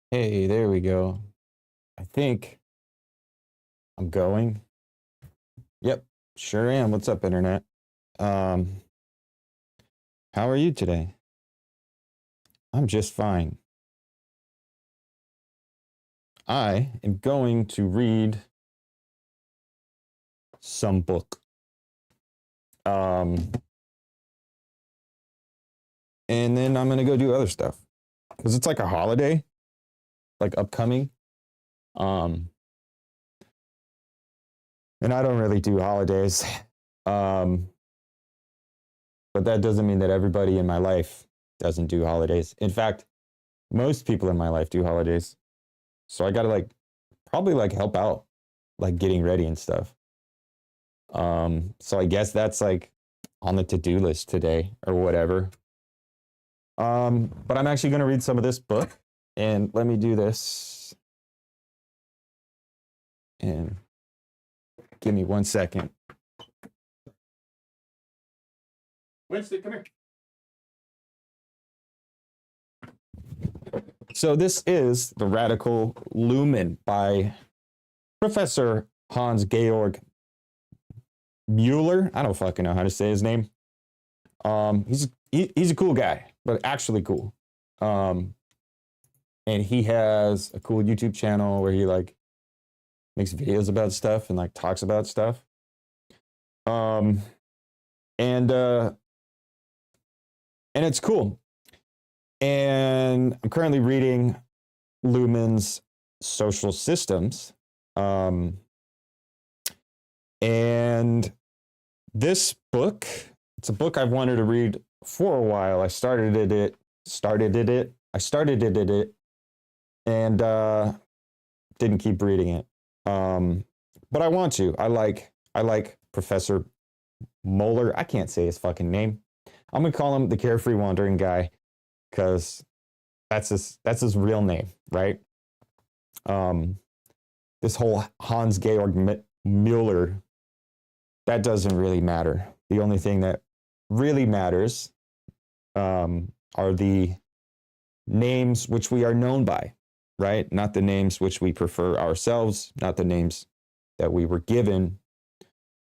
Hey, there we go. I think I'm going. Yep, sure am. What's up, internet? Um, how are you today? I'm just fine. I am going to read some book. And then I'm gonna go do other stuff because it's like a holiday, like upcoming. And I don't really do holidays. But that doesn't mean that everybody in my life doesn't do holidays. In fact, most people in my life do holidays. So I gotta probably help out, like getting ready and stuff. So I guess that's like on the to-do list today or whatever. But I'm actually gonna read some of this book, and let me do this. And give me 1 second. Winston, come here. So this is The Radical Luhmann by Professor Hans-Georg Moeller. I don't fucking know how to say his name. He's a cool guy, but actually cool. And he has a cool YouTube channel where he makes videos about stuff and talks about stuff. And it's cool. And I'm currently reading Luhmann's Social Systems. And this book, it's a book I've wanted to read for a while. I started it, and didn't keep reading it. But I want to. I like Professor Moeller. I can't say his fucking name. I'm gonna call him the Carefree Wandering guy, because that's his real name, right? This whole Hans-Georg Moeller, that doesn't really matter. The only thing that really matters are the names which we are known by, right? Not the names which we prefer ourselves, not the names that we were given,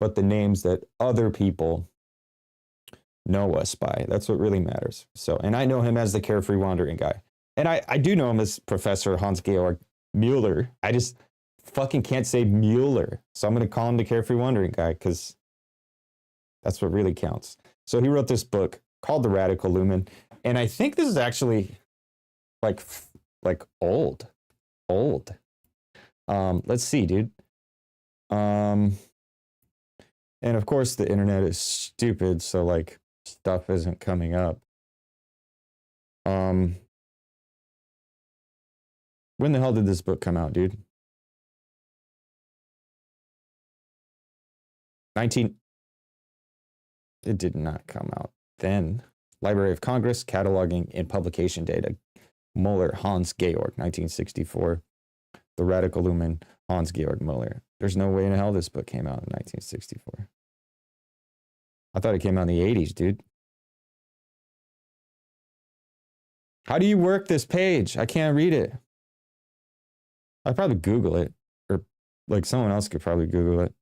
but the names that other people know us by. That's what really matters. So, and I know him as the Carefree Wandering guy. And I do know him as Professor Hans-Georg Moeller. I just fucking can't say Mueller. So I'm going to call him the Carefree Wandering guy, because that's what really counts. So he wrote this book called The Radical Luhmann. And I think this is actually like old. Let's see, dude. And of course the internet is stupid, so stuff isn't coming up. When the hell did this book come out, dude? 19. It did not come out then. Library of Congress, cataloging and publication data. Moeller, Hans-Georg, 1964. The Radical Luhmann, Hans-Georg Moeller. There's no way in hell this book came out in 1964. I thought it came out in the 80s, dude. How do you work this page? I can't read it. I'd probably Google it, or someone else could probably Google it.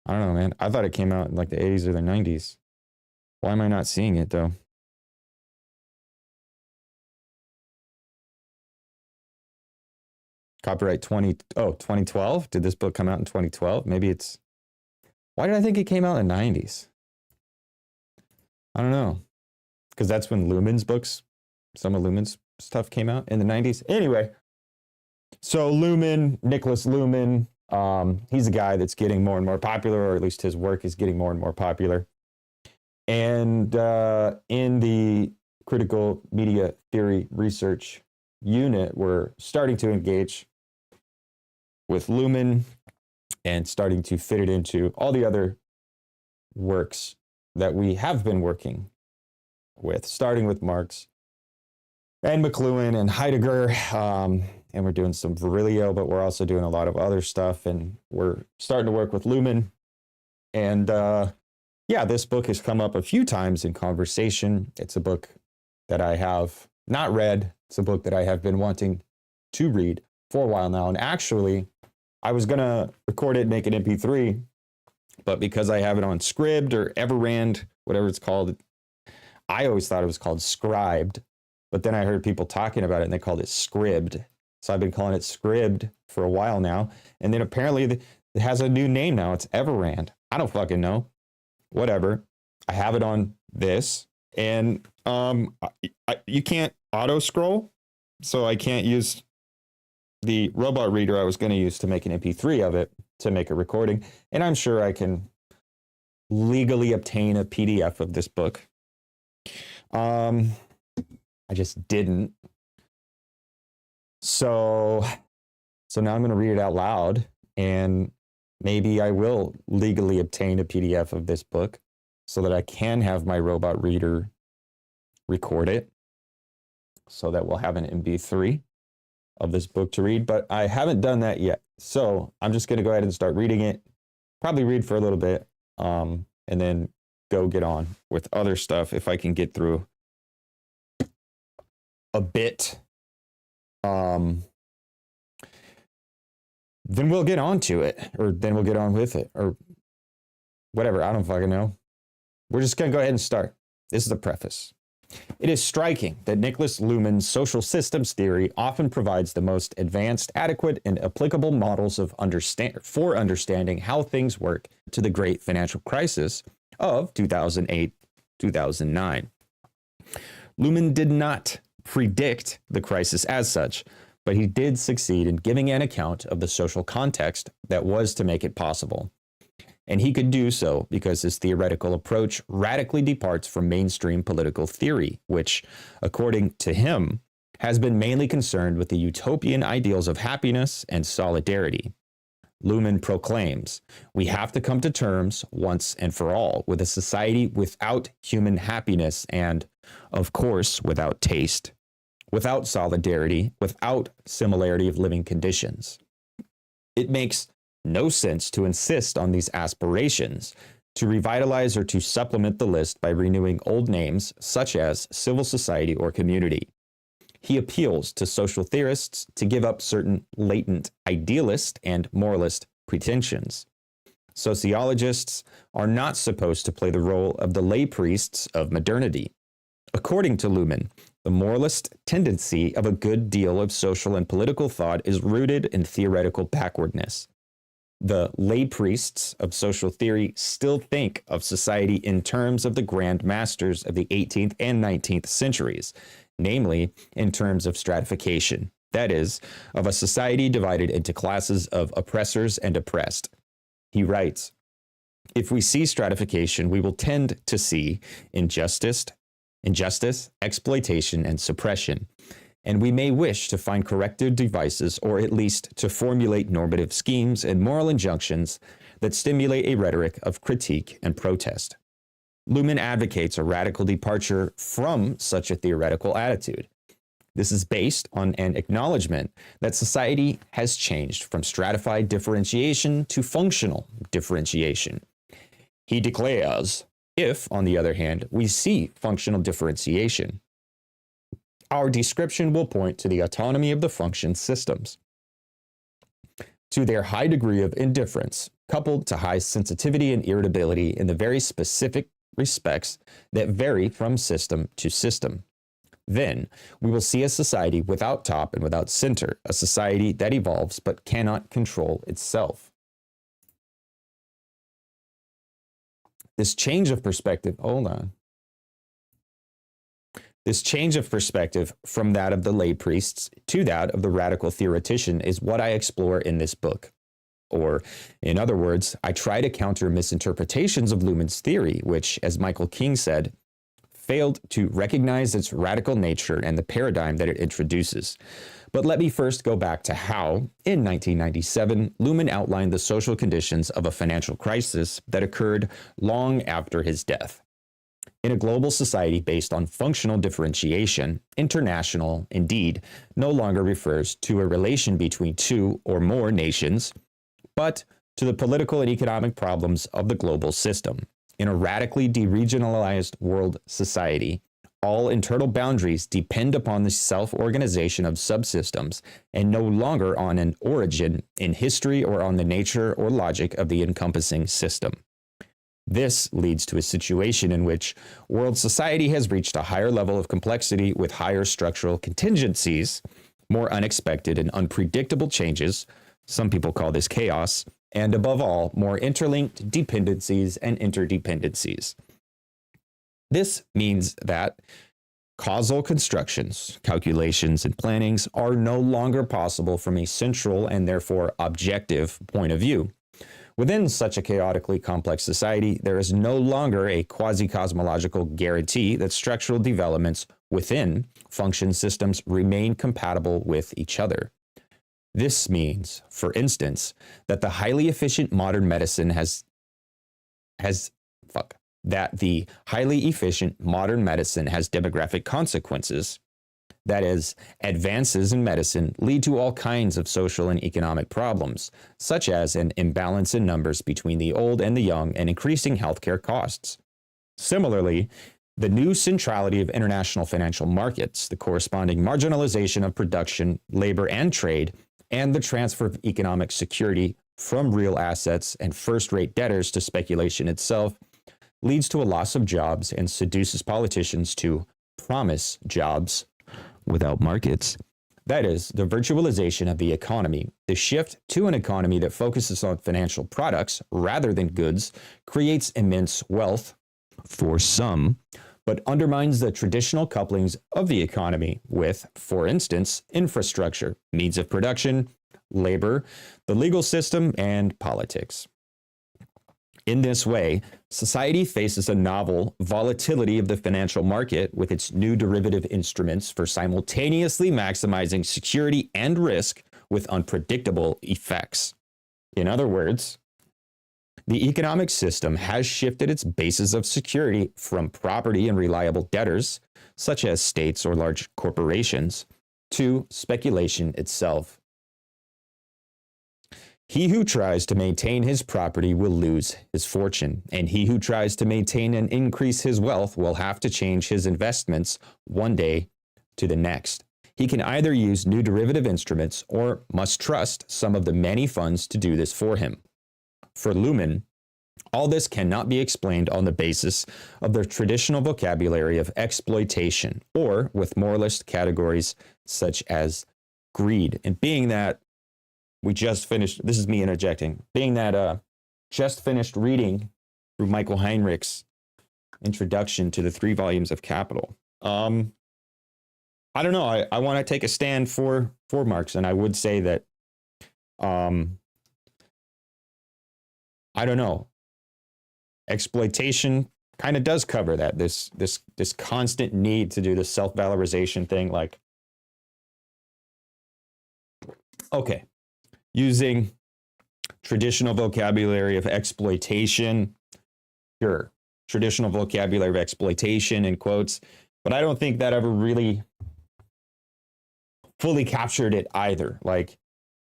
I don't know, man. I thought it came out in the 80s or the 90s. Why am I not seeing it, though? Copyright 2012? Did this book come out in 2012? Maybe it's... Why did I think it came out in the 90s? I don't know. Because that's when Luhmann's books, some of Luhmann's stuff came out in the 90s. Anyway, so Luhmann, Niklas Luhmann, he's a guy that's getting more and more popular, or at least his work is getting more and more popular. And in the critical media theory research unit, we're starting to engage with Luhmann and starting to fit it into all the other works that we have been working with, starting with Marx and McLuhan and Heidegger. And we're doing some Virilio, but we're also doing a lot of other stuff. And we're starting to work with Luhmann. And yeah, this book has come up a few times in conversation. It's a book that I have not read. It's a book that I have been wanting to read for a while now. And actually, I was going to record it and make an MP3, but because I have it on Scribd or Everrand, whatever it's called, I always thought it was called Scribed, but then I heard people talking about it and they called it Scribd. So I've been calling it Scribd for a while now. And then apparently it has a new name now. It's Everrand. I don't fucking know. Whatever. I have it on this, and you can't auto scroll, so I can't use the robot reader I was going to use to make an MP3 of it to make a recording. And I'm sure I can legally obtain a PDF of this book. I just didn't. So now I'm going to read it out loud, and maybe I will legally obtain a PDF of this book so that I can have my robot reader record it, so that we'll have an MP3 of this book to read. But I haven't done that yet. So I'm just going to go ahead and start reading it, probably read for a little bit, and then go get on with other stuff if I can get through a bit. Then we'll get on to it, or then we'll get on with it, or whatever. I don't fucking know. We're just going to go ahead and start. This is the preface. It is striking that Niklas Luhmann's social systems theory often provides the most advanced, adequate, and applicable models of understanding how things work to the great financial crisis of 2008-2009. Luhmann did not predict the crisis as such, but he did succeed in giving an account of the social context that was to make it possible. And he could do so because his theoretical approach radically departs from mainstream political theory, which, according to him, has been mainly concerned with the utopian ideals of happiness and solidarity. Luhmann proclaims, we have to come to terms once and for all with a society without human happiness and, of course, without taste, without solidarity, without similarity of living conditions. It makes no sense to insist on these aspirations, to revitalize or to supplement the list by renewing old names such as civil society or community. He appeals to social theorists to give up certain latent idealist and moralist pretensions. Sociologists are not supposed to play the role of the lay priests of modernity. According to Luhmann, the moralist tendency of a good deal of social and political thought is rooted in theoretical backwardness. The lay priests of social theory still think of society in terms of the grand masters of the 18th and 19th centuries, namely in terms of stratification, that is, of a society divided into classes of oppressors and oppressed. He writes, if we see stratification, we will tend to see injustice, exploitation, and suppression. And we may wish to find corrective devices, or at least to formulate normative schemes and moral injunctions that stimulate a rhetoric of critique and protest. Luhmann advocates a radical departure from such a theoretical attitude. This is based on an acknowledgement that society has changed from stratified differentiation to functional differentiation. He declares, if, on the other hand, we see functional differentiation, our description will point to the autonomy of the function systems, to their high degree of indifference, coupled to high sensitivity and irritability in the very specific respects that vary from system to system. Then we will see a society without top and without center, a society that evolves but cannot control itself. This change of perspective, This change of perspective from that of the lay priests to that of the radical theoretician is what I explore in this book. Or, in other words, I try to counter misinterpretations of Luhmann's theory, which, as Michael King said, failed to recognize its radical nature and the paradigm that it introduces. But let me first go back to how, in 1997, Luhmann outlined the social conditions of a financial crisis that occurred long after his death. In a global society based on functional differentiation, international, indeed, no longer refers to a relation between two or more nations, but to the political and economic problems of the global system. In a radically deregionalized world society, all internal boundaries depend upon the self-organization of subsystems and no longer on an origin in history or on the nature or logic of the encompassing system. This leads to a situation in which world society has reached a higher level of complexity with higher structural contingencies, more unexpected and unpredictable changes, some people call this chaos, and above all, more interlinked dependencies and interdependencies. This means that causal constructions, calculations, and plannings are no longer possible from a central and therefore objective point of view. Within such a chaotically complex society, there is no longer a quasi-cosmological guarantee that structural developments within function systems remain compatible with each other. This means, for instance, that the highly efficient modern medicine that the highly efficient modern medicine has demographic consequences. That is, advances in medicine lead to all kinds of social and economic problems, such as an imbalance in numbers between the old and the young and increasing healthcare costs. Similarly, the new centrality of international financial markets, the corresponding marginalization of production, labor, and trade, and the transfer of economic security from real assets and first-rate debtors to speculation itself, leads to a loss of jobs and seduces politicians to promise jobs without markets. That is, the virtualization of the economy. The shift to an economy that focuses on financial products rather than goods creates immense wealth for some, but undermines the traditional couplings of the economy with, for instance, infrastructure, means of production, labor, the legal system, and politics. In this way, society faces a novel volatility of the financial market with its new derivative instruments for simultaneously maximizing security and risk with unpredictable effects. In other words, the economic system has shifted its basis of security from property and reliable debtors, such as states or large corporations, to speculation itself. He who tries to maintain his property will lose his fortune, and he who tries to maintain and increase his wealth will have to change his investments one day to the next. He can either use new derivative instruments or must trust some of the many funds to do this for him. For Luhmann, all this cannot be explained on the basis of the traditional vocabulary of exploitation or with moralist categories such as greed. And being that we just finished, this is me interjecting, being that just finished reading through Michael Heinrich's introduction to the 3 volumes of Capital. I don't know, I want to take a stand for Marx, and I would say that, I don't know, exploitation kind of does cover that, this constant need to do the self-valorization thing, like, okay, using traditional vocabulary of exploitation, sure, traditional vocabulary of exploitation in quotes, but I don't think that ever really fully captured it either. Like,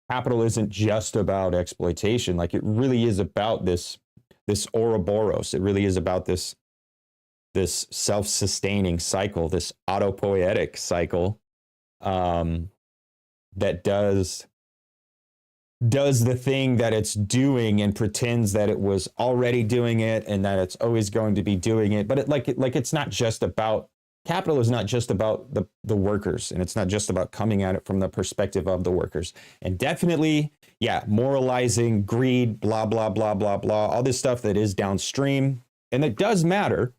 capital isn't just about exploitation. Like, it really is about this Ouroboros. It really is about this self-sustaining cycle, this autopoietic cycle that does the thing that it's doing and pretends that it was already doing it and that it's always going to be doing it. But it's not just about, capital is not just about the workers, and it's not just about coming at it from the perspective of the workers. And definitely, yeah, moralizing, greed, blah, blah, blah, blah, blah, all this stuff that is downstream, and it does matter.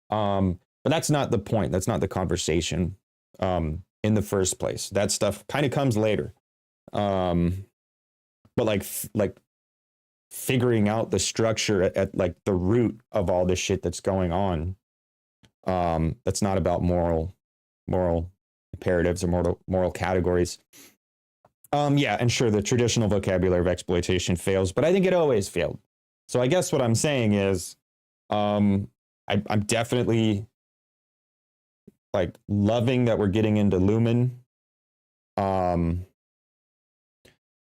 But that's not the point. That's not the conversation in the first place. That stuff kind of comes later. But like figuring out the structure at like the root of all this shit that's going on. That's not about moral imperatives or moral categories. Yeah, and sure, the traditional vocabulary of exploitation fails, but I think it always failed. So I guess what I'm saying is, I'm definitely like loving that we're getting into Luhmann.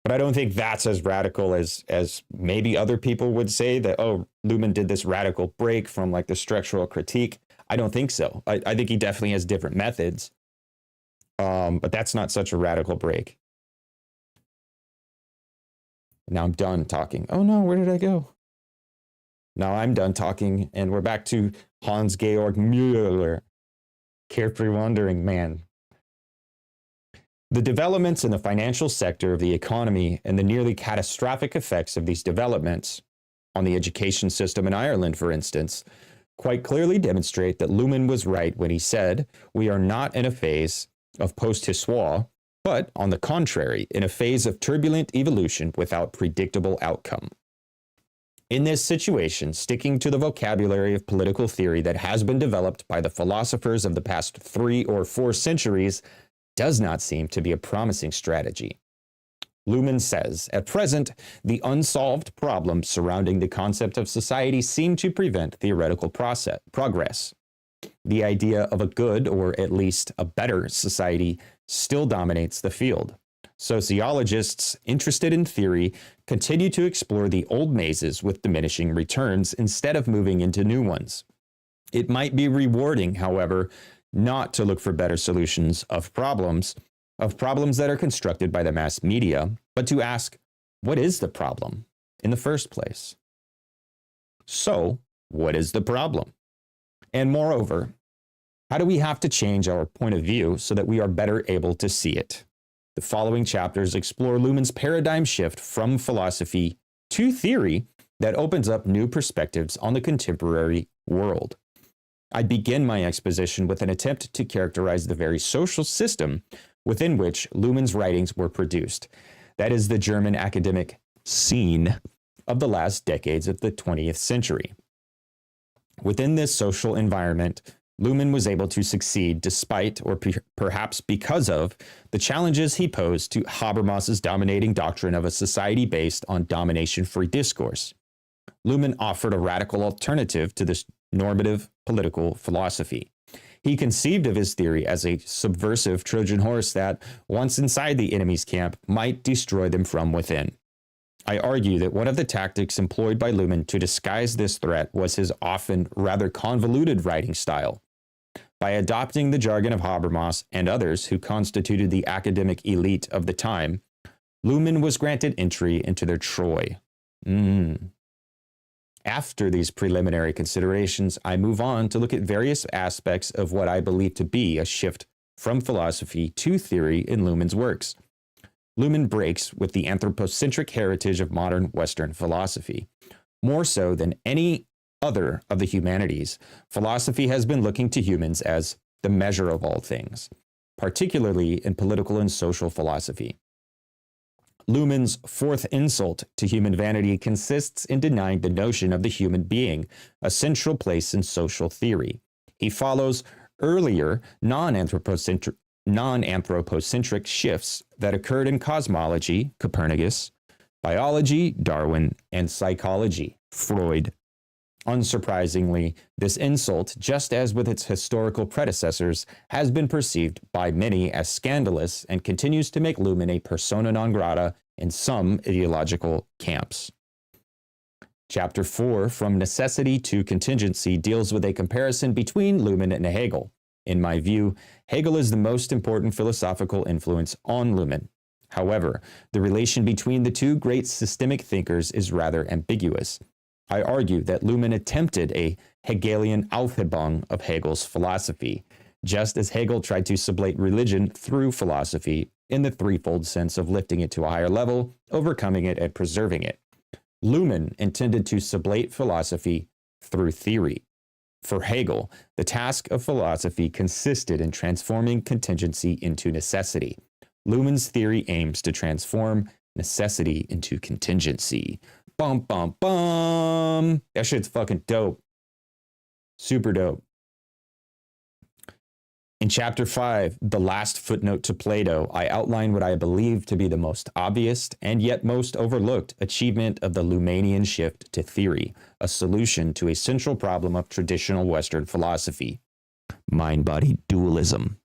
But I don't think that's as radical as maybe other people would say that, oh, Luhmann did this radical break from like the structural critique. I don't think so. I think he definitely has different methods. But that's not such a radical break. Now I'm done talking. Oh no, where did I go? Now I'm done talking, and we're back to Hans-Georg Moeller. Carefree Wandering, man. The developments in the financial sector of the economy and the nearly catastrophic effects of these developments on the education system in Ireland, for instance, quite clearly demonstrate that Luhmann was right when he said, we are not in a phase of post-histoire, but, on the contrary, in a phase of turbulent evolution without predictable outcome. In this situation, sticking to the vocabulary of political theory that has been developed by the philosophers of the past 3 or 4 centuries does not seem to be a promising strategy. Luhmann says, at present, the unsolved problems surrounding the concept of society seem to prevent theoretical progress. The idea of a good, or at least a better, society still dominates the field. Sociologists interested in theory continue to explore the old mazes with diminishing returns instead of moving into new ones. It might be rewarding, however, not to look for better solutions of problems that are constructed by the mass media, but to ask, what is the problem in the first place? So, what is the problem? And moreover, how do we have to change our point of view so that we are better able to see it? The following chapters explore Luhmann's paradigm shift from philosophy to theory that opens up new perspectives on the contemporary world. I begin my exposition with an attempt to characterize the very social system within which Luhmann's writings were produced. That is the German academic scene of the last decades of the 20th century. Within this social environment, Luhmann was able to succeed despite, or perhaps because of, the challenges he posed to Habermas's dominating doctrine of a society based on domination-free discourse. Luhmann offered a radical alternative to this normative political philosophy. He conceived of his theory as a subversive Trojan horse that, once inside the enemy's camp, might destroy them from within. I argue that one of the tactics employed by Luhmann to disguise this threat was his often rather convoluted writing style. By adopting the jargon of Habermas and others who constituted the academic elite of the time, Luhmann was granted entry into their Troy. After these preliminary considerations, I move on to look at various aspects of what I believe to be a shift from philosophy to theory in Luhmann's works. Luhmann breaks with the anthropocentric heritage of modern Western philosophy. More so than any other of the humanities, philosophy has been looking to humans as the measure of all things, particularly in political and social philosophy. Luhmann's fourth insult to human vanity consists in denying the notion of the human being a central place in social theory. He follows earlier non-anthropocentric shifts that occurred in cosmology, Copernicus, biology, Darwin, and psychology, Freud. Unsurprisingly, this insult, just as with its historical predecessors, has been perceived by many as scandalous and continues to make Luhmann a persona non grata in some ideological camps. Chapter 4, From Necessity to Contingency, deals with a comparison between Luhmann and Hegel. In my view, Hegel is the most important philosophical influence on Luhmann. However, the relation between the two great systemic thinkers is rather ambiguous. I argue that Luhmann attempted a Hegelian Aufhebung of Hegel's philosophy, just as Hegel tried to sublate religion through philosophy in the threefold sense of lifting it to a higher level, overcoming it, and preserving it. Luhmann intended to sublate philosophy through theory. For Hegel, the task of philosophy consisted in transforming contingency into necessity. Luhmann's theory aims to transform necessity into contingency. Bum, bum, bum. That shit's fucking dope. Super dope. In chapter 5, the last footnote to Plato, I outline what I believe to be the most obvious and yet most overlooked achievement of the Luhmannian shift to theory, a solution to a central problem of traditional Western philosophy: mind-body dualism.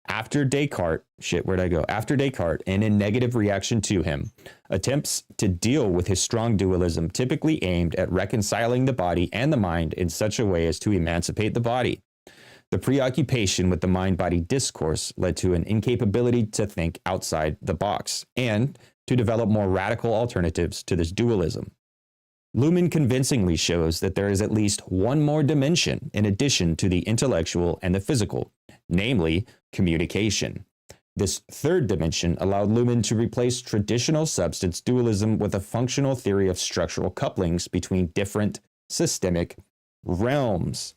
After Descartes, where'd I go? After Descartes, and in negative reaction to him, attempts to deal with his strong dualism typically aimed at reconciling the body and the mind in such a way as to emancipate the body. The preoccupation with the mind-body discourse led to an incapability to think outside the box and to develop more radical alternatives to this dualism. Luhmann convincingly shows that there is at least one more dimension in addition to the intellectual and the physical, namely communication. This third dimension allowed Luhmann to replace traditional substance dualism with a functional theory of structural couplings between different systemic realms.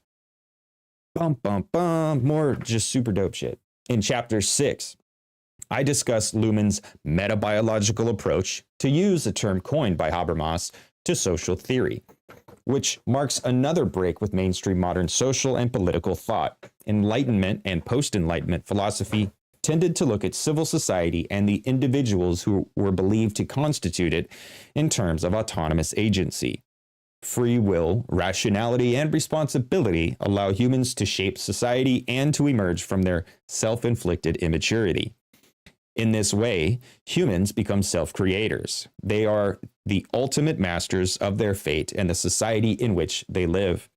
Bum, bum, bum. More just super dope shit. In chapter 6, I discuss Luhmann's metabiological approach, to use a term coined by Habermas, to social theory, which marks another break with mainstream modern social and political thought. Enlightenment and post-Enlightenment philosophy tended to look at civil society and the individuals who were believed to constitute it in terms of autonomous agency. Free will, rationality, and responsibility allow humans to shape society and to emerge from their self-inflicted immaturity. In this way, humans become self-creators. They are the ultimate masters of their fate and the society in which they live.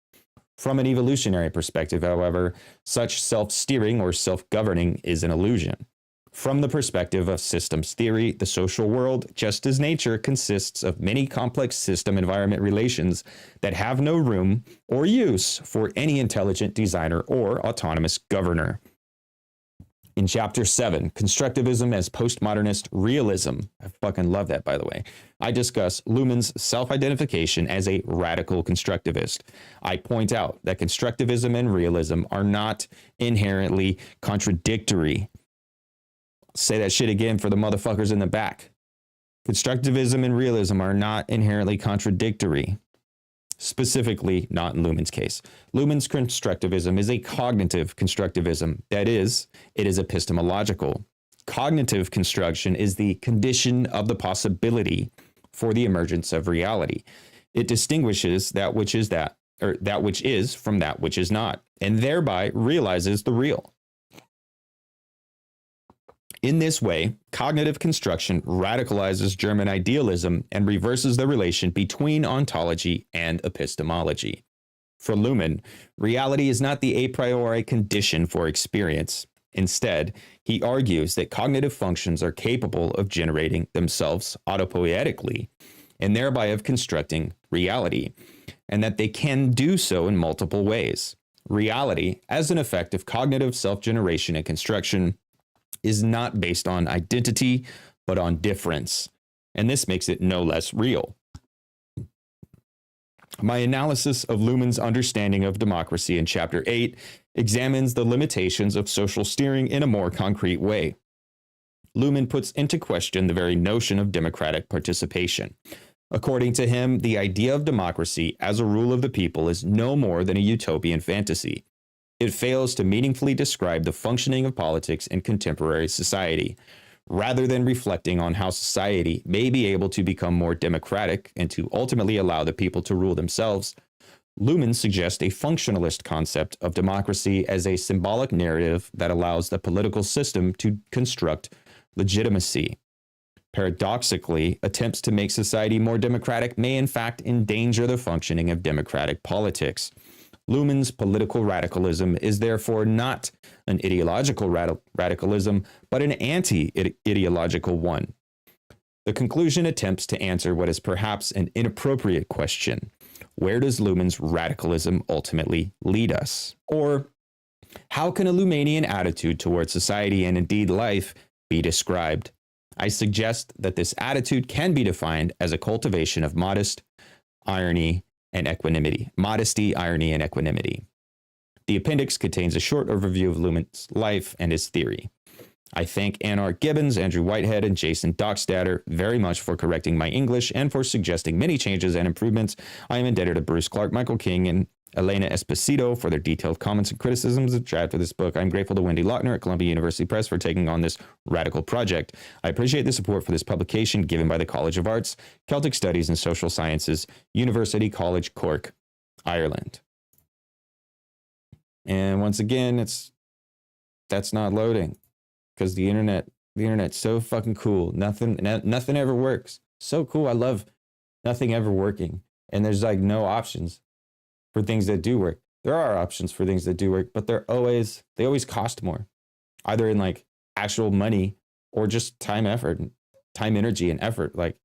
From an evolutionary perspective, however, such self-steering or self-governing is an illusion. From the perspective of systems theory, the social world, just as nature, consists of many complex system-environment relations that have no room or use for any intelligent designer or autonomous governor. In chapter 7, Constructivism as Postmodernist Realism, I fucking love that, by the way, I discuss Luhmann's self-identification as a radical constructivist. I point out that constructivism and realism are not inherently contradictory. Say that shit again for the motherfuckers in the back. Constructivism and realism are not inherently contradictory. Specifically, not in Luhmann's case. Luhmann's constructivism is a cognitive constructivism. That is, it is epistemological. Cognitive construction is the condition of the possibility for the emergence of reality. It distinguishes that which is that, or that which is from that which is not, and thereby realizes the real. In this way, cognitive construction radicalizes German idealism and reverses the relation between ontology and epistemology. For Luhmann, reality is not the a priori condition for experience. Instead, he argues that cognitive functions are capable of generating themselves autopoietically, and thereby of constructing reality, and that they can do so in multiple ways. Reality, as an effect of cognitive self-generation and construction, is not based on identity, but on difference. And this makes it no less real. My analysis of Luhmann's understanding of democracy in chapter 8 examines the limitations of social steering in a more concrete way. Luhmann puts into question the very notion of democratic participation. According to him, the idea of democracy as a rule of the people is no more than a utopian fantasy. It fails to meaningfully describe the functioning of politics in contemporary society. Rather than reflecting on how society may be able to become more democratic and to ultimately allow the people to rule themselves, Luhmann suggests a functionalist concept of democracy as a symbolic narrative that allows the political system to construct legitimacy. Paradoxically, attempts to make society more democratic may in fact endanger the functioning of democratic politics. Luhmann's political radicalism is therefore not an ideological radicalism, but an anti-ideological one. The conclusion attempts to answer what is perhaps an inappropriate question. Where does Luhmann's radicalism ultimately lead us? Or how can a Luhmannian attitude towards society and indeed life be described? I suggest that this attitude can be defined as a cultivation of modesty, irony, and equanimity. The appendix contains a short overview of Luhmann's life and his theory. I thank Anar Gibbons, Andrew Whitehead, and Jason Dockstader very much for correcting my English and for suggesting many changes and improvements. I am indebted to Bruce Clark, Michael King, and Elena Esposito for their detailed comments and criticisms of draft of this book. I'm grateful to Wendy Lochner at Columbia University Press for taking on this radical project. I appreciate the support for this publication given by the College of Arts, Celtic Studies and Social Sciences, University College Cork, Ireland. And once again, that's not loading. because the internet's so fucking cool. Nothing ever works. So cool. I love nothing ever working. And there's like no options for things that do work. There are options for things that do work, but they always cost more, either in like actual money or just time, energy, and effort. Like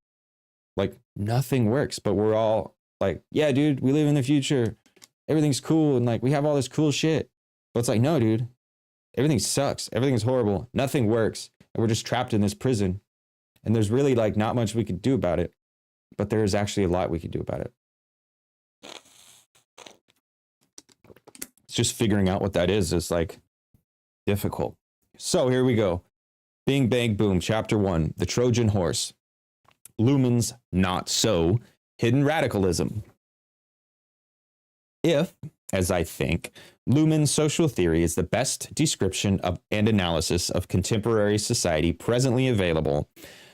nothing works, but we're all like, yeah, dude, we live in the future. Everything's cool. And like, we have all this cool shit. But it's like, no, dude, everything sucks. Everything's horrible. Nothing works. And we're just trapped in this prison. And there's really like not much we could do about it, but there is actually a lot we could do about it. It's just figuring out what that is like difficult. So here we go. Bing, bang, boom. Chapter 1, The Trojan Horse. Luhmann's not so hidden radicalism. If, as I think, Luhmann's social theory is the best description of and analysis of contemporary society presently available,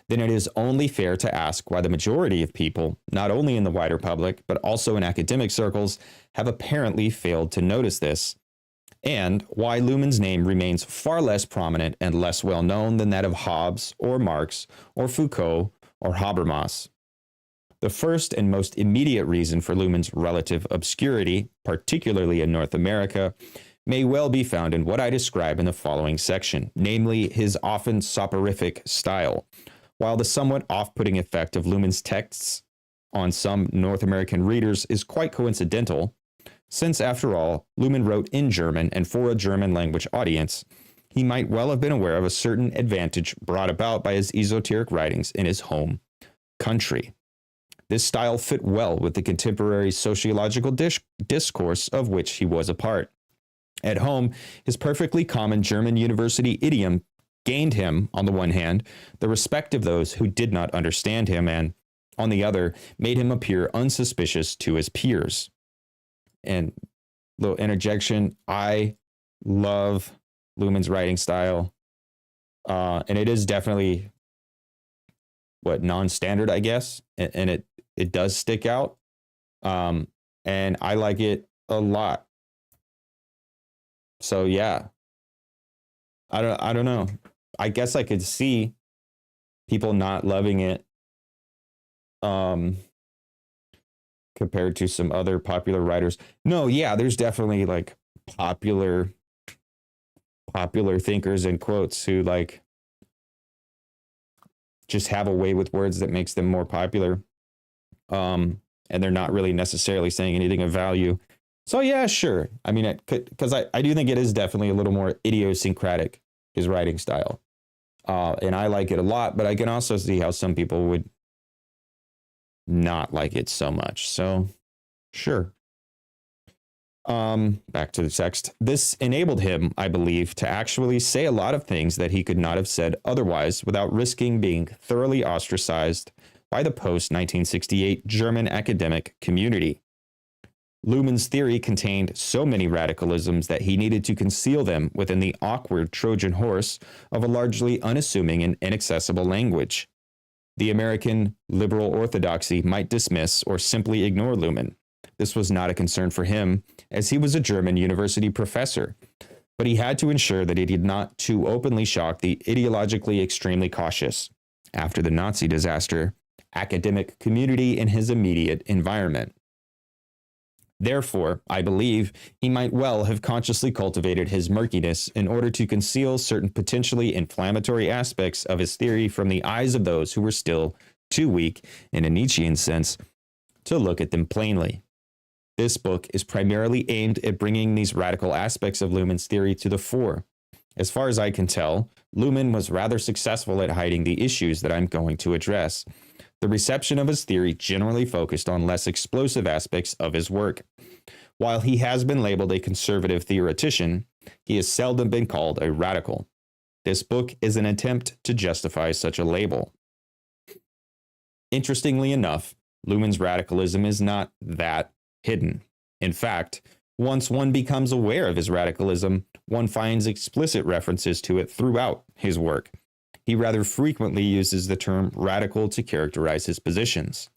then it is only fair to ask why the majority of people, not only in the wider public, but also in academic circles, have apparently failed to notice this, and why Luhmann's name remains far less prominent and less well known than that of Hobbes or Marx or Foucault or Habermas. The first and most immediate reason for Luhmann's relative obscurity, particularly in North America, may well be found in what I describe in the following section, namely his often soporific style. While the somewhat off-putting effect of Luhmann's texts on some North American readers is quite coincidental, since, after all, Luhmann wrote in German and for a German language audience, he might well have been aware of a certain advantage brought about by his esoteric writings in his home country. This style fit well with the contemporary sociological discourse of which he was a part. At home, his perfectly common German university idiom gained him, on the one hand, the respect of those who did not understand him, and, on the other, made him appear unsuspicious to his peers. And little interjection, I love Luhmann's writing style, and it is definitely non-standard, I guess, and it does stick out, and I like it a lot. So yeah, I don't know. I guess I could see people not loving it compared to some other popular writers. No, yeah, there's definitely like popular thinkers and quotes who like just have a way with words that makes them more popular. And they're not really necessarily saying anything of value. So yeah, sure. I mean, because I do think it is definitely a little more idiosyncratic, his writing style. And I like it a lot, but I can also see how some people would not like it so much. So sure. Back to the text. This enabled him, I believe, to actually say a lot of things that he could not have said otherwise without risking being thoroughly ostracized by the post-1968 German academic community. Luhmann's theory contained so many radicalisms that he needed to conceal them within the awkward Trojan horse of a largely unassuming and inaccessible language. The American liberal orthodoxy might dismiss or simply ignore Luhmann. This was not a concern for him, as he was a German university professor, but he had to ensure that he did not too openly shock the ideologically extremely cautious, after the Nazi disaster, academic community in his immediate environment. Therefore, I believe he might well have consciously cultivated his murkiness in order to conceal certain potentially inflammatory aspects of his theory from the eyes of those who were still too weak, in a Nietzschean sense, to look at them plainly. This book is primarily aimed at bringing these radical aspects of Luhmann's theory to the fore. As far as I can tell, Luhmann was rather successful at hiding the issues that I'm going to address. The reception of his theory generally focused on less explosive aspects of his work. While he has been labeled a conservative theoretician, he has seldom been called a radical. This book is an attempt to justify such a label. Interestingly enough, Luhmann's radicalism is not that hidden. In fact, once one becomes aware of his radicalism, one finds explicit references to it throughout his work. He rather frequently uses the term radical to characterize his positions.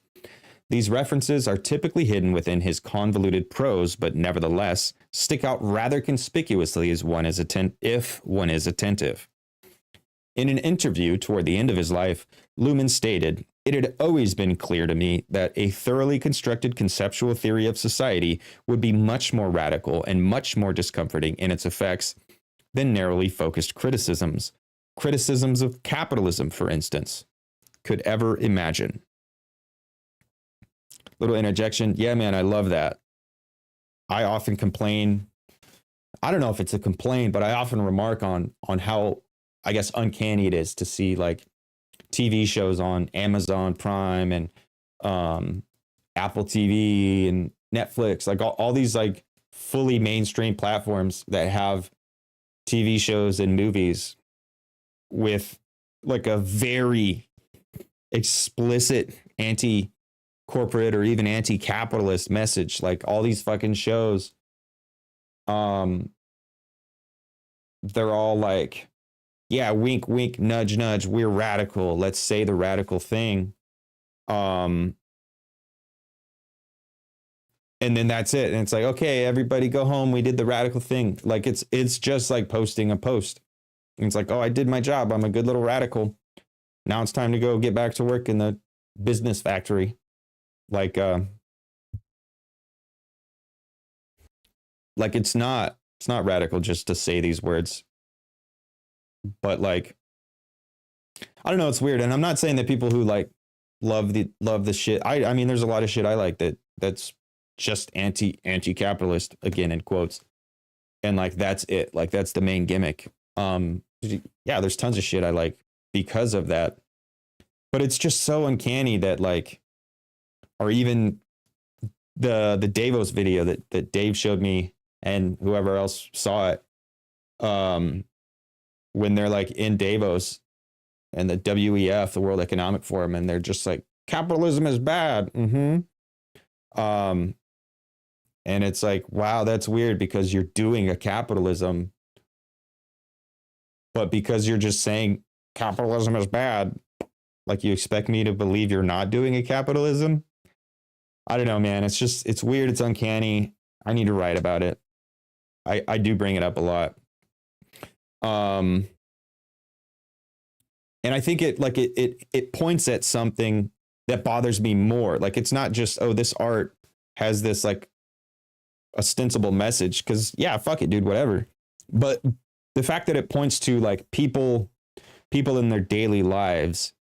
These references are typically hidden within his convoluted prose, but nevertheless stick out rather conspicuously as if one is attentive. In an interview toward the end of his life, Luhmann stated, "It had always been clear to me that a thoroughly constructed conceptual theory of society would be much more radical and much more discomforting in its effects than narrowly focused criticisms. Criticisms of capitalism, for instance, could ever imagine." Little interjection. Yeah, man, I love that. I often complain. I don't know if it's a complaint, but I often remark on how, I guess, uncanny it is to see like TV shows on Amazon Prime and Apple TV and Netflix, like all these like fully mainstream platforms that have TV shows and movies with like a very explicit anti-corporate or even anti-capitalist message. Like all these fucking shows, they're all like, yeah, wink, wink, nudge, nudge, we're radical. Let's say the radical thing. And then that's it. And it's like, okay, everybody go home. We did the radical thing. Like it's just like posting a post. And it's like, oh, I did my job. I'm a good little radical. Now it's time to go get back to work in the business factory. Like it's not radical just to say these words. But like, I don't know, it's weird. And I'm not saying that people who like love the shit. I mean, there's a lot of shit I like that's just anti-capitalist, again, in quotes. And like, that's it. Like, that's the main gimmick. Yeah, there's tons of shit I like because of that. But it's just so uncanny that like, or even the Davos video that Dave showed me and whoever else saw it, when they're like in Davos and the WEF, the World Economic Forum, and they're just like, capitalism is bad. And it's like, wow, that's weird because you're doing a capitalism, but because you're just saying capitalism is bad, like you expect me to believe you're not doing a capitalism? I don't know, man. It's weird. It's uncanny. I need to write about it. I do bring it up a lot. And I think it points at something that bothers me more. Like, it's not just, oh, this art has this like ostensible message, because yeah, fuck it, dude, whatever. But the fact that it points to like people in their daily lives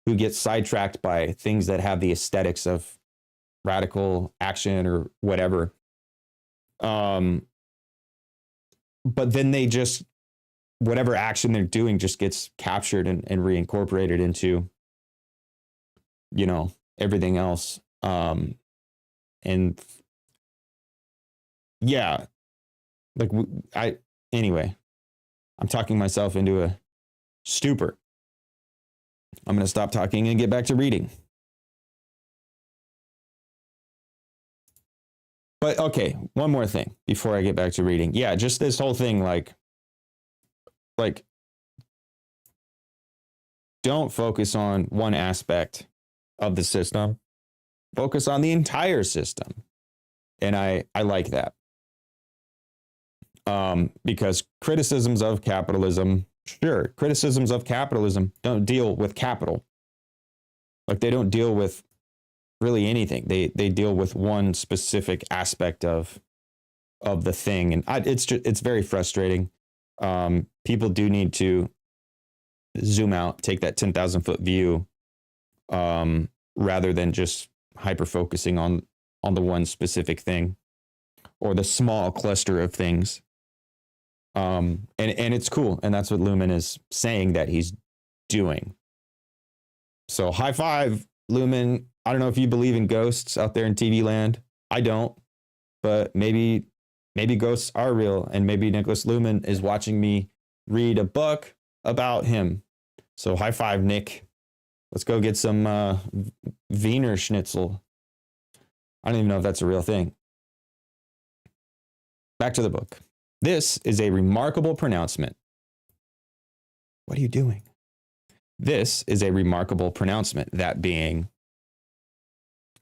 who get sidetracked by things that have the aesthetics of radical action or whatever. But then they just, whatever action they're doing just gets captured and reincorporated into, you know, everything else. And yeah, like anyway, I'm talking myself into a stupor. I'm going to stop talking and get back to reading. But okay, one more thing before I get back to reading. Yeah, just this whole thing, like don't focus on one aspect of the system. Focus on the entire system. And I like that. Because criticisms of capitalism don't deal with capital. Like, they don't deal with really anything. They deal with one specific aspect of the thing. And it's very frustrating. People do need to zoom out, take that 10,000 foot view, rather than just hyper focusing on the one specific thing or the small cluster of things. And it's cool. And that's what Luhmann is saying that he's doing. So high five, Luhmann. I don't know if you believe in ghosts out there in TV land. I don't, but maybe ghosts are real, and maybe Niklas Luhmann is watching me read a book about him. So high five, Nick. Let's go get some Wiener Schnitzel. I don't even know if that's a real thing. Back to the book. This is a remarkable pronouncement. What are you doing? This is a remarkable pronouncement, that being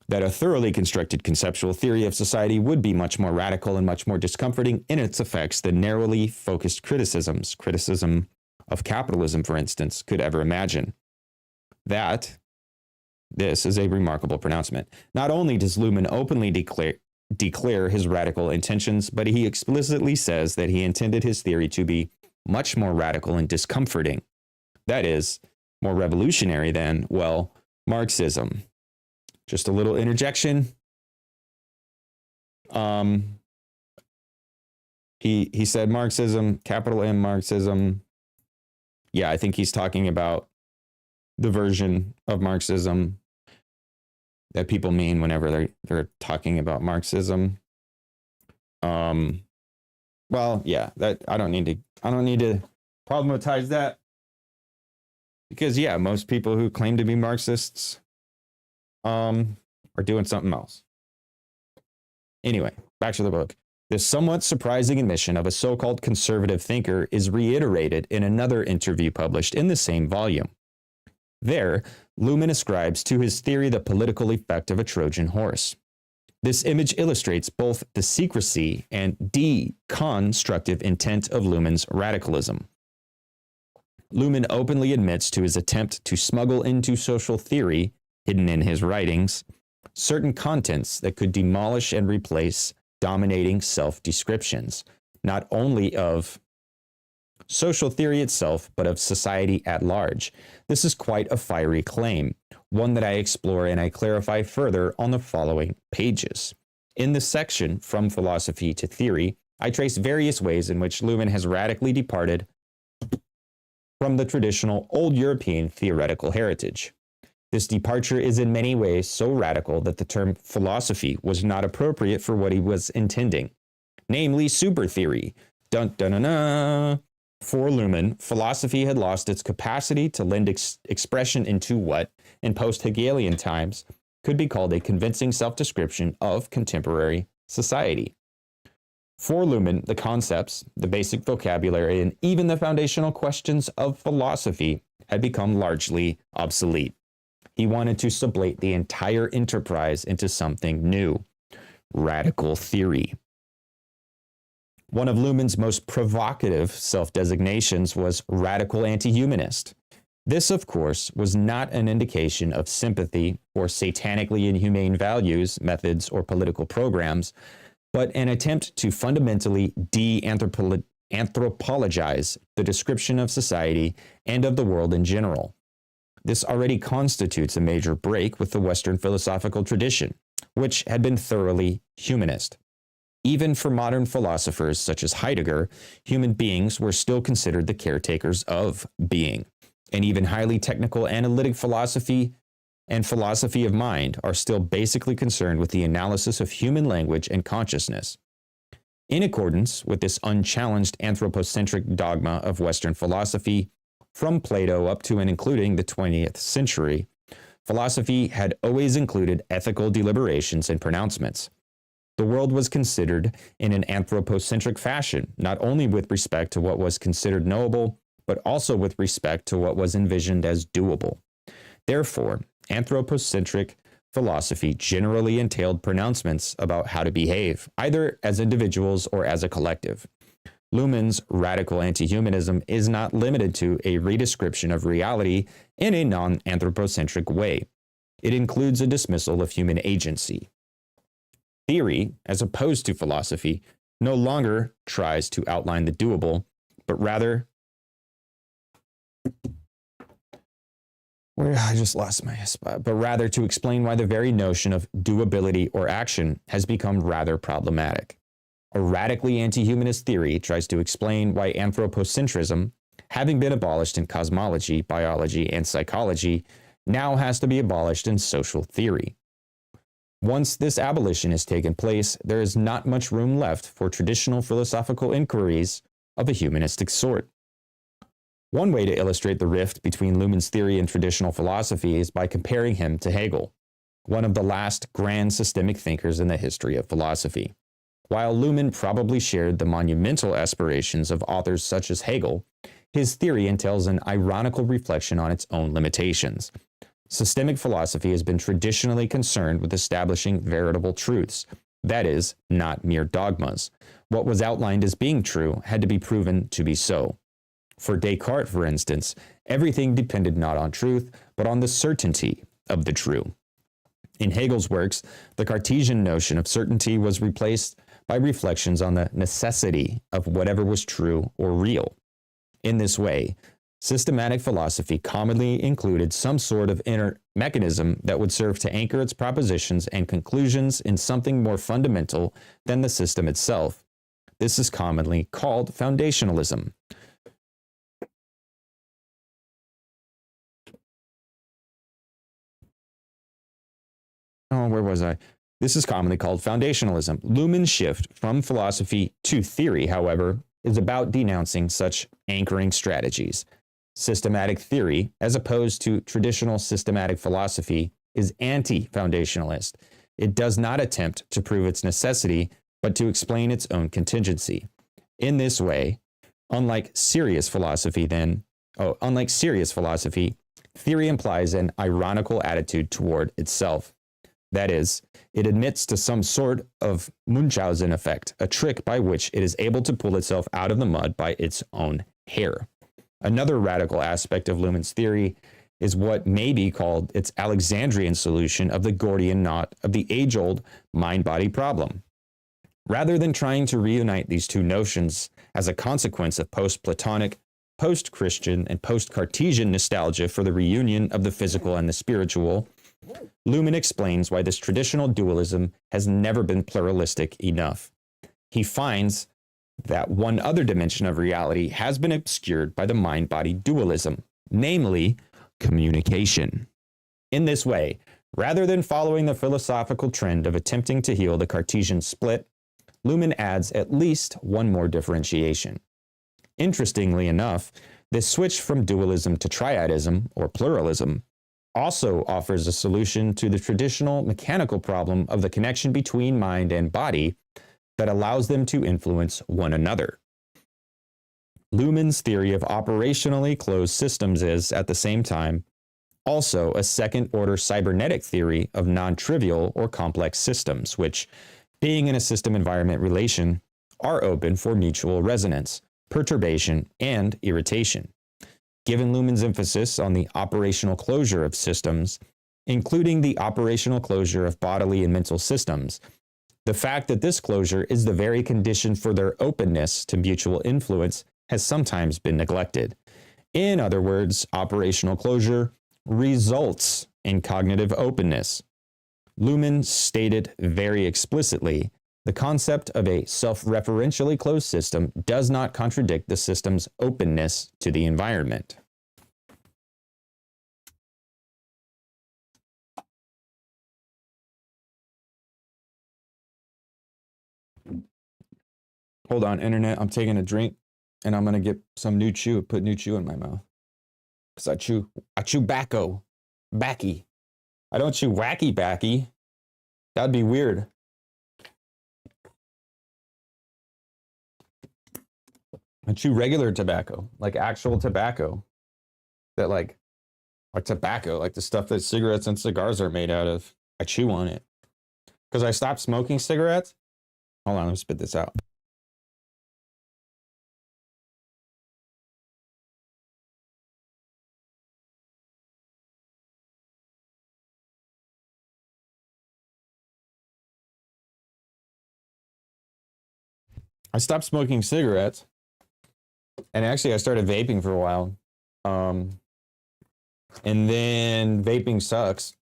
that a thoroughly constructed conceptual theory of society would be much more radical and much more discomforting in its effects than narrowly focused criticism of capitalism, for instance, could ever imagine. This is a remarkable pronouncement. Not only does Luhmann openly declare his radical intentions, but he explicitly says that he intended his theory to be much more radical and discomforting. That is, more revolutionary than, well, Marxism. Just a little interjection. He said Marxism, capital M Marxism. Yeah, I think he's talking about the version of Marxism that people mean whenever they're talking about Marxism. Well, yeah, that I don't need to problematize that, because yeah, most people who claim to be Marxists are doing something else. Anyway, back to the book. This somewhat surprising admission of a so-called conservative thinker is reiterated in another interview published in the same volume. There, Luhmann ascribes to his theory the political effect of a Trojan horse. This image illustrates both the secrecy and deconstructive intent of Luhmann's radicalism. Luhmann openly admits to his attempt to smuggle into social theory, hidden in his writings, certain contents that could demolish and replace dominating self-descriptions, not only of social theory itself, but of society at large. This is quite a fiery claim, one that I explore and I clarify further on the following pages. In the section From Philosophy to Theory, I trace various ways in which Luhmann has radically departed from the traditional old European theoretical heritage. This departure is in many ways so radical that the term philosophy was not appropriate for what he was intending, namely super theory. Dun dun dun dun. For Luhmann, philosophy had lost its capacity to lend expression into what, in post-Hegelian times, could be called a convincing self-description of contemporary society. For Luhmann, the concepts, the basic vocabulary, and even the foundational questions of philosophy had become largely obsolete. He wanted to sublate the entire enterprise into something new: radical theory. One of Luhmann's most provocative self-designations was radical anti-humanist. This, of course, was not an indication of sympathy for satanically inhumane values, methods, or political programs, but an attempt to fundamentally de-anthropologize the description of society and of the world in general. This already constitutes a major break with the Western philosophical tradition, which had been thoroughly humanist. Even for modern philosophers such as Heidegger, human beings were still considered the caretakers of being, and even highly technical analytic philosophy and philosophy of mind are still basically concerned with the analysis of human language and consciousness. In accordance with this unchallenged anthropocentric dogma of Western philosophy, from Plato up to and including the 20th century, philosophy had always included ethical deliberations and pronouncements. The world was considered in an anthropocentric fashion, not only with respect to what was considered knowable, but also with respect to what was envisioned as doable. Therefore, anthropocentric philosophy generally entailed pronouncements about how to behave, either as individuals or as a collective. Luhmann's radical anti-humanism is not limited to a redescription of reality in a non-anthropocentric way. It includes a dismissal of human agency. Theory, as opposed to philosophy, no longer tries to outline the doable, but rather to explain why the very notion of doability or action has become rather problematic. A radically anti-humanist theory tries to explain why anthropocentrism, having been abolished in cosmology, biology, and psychology, now has to be abolished in social theory. Once this abolition has taken place, there is not much room left for traditional philosophical inquiries of a humanistic sort. One way to illustrate the rift between Luhmann's theory and traditional philosophy is by comparing him to Hegel, one of the last grand systemic thinkers in the history of philosophy. While Luhmann probably shared the monumental aspirations of authors such as Hegel, his theory entails an ironical reflection on its own limitations. Systemic philosophy has been traditionally concerned with establishing veritable truths, that is, not mere dogmas. What was outlined as being true had to be proven to be so. For Descartes, for instance, everything depended not on truth, but on the certainty of the true. In Hegel's works, the Cartesian notion of certainty was replaced by reflections on the necessity of whatever was true or real. In this way, systematic philosophy commonly included some sort of inner mechanism that would serve to anchor its propositions and conclusions in something more fundamental than the system itself. This is commonly called foundationalism. Oh, where was I? This is commonly called foundationalism. Luhmann's shift from philosophy to theory, however, is about denouncing such anchoring strategies. Systematic theory, as opposed to traditional systematic philosophy, is anti-foundationalist. It does not attempt to prove its necessity, but to explain its own contingency. In this way, unlike serious philosophy, theory implies an ironical attitude toward itself. That is, it admits to some sort of Munchausen effect, a trick by which it is able to pull itself out of the mud by its own hair. Another radical aspect of Luhmann's theory is what may be called its Alexandrian solution of the Gordian knot of the age-old mind-body problem. Rather than trying to reunite these two notions as a consequence of post-Platonic, post-Christian, and post-Cartesian nostalgia for the reunion of the physical and the spiritual, Luhmann explains why this traditional dualism has never been pluralistic enough. He finds that one other dimension of reality has been obscured by the mind-body dualism, namely communication. In this way, rather than following the philosophical trend of attempting to heal the Cartesian split, Luhmann adds at least one more differentiation. Interestingly enough, this switch from dualism to triadism, or pluralism, also offers a solution to the traditional mechanical problem of the connection between mind and body that allows them to influence one another. Luhmann's theory of operationally closed systems is, at the same time, also a second-order cybernetic theory of non-trivial or complex systems, which, being in a system-environment relation, are open for mutual resonance, perturbation, and irritation. Given Luhmann's emphasis on the operational closure of systems, including the operational closure of bodily and mental systems, the fact that this closure is the very condition for their openness to mutual influence has sometimes been neglected. In other words, operational closure results in cognitive openness. Luhmann stated very explicitly, the concept of a self-referentially closed system does not contradict the system's openness to the environment. Hold on, internet, I'm taking a drink and I'm gonna get some new chew, put new chew in my mouth. Cause I chew bacco, backy. I don't chew wacky backy. That'd be weird. I chew regular tobacco, like actual tobacco. That like tobacco, like the stuff that cigarettes and cigars are made out of. I chew on it. Because I stopped smoking cigarettes. Hold on, let me spit this out. I stopped smoking cigarettes. And actually, I started vaping for a while. And then vaping sucks.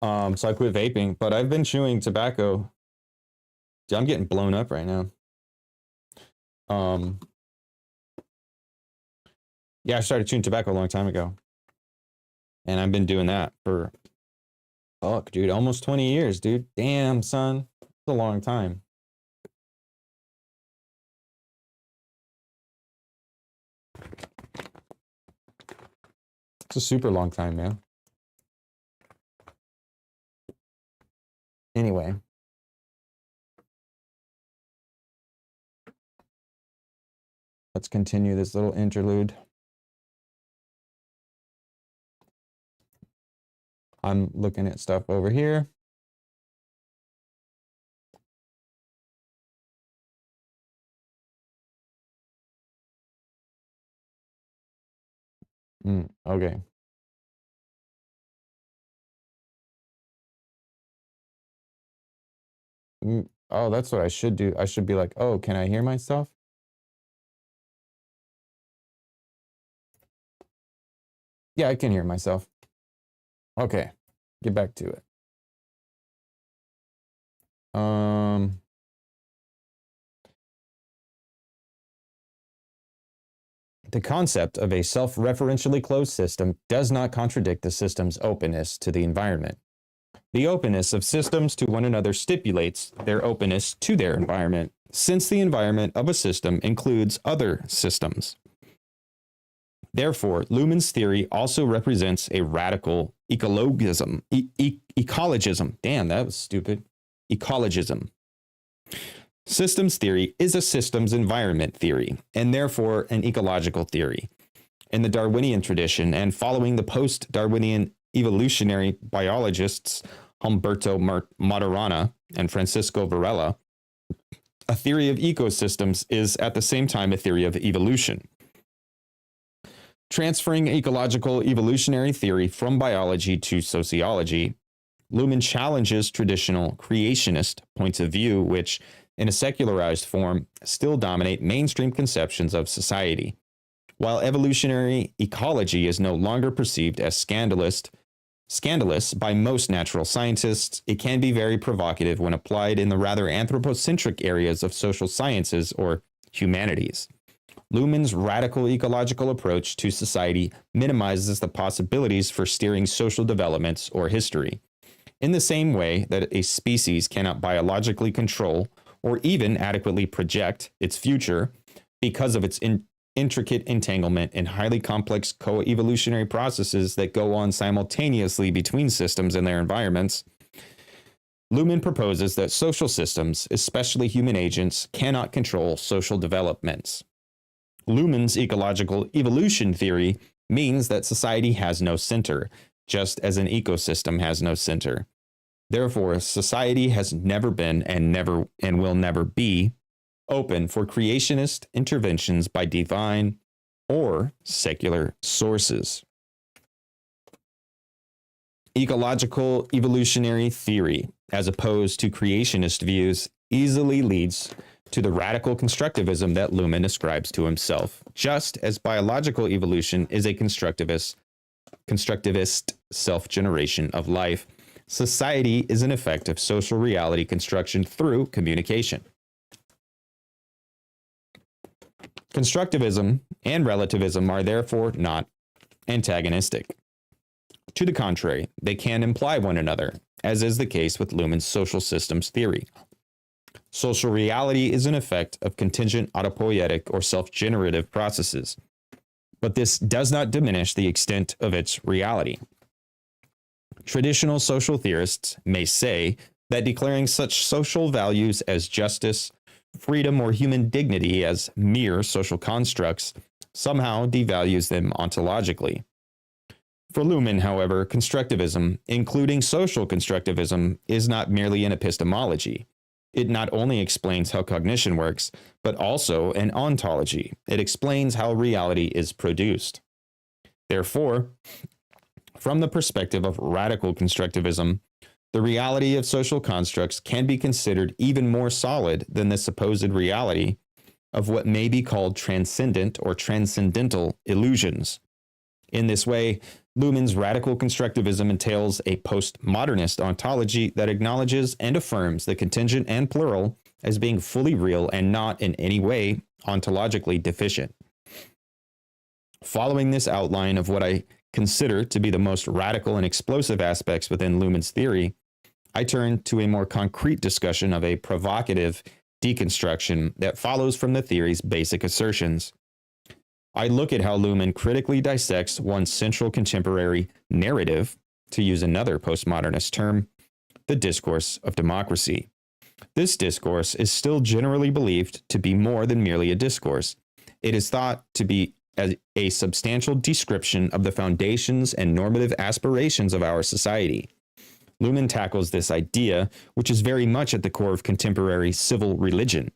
So I quit vaping, but I've been chewing tobacco. Dude, I'm getting blown up right now. Yeah, I started chewing tobacco a long time ago. And I've been doing that for, fuck, dude, almost 20 years, dude. Damn, son. It's a long time. It's a super long time, man. Anyway. Let's continue this little interlude. I'm looking at stuff over here. Okay. Oh, that's what I should do. I should be like, oh, can I hear myself? Yeah, I can hear myself. Okay, get back to it. The concept of a self-referentially closed system does not contradict the system's openness to the environment. The openness of systems to one another stipulates their openness to their environment, since the environment of a system includes other systems. Therefore, Luhmann's theory also represents a radical ecologism. Ecologism. Damn, that was stupid. Ecologism. Systems theory is a systems environment theory, and therefore an ecological theory. In the Darwinian tradition, and following the post-Darwinian evolutionary biologists Humberto Maturana and Francisco Varela, a theory of ecosystems is at the same time a theory of evolution. Transferring ecological evolutionary theory from biology to sociology, Luhmann challenges traditional creationist points of view, which, in a secularized form, still dominate mainstream conceptions of society. While evolutionary ecology is no longer perceived as scandalous by most natural scientists, it can be very provocative when applied in the rather anthropocentric areas of social sciences or humanities. Luhmann's radical ecological approach to society minimizes the possibilities for steering social developments or history. In the same way that a species cannot biologically control or even adequately project its future because of its intricate entanglement in highly complex co-evolutionary processes that go on simultaneously between systems and their environments, Luhmann proposes that social systems, especially human agents, cannot control social developments. Luhmann's ecological evolution theory means that society has no center, just as an ecosystem has no center. Therefore, society has never been and will never be open for creationist interventions by divine or secular sources. Ecological evolutionary theory, as opposed to creationist views, easily leads to the radical constructivism that Luhmann ascribes to himself, just as biological evolution is a constructivist self-generation of life. Society is an effect of social reality construction through communication. Constructivism and relativism are therefore not antagonistic. To the contrary, they can imply one another, as is the case with Luhmann's social systems theory. Social reality is an effect of contingent autopoietic or self-generative processes, but this does not diminish the extent of its reality. Traditional social theorists may say that declaring such social values as justice, freedom, or human dignity as mere social constructs somehow devalues them ontologically. For Luhmann, however, constructivism, including social constructivism, is not merely an epistemology. It not only explains how cognition works, but also an ontology. It explains how reality is produced. Therefore, from the perspective of radical constructivism, the reality of social constructs can be considered even more solid than the supposed reality of what may be called transcendent or transcendental illusions. In this way, Luhmann's radical constructivism entails a postmodernist ontology that acknowledges and affirms the contingent and plural as being fully real and not in any way ontologically deficient. Following this outline of what I consider to be the most radical and explosive aspects within Luhmann's theory, I turn to a more concrete discussion of a provocative deconstruction that follows from the theory's basic assertions. I look at how Luhmann critically dissects one central contemporary narrative, to use another postmodernist term, the Discourse of Democracy. This discourse is still generally believed to be more than merely a discourse. It is thought to be a substantial description of the foundations and normative aspirations of our society. Luhmann tackles this idea, which is very much at the core of contemporary civil religion.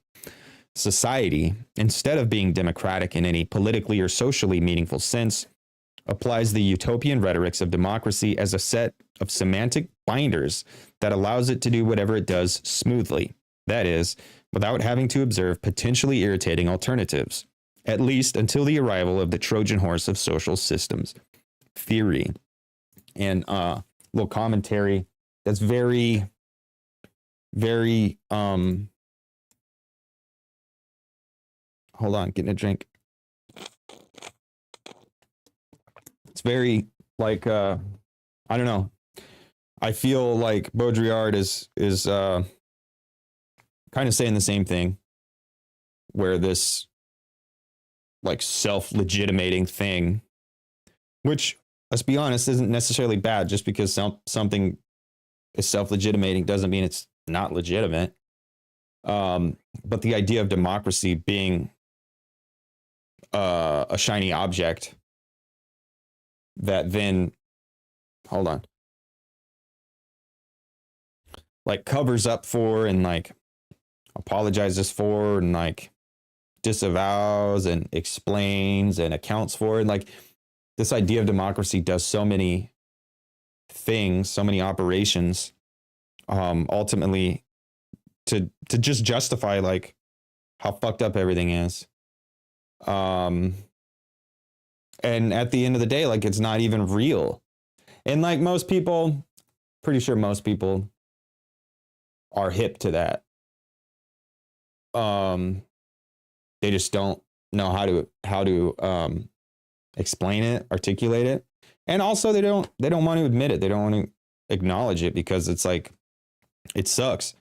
Society, instead of being democratic in any politically or socially meaningful sense, applies the utopian rhetorics of democracy as a set of semantic binders that allows it to do whatever it does smoothly. That is, without having to observe potentially irritating alternatives, at least until the arrival of the Trojan horse of social systems theory. And little commentary that's very, very, hold on, getting a drink. It's very like, I don't know. I feel like Baudrillard is kind of saying the same thing, where this like self-legitimating thing, which, let's be honest, isn't necessarily bad. Just because something is self-legitimating doesn't mean it's not legitimate. But the idea of democracy being a shiny object that then, hold on, like covers up for and like apologizes for and like disavows and explains and accounts for, and like this idea of democracy does so many things, so many operations, ultimately to just justify like how fucked up everything is. And at the end of the day, like it's not even real. And like most people, pretty sure most people are hip to that. They just don't know how to explain it, articulate it. And also they don't want to admit it. They don't want to acknowledge it because it's like, it sucks.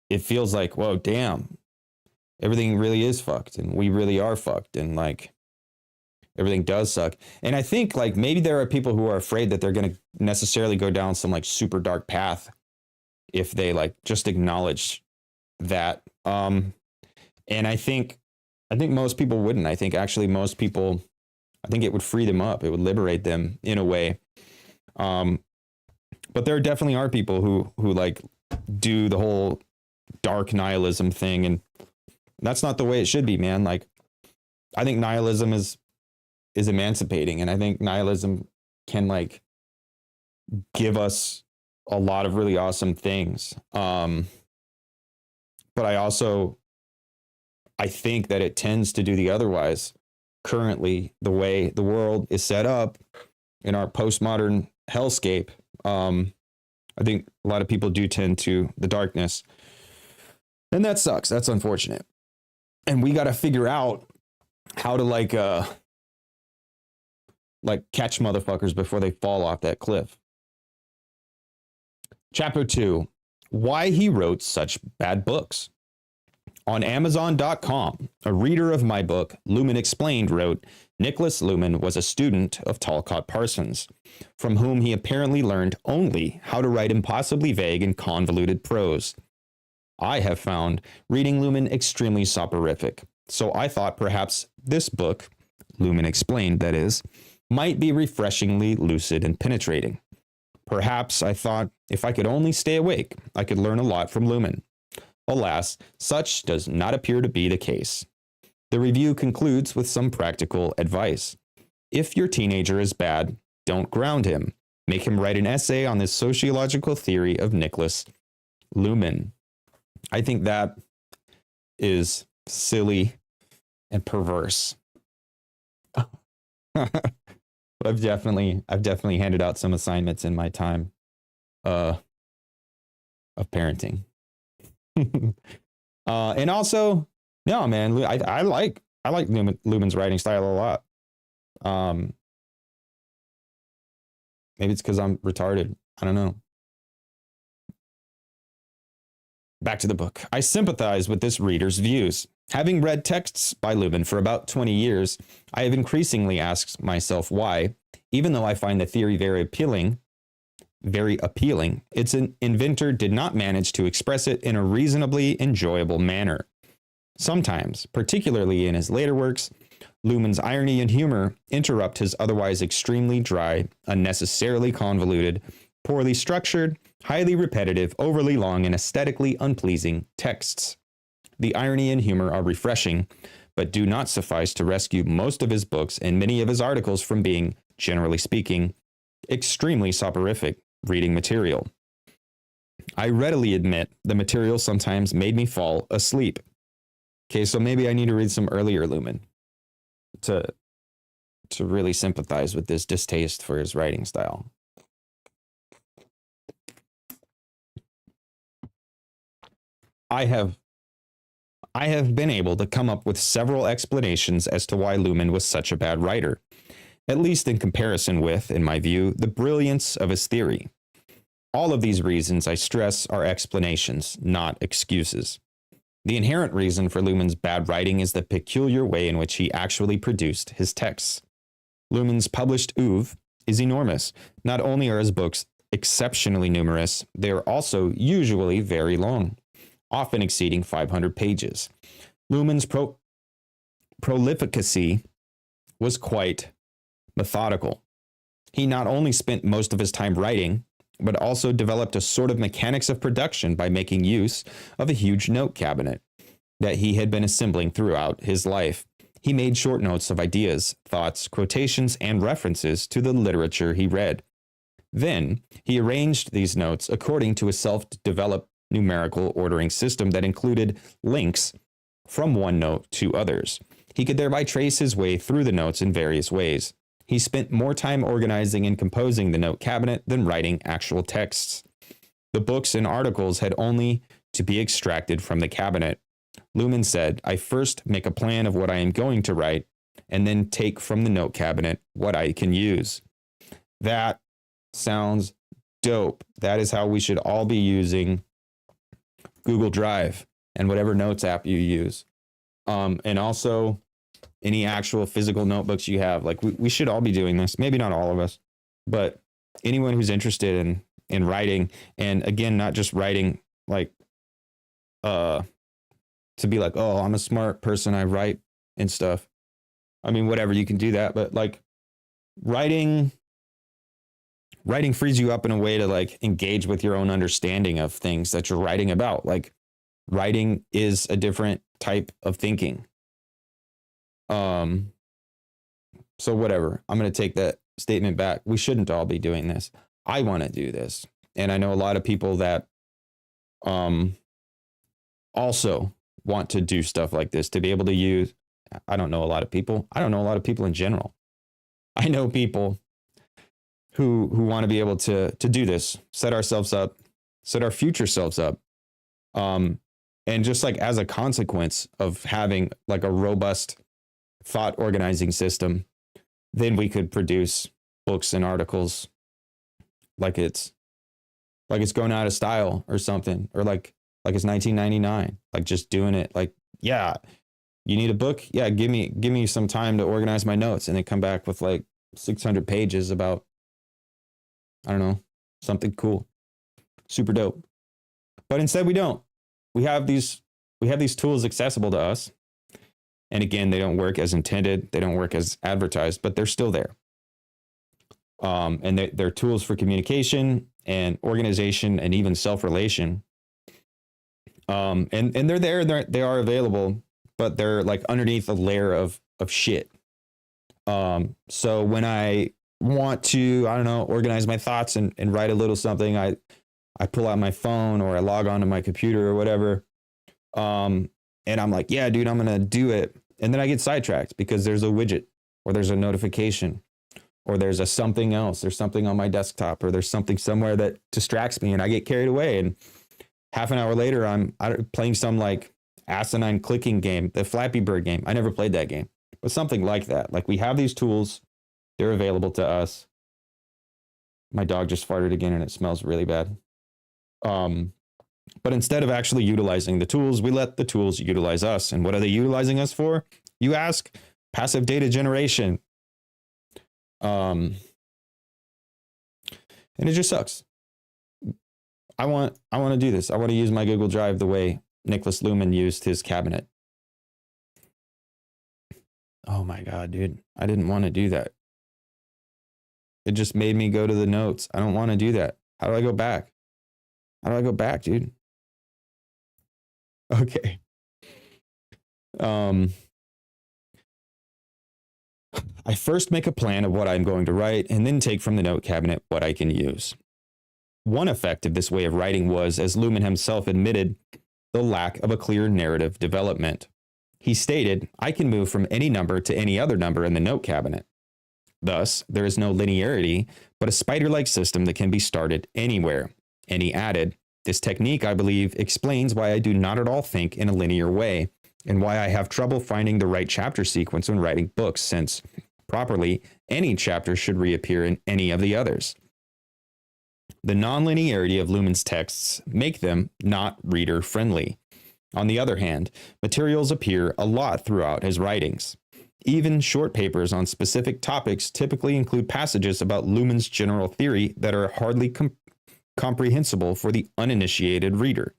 It feels like, whoa, damn, everything really is fucked and we really are fucked and like everything does suck. And I think like maybe there are people who are afraid that they're going to necessarily go down some like super dark path if they like just acknowledge that. And I think most people wouldn't. I think actually most people, I think it would free them up. It would liberate them in a way. But there definitely are people who like do the whole dark nihilism thing. And that's not the way it should be, man. Like, I think nihilism is emancipating. And I think nihilism can like give us a lot of really awesome things. But I think that it tends to do the otherwise. Currently, the way the world is set up in our postmodern hellscape, I think a lot of people do tend to the darkness. And that sucks. That's unfortunate. And we got to figure out how to like catch motherfuckers before they fall off that cliff. Chapter 2, Why He Wrote Such Bad Books. On Amazon.com, a reader of my book, Luhmann Explained, wrote, Niklas Luhmann was a student of Talcott Parsons, from whom he apparently learned only how to write impossibly vague and convoluted prose. I have found reading Luhmann extremely soporific, so I thought perhaps this book, Luhmann Explained, that is, might be refreshingly lucid and penetrating. Perhaps, I thought, if I could only stay awake, I could learn a lot from Luhmann. Alas, such does not appear to be the case. The review concludes with some practical advice. If your teenager is bad, don't ground him. Make him write an essay on the sociological theory of Niklas Luhmann. I think that is silly and perverse. I've definitely handed out some assignments in my time of parenting. And also, no, man, I like Luhmann's writing style a lot. Maybe it's because I'm retarded. I don't know. Back to the book. I sympathize with this reader's views. Having read texts by Luhmann for about 20 years, I have increasingly asked myself why, even though I find the theory very appealing, its inventor did not manage to express it in a reasonably enjoyable manner. Sometimes, particularly in his later works, Luhmann's irony and humor interrupt his otherwise extremely dry, unnecessarily convoluted, poorly structured, highly repetitive, overly long, and aesthetically unpleasing texts. The irony and humor are refreshing, but do not suffice to rescue most of his books and many of his articles from being generally speaking, extremely soporific reading material. I readily admit the material sometimes made me fall asleep. Okay, so maybe I need to read some earlier Luhmann to really sympathize with this distaste for his writing style. I have been able to come up with several explanations as to why Luhmann was such a bad writer, at least in comparison with, in my view, the brilliance of his theory. All of these reasons, I stress, are explanations, not excuses. The inherent reason for Luhmann's bad writing is the peculiar way in which he actually produced his texts. Luhmann's published oeuvre is enormous. Not only are his books exceptionally numerous, they are also usually very long, often exceeding 500 pages. Luhmann's prolificacy was quite methodical. He not only spent most of his time writing, but also developed a sort of mechanics of production by making use of a huge note cabinet that he had been assembling throughout his life. He made short notes of ideas, thoughts, quotations, and references to the literature he read. Then he arranged these notes according to a self-developed numerical ordering system that included links from one note to others. He could thereby trace his way through the notes in various ways. He spent more time organizing and composing the note cabinet than writing actual texts. The books and articles had only to be extracted from the cabinet. Luhmann said, "I first make a plan of what I am going to write, and then take from the note cabinet what I can use." That sounds dope. That is how we should all be using Google Drive and whatever notes app you use. And also any actual physical notebooks you have. Like we should all be doing this. Maybe not all of us, but anyone who's interested in writing, and again, not just writing like to be like, oh, I'm a smart person, I write and stuff. I mean, whatever, you can do that, but like writing frees you up in a way to like engage with your own understanding of things that you're writing about. Like writing is a different type of thinking. So whatever, I'm going to take that statement back. We shouldn't all be doing this. I want to do this. And I know a lot of people that also want to do stuff like this, to be able to use. I don't know a lot of people. I don't know a lot of people in general. I know people who want to be able to do this, set ourselves up, set our future selves up. And just like as a consequence of having like a robust thought organizing system, then we could produce books and articles like it's going out of style or something, or like it's 1999, like just doing it like, yeah, you need a book? Yeah, give me some time to organize my notes, and then come back with like 600 pages about, I don't know, something cool, super dope. But instead we don't. We have these tools accessible to us. And again, they don't work as intended. They don't work as advertised, but they're still there. And they're tools for communication and organization and even self-relation. And they're there, they are available, but they're like underneath a layer of shit. So when I want to, I don't know, organize my thoughts and write a little something, I pull out my phone or I log onto my computer or whatever. And I'm like, yeah, dude, I'm going to do it. And then I get sidetracked because there's a widget, or there's a notification, or there's a something else. There's something on my desktop, or there's something somewhere that distracts me, and I get carried away. And half an hour later, I'm playing some like asinine clicking game, the Flappy Bird game. I never played that game, but something like that. Like we have these tools, they're available to us. My dog just farted again and it smells really bad. But instead of actually utilizing the tools, we let the tools utilize us. And what are they utilizing us for? You ask? Passive data generation. And it just sucks. I want to do this. I want to use my Google Drive the way Niklas Luhmann used his cabinet. Oh my God, dude. I didn't want to do that. It just made me go to the notes. I don't want to do that. How do I go back? How do I go back, dude? Okay. I first make a plan of what I'm going to write and then take from the note cabinet what I can use. One effect of this way of writing was, as Luhmann himself admitted, the lack of a clear narrative development. He stated, I can move from any number to any other number in the note cabinet. Thus, there is no linearity, but a spider-like system that can be started anywhere. And he added, this technique, I believe, explains why I do not at all think in a linear way, and why I have trouble finding the right chapter sequence when writing books, since, properly, any chapter should reappear in any of the others. The nonlinearity of Luhmann's texts make them not reader-friendly. On the other hand, materials appear a lot throughout his writings. Even short papers on specific topics typically include passages about Luhmann's general theory that are hardly comprehensible for the uninitiated reader.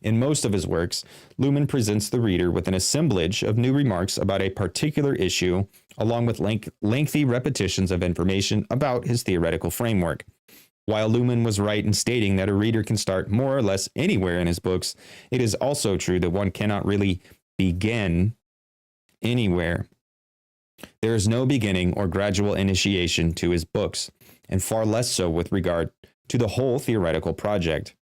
In most of his works, Luhmann presents the reader with an assemblage of new remarks about a particular issue, along with lengthy repetitions of information about his theoretical framework. While Luhmann was right in stating that a reader can start more or less anywhere in his books, it is also true that one cannot really begin anywhere. There is no beginning or gradual initiation to his books, and far less so with regard to the whole theoretical project.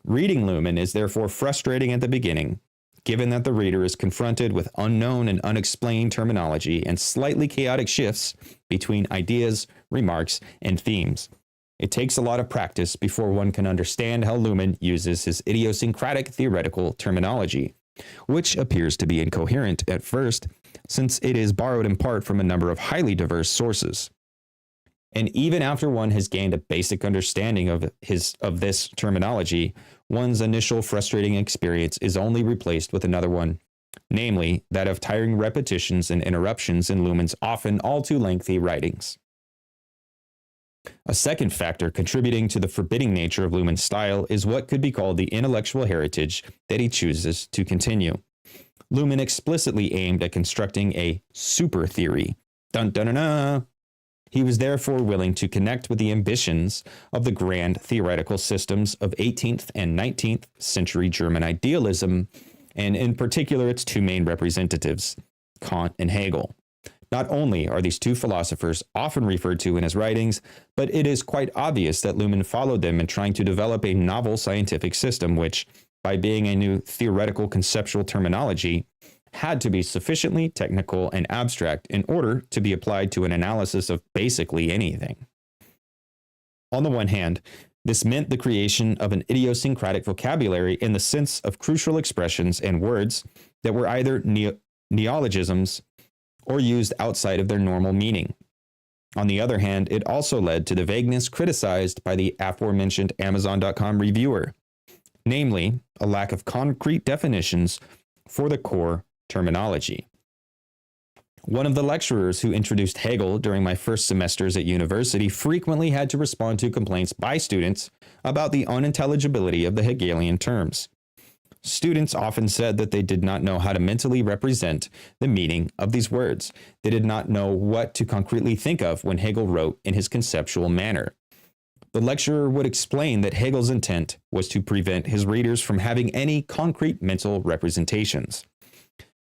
Reading Luhmann is therefore frustrating at the beginning, given that the reader is confronted with unknown and unexplained terminology and slightly chaotic shifts between ideas, remarks, and themes. It takes a lot of practice before one can understand how Luhmann uses his idiosyncratic theoretical terminology, which appears to be incoherent at first, since it is borrowed in part from a number of highly diverse sources. And even after one has gained a basic understanding of this terminology, one's initial frustrating experience is only replaced with another one, namely that of tiring repetitions and interruptions in Luhmann's often all too lengthy writings. A second factor contributing to the forbidding nature of Luhmann's style is what could be called the intellectual heritage that he chooses to continue. Luhmann explicitly aimed at constructing a super theory. Dun dun dun dun. He was therefore willing to connect with the ambitions of the grand theoretical systems of 18th and 19th century German idealism, and in particular its two main representatives, Kant and Hegel. Not only are these two philosophers often referred to in his writings, but it is quite obvious that Luhmann followed them in trying to develop a novel scientific system which, by being a new theoretical conceptual terminology, had to be sufficiently technical and abstract in order to be applied to an analysis of basically anything. On the one hand, this meant the creation of an idiosyncratic vocabulary in the sense of crucial expressions and words that were either neologisms or used outside of their normal meaning. On the other hand, it also led to the vagueness criticized by the aforementioned Amazon.com reviewer, namely a lack of concrete definitions for the core terminology. One of the lecturers who introduced Hegel during my first semesters at university frequently had to respond to complaints by students about the unintelligibility of the Hegelian terms. Students often said that they did not know how to mentally represent the meaning of these words. They did not know what to concretely think of when Hegel wrote in his conceptual manner. The lecturer would explain that Hegel's intent was to prevent his readers from having any concrete mental representations.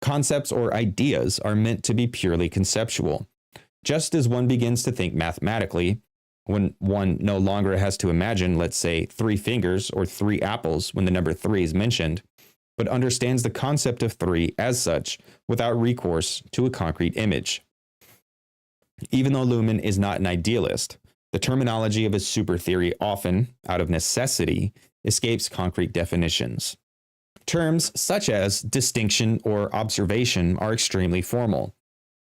Concepts or ideas are meant to be purely conceptual. Just as one begins to think mathematically, when one no longer has to imagine, let's say, 3 fingers or 3 apples when the number 3 is mentioned, but understands the concept of 3 as such without recourse to a concrete image. Even though Luhmann is not an idealist, the terminology of his super theory often, out of necessity, escapes concrete definitions. Terms such as distinction or observation are extremely formal.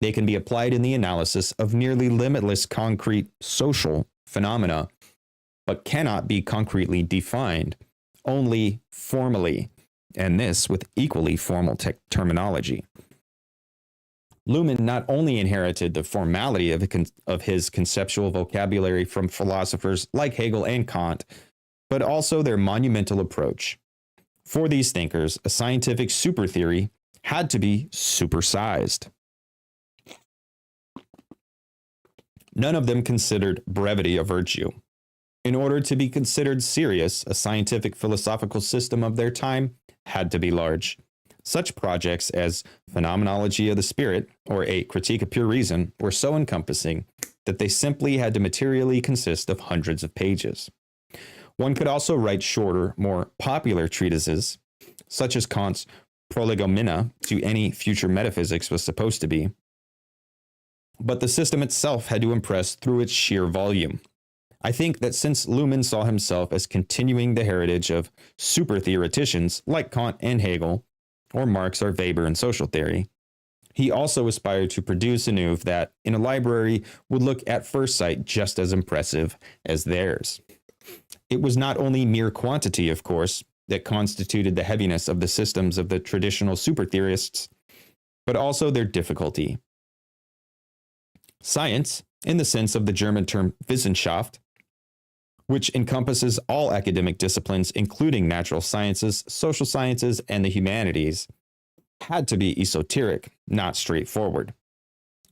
They can be applied in the analysis of nearly limitless concrete social phenomena, but cannot be concretely defined, only formally, and this with equally formal terminology. Luhmann not only inherited the formality of his conceptual vocabulary from philosophers like Hegel and Kant, but also their monumental approach. For these thinkers, a scientific super theory had to be supersized. None of them considered brevity a virtue. In order to be considered serious, a scientific philosophical system of their time had to be large. Such projects as Phenomenology of the Spirit or A Critique of Pure Reason were so encompassing that they simply had to materially consist of hundreds of pages. One could also write shorter, more popular treatises, such as Kant's Prolegomena to Any Future Metaphysics was supposed to be, but the system itself had to impress through its sheer volume. I think that since Luhmann saw himself as continuing the heritage of super-theoreticians like Kant and Hegel, or Marx or Weber in social theory, he also aspired to produce an oeuvre that, in a library, would look at first sight just as impressive as theirs. It was not only mere quantity, of course, that constituted the heaviness of the systems of the traditional super-theorists, but also their difficulty. Science, in the sense of the German term Wissenschaft, which encompasses all academic disciplines, including natural sciences, social sciences, and the humanities, had to be esoteric, not straightforward.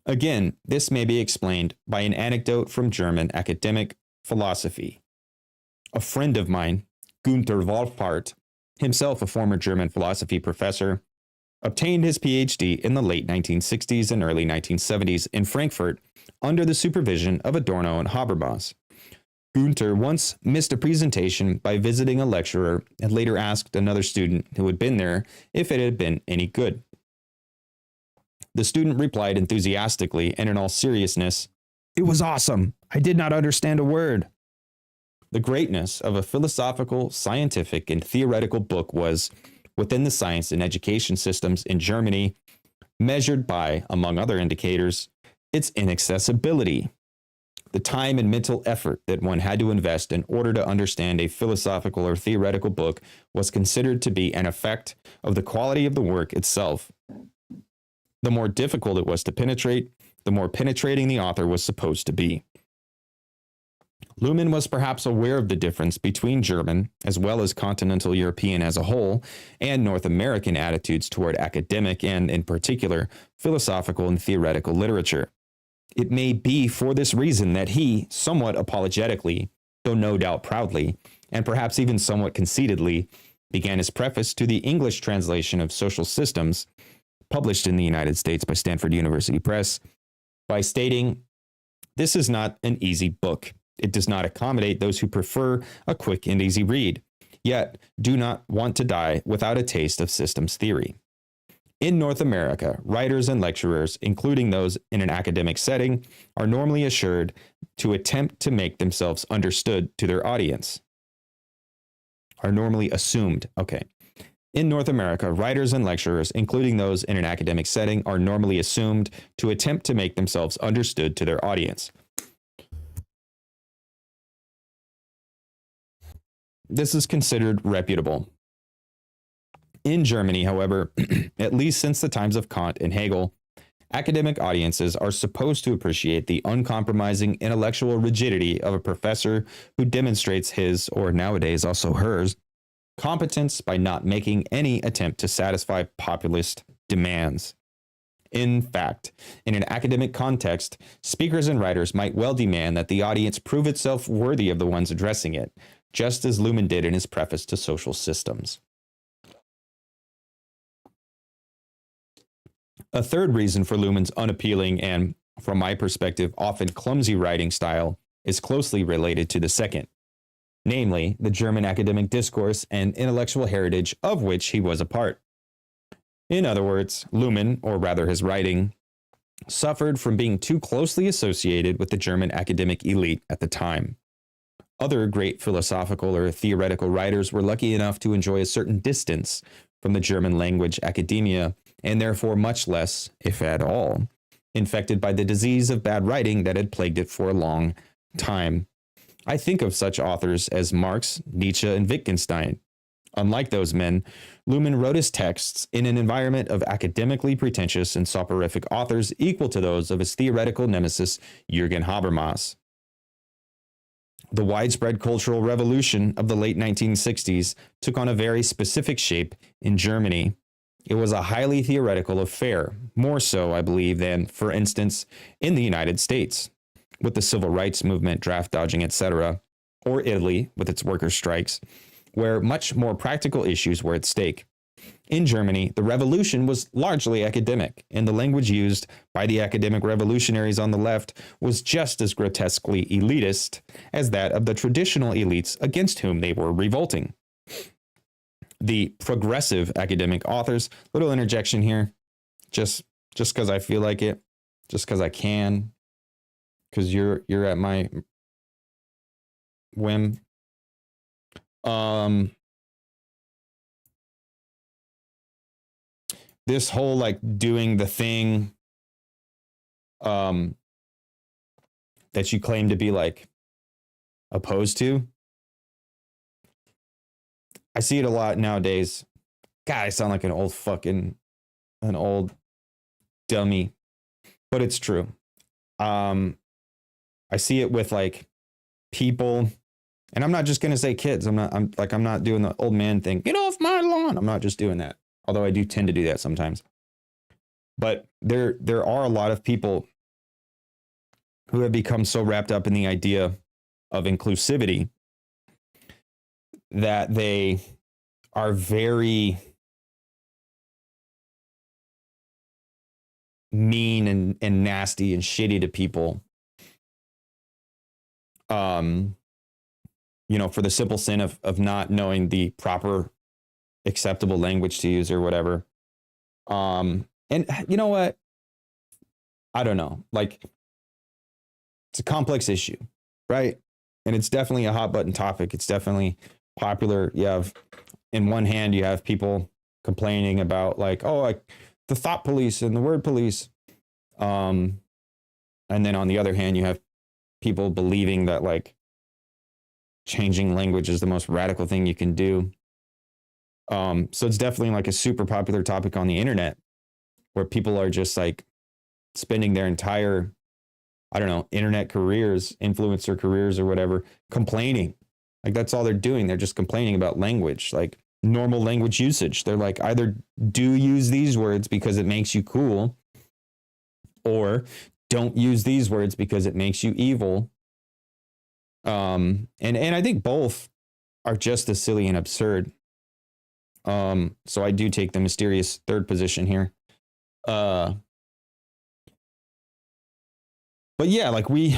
Again, this may be explained by an anecdote from German academic philosophy. A friend of mine, Günther Wolfhart, himself a former German philosophy professor, obtained his PhD in the late 1960s and early 1970s in Frankfurt under the supervision of Adorno and Habermas. Günther once missed a presentation by visiting a lecturer and later asked another student who had been there if it had been any good. The student replied enthusiastically and in all seriousness, "It was awesome. I did not understand a word." The greatness of a philosophical, scientific, and theoretical book was, within the science and education systems in Germany, measured by, among other indicators, its inaccessibility. The time and mental effort that one had to invest in order to understand a philosophical or theoretical book was considered to be an effect of the quality of the work itself. The more difficult it was to penetrate, the more penetrating the author was supposed to be. Luhmann was perhaps aware of the difference between German, as well as continental European as a whole, and North American attitudes toward academic and, in particular, philosophical and theoretical literature. It may be for this reason that he, somewhat apologetically, though no doubt proudly, and perhaps even somewhat conceitedly, began his preface to the English translation of Social Systems, published in the United States by Stanford University Press, by stating, "This is not an easy book. It does not accommodate those who prefer a quick and easy read, yet do not want to die without a taste of systems theory." In North America, writers and lecturers, including those in an academic setting, are normally assured to attempt to make themselves understood to their audience. Are normally assumed. Okay. In North America, writers and lecturers, including those in an academic setting, are normally assumed to attempt to make themselves understood to their audience. This is considered reputable. In Germany, however, at least since the times of Kant and Hegel, academic audiences are supposed to appreciate the uncompromising intellectual rigidity of a professor who demonstrates his, or nowadays also hers, competence by not making any attempt to satisfy populist demands. In fact, in an academic context, speakers and writers might well demand that the audience prove itself worthy of the ones addressing it, just as Luhmann did in his preface to Social Systems. A third reason for Luhmann's unappealing and, from my perspective, often clumsy writing style is closely related to the second, namely the German academic discourse and intellectual heritage of which he was a part. In other words, Luhmann, or rather his writing, suffered from being too closely associated with the German academic elite at the time. Other great philosophical or theoretical writers were lucky enough to enjoy a certain distance from the German language academia, and therefore much less, if at all, infected by the disease of bad writing that had plagued it for a long time. I think of such authors as Marx, Nietzsche, and Wittgenstein. Unlike those men, Luhmann wrote his texts in an environment of academically pretentious and soporific authors equal to those of his theoretical nemesis, Jürgen Habermas. The widespread cultural revolution of the late 1960s took on a very specific shape in Germany. It was a highly theoretical affair, more so, I believe, than, for instance, in the United States, with the civil rights movement, draft dodging, etc., or Italy with its workers' strikes, where much more practical issues were at stake. In Germany, the revolution was largely academic, and the language used by the academic revolutionaries on the left was just as grotesquely elitist as that of the traditional elites against whom they were revolting. The progressive academic authors, little interjection here, just because I feel like it, just because I can, because you're at my whim. This whole like doing the thing that you claim to be like opposed to, I see it a lot nowadays. God, I sound like an old dummy, but it's true. I see it with like people, and I'm not just going to say kids. I'm not doing the old man thing. Get off my lawn. I'm not just doing that. Although I do tend to do that sometimes. But there are a lot of people who have become so wrapped up in the idea of inclusivity that they are very mean and nasty and shitty to people. For the simple sin of not knowing the proper acceptable language to use or whatever. And you know what? I don't know. Like, it's a complex issue, right? And it's definitely a hot button topic. It's definitely popular. You have, in one hand, you have people complaining about like, oh, like the thought police and the word police. And then on the other hand, you have people believing that like changing language is the most radical thing you can do. So it's definitely like a super popular topic on the internet where people are just like spending their entire, I don't know, internet careers, influencer careers or whatever, complaining. Like that's all they're doing. They're just complaining about language, like normal language usage. They're like, either do use these words because it makes you cool, or don't use these words because it makes you evil. And I think both are just as silly and absurd. So I do take the mysterious third position here. But yeah, like we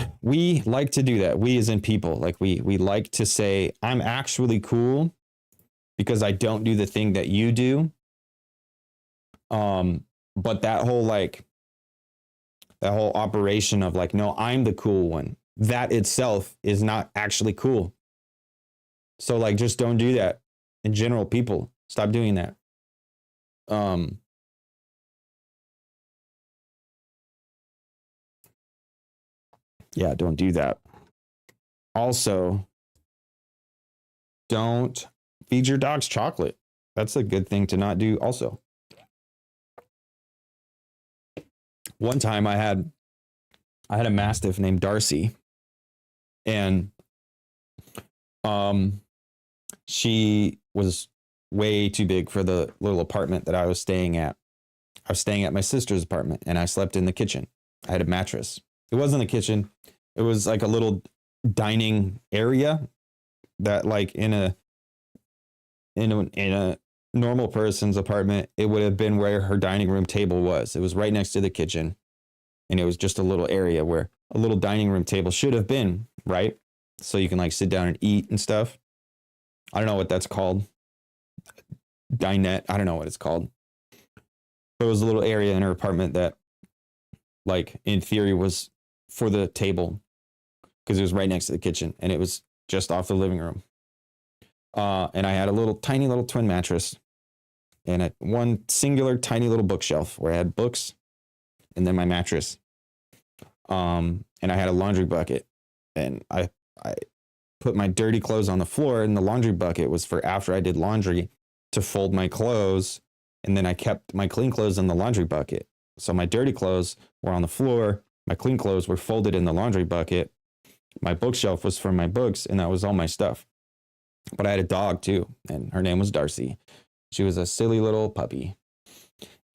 like to do that. We as in people, like we like to say, I'm actually cool because I don't do the thing that you do. But that whole operation of like, no, I'm the cool one, that itself is not actually cool. So like, just don't do that. In general, people, stop doing that. Yeah, don't do that. Also, don't feed your dogs chocolate. That's a good thing to not do also. One time I had a Mastiff named Darcy, and she was way too big for the little apartment that I was staying at. I was staying at my sister's apartment, and I slept in the kitchen. I had a mattress. It wasn't the kitchen. It was like a little dining area that, like, in a normal person's apartment, it would have been where her dining room table was. It was right next to the kitchen, and it was just a little area where a little dining room table should have been, right? So you can like sit down and eat and stuff. I don't know what that's called. Dinette. I don't know what it's called. But it was a little area in her apartment that, like, in theory was for the table because it was right next to the kitchen and it was just off the living room. And I had a tiny little twin mattress and one singular tiny little bookshelf where I had books and then my mattress. And I had a laundry bucket, and I put my dirty clothes on the floor, and the laundry bucket was for after I did laundry to fold my clothes. And then I kept my clean clothes in the laundry bucket. So my dirty clothes were on the floor. My clean clothes were folded in the laundry bucket. My bookshelf was for my books, and that was all my stuff. But I had a dog too, and her name was Darcy. She was a silly little puppy.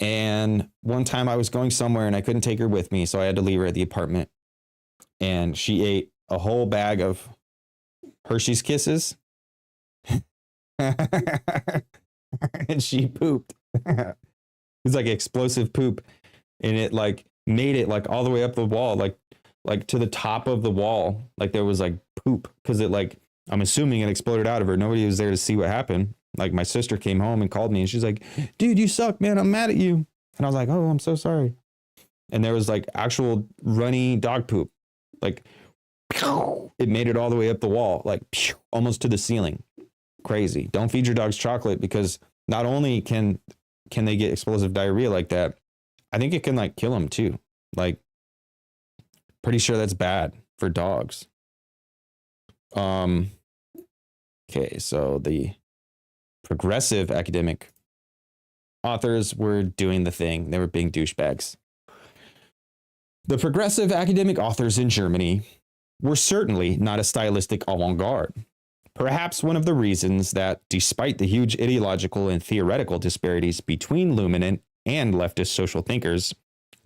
And one time I was going somewhere and I couldn't take her with me, so I had to leave her at the apartment. And she ate a whole bag of Hershey's Kisses. and she pooped. It's like explosive poop, and it like made it like all the way up the wall, like to the top of the wall. Like there was like poop because it like, I'm assuming it exploded out of her. Nobody was there to see what happened. Like my sister came home and called me and she's like, dude, you suck, man. I'm mad at you. And I was like, oh, I'm so sorry. And there was like actual runny dog poop. Like it made it all the way up the wall, like almost to the ceiling. Crazy. Don't feed your dogs chocolate, because not only can they get explosive diarrhea like that, I think it can like kill them too. Like pretty sure that's bad for dogs. Okay, so the progressive academic authors were doing the thing. They were being douchebags. The progressive academic authors in Germany were certainly not a stylistic avant-garde. Perhaps one of the reasons that, despite the huge ideological and theoretical disparities between Luhmann and leftist social thinkers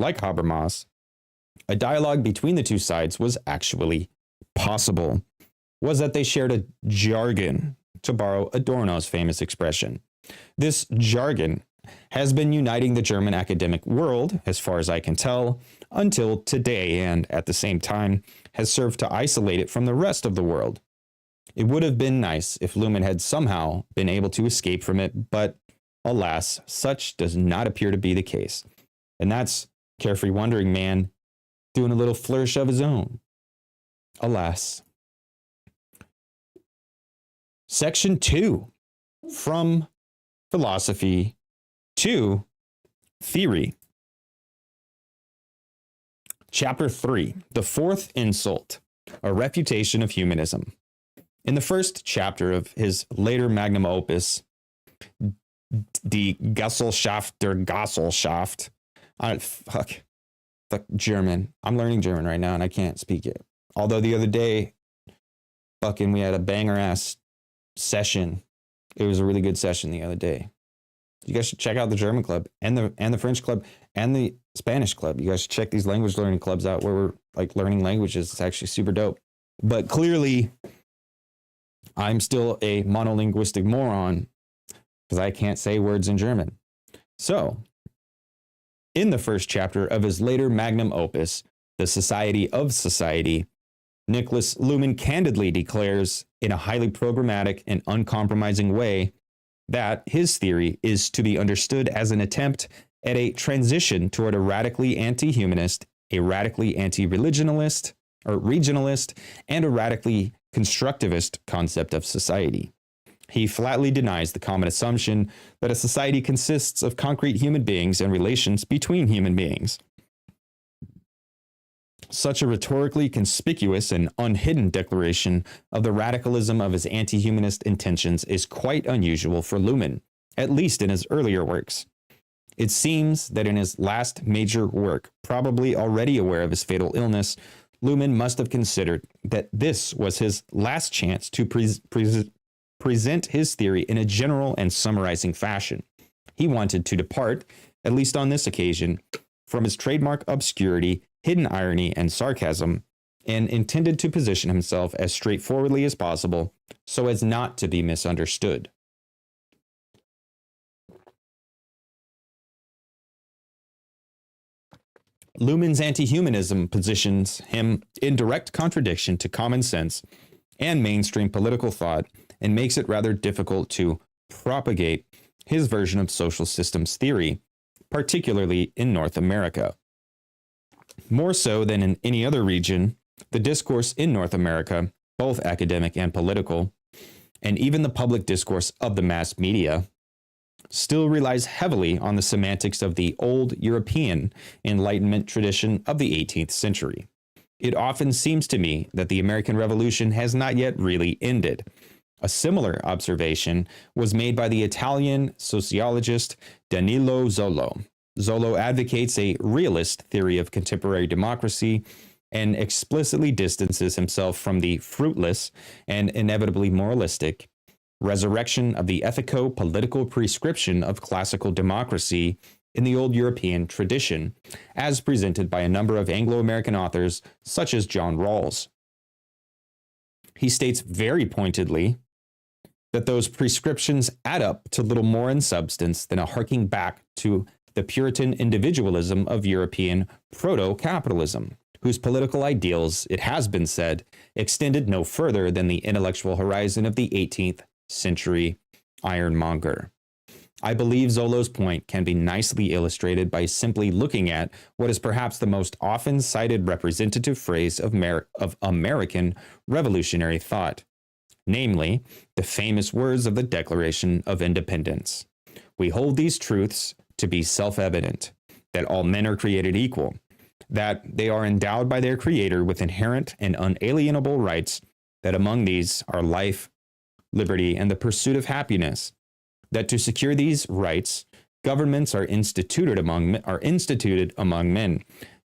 like Habermas, a dialogue between the two sides was actually possible, was that they shared a jargon, to borrow Adorno's famous expression. This jargon has been uniting the German academic world, as far as I can tell, until today, and at the same time has served to isolate it from the rest of the world. It would have been nice if Luhmann had somehow been able to escape from it, but alas, such does not appear to be the case. And that's Carefree Wandering man doing a little flourish of his own. Alas. Section 2, from philosophy to theory. Chapter 3, the fourth insult, a refutation of humanism. In the first chapter of his later magnum opus, Die Gesellschaft der Gesellschaft, fuck German. I'm learning German right now and I can't speak it. Although the other day, we had a banger ass session. It was a really good session the other day. You guys should check out the German club and the French club and the Spanish club. You guys should check these language learning clubs out where we're like learning languages. It's actually super dope. But clearly, I'm still a monolinguistic moron because I can't say words in German. So, in the first chapter of his later magnum opus, The Society of Society, Niklas Luhmann candidly declares in a highly programmatic and uncompromising way that his theory is to be understood as an attempt at a transition toward a radically anti-humanist, a radically anti-religionalist or regionalist, and a radically constructivist concept of society. He flatly denies the common assumption that a society consists of concrete human beings and relations between human beings. Such a rhetorically conspicuous and unhidden declaration of the radicalism of his anti-humanist intentions is quite unusual for Luhmann, at least in his earlier works. It seems that in his last major work, probably already aware of his fatal illness, Luhmann must have considered that this was his last chance to present his theory in a general and summarizing fashion. He wanted to depart, at least on this occasion, from his trademark obscurity, hidden irony, and sarcasm, and intended to position himself as straightforwardly as possible so as not to be misunderstood. Luhmann's anti-humanism positions him in direct contradiction to common sense and mainstream political thought, and makes it rather difficult to propagate his version of social systems theory, particularly in North America. More so than in any other region, the discourse in North America, both academic and political, and even the public discourse of the mass media, still relies heavily on the semantics of the old European Enlightenment tradition of the 18th century. It often seems to me that the American Revolution has not yet really ended. A similar observation was made by the Italian sociologist Danilo Zollo. Zollo advocates a realist theory of contemporary democracy and explicitly distances himself from the fruitless and inevitably moralistic resurrection of the ethico-political prescription of classical democracy in the old European tradition, as presented by a number of Anglo-American authors such as John Rawls. He states very pointedly that those prescriptions add up to little more in substance than a harking back to the Puritan individualism of European proto-capitalism, whose political ideals, it has been said, extended no further than the intellectual horizon of the 18th century ironmonger. I believe Zolo's point can be nicely illustrated by simply looking at what is perhaps the most often cited representative phrase of American revolutionary thought, namely, the famous words of the Declaration of Independence. We hold these truths to be self-evident, that all men are created equal, that they are endowed by their Creator with inherent and unalienable rights, that among these are life, liberty, and the pursuit of happiness, that to secure these rights, governments are instituted among men,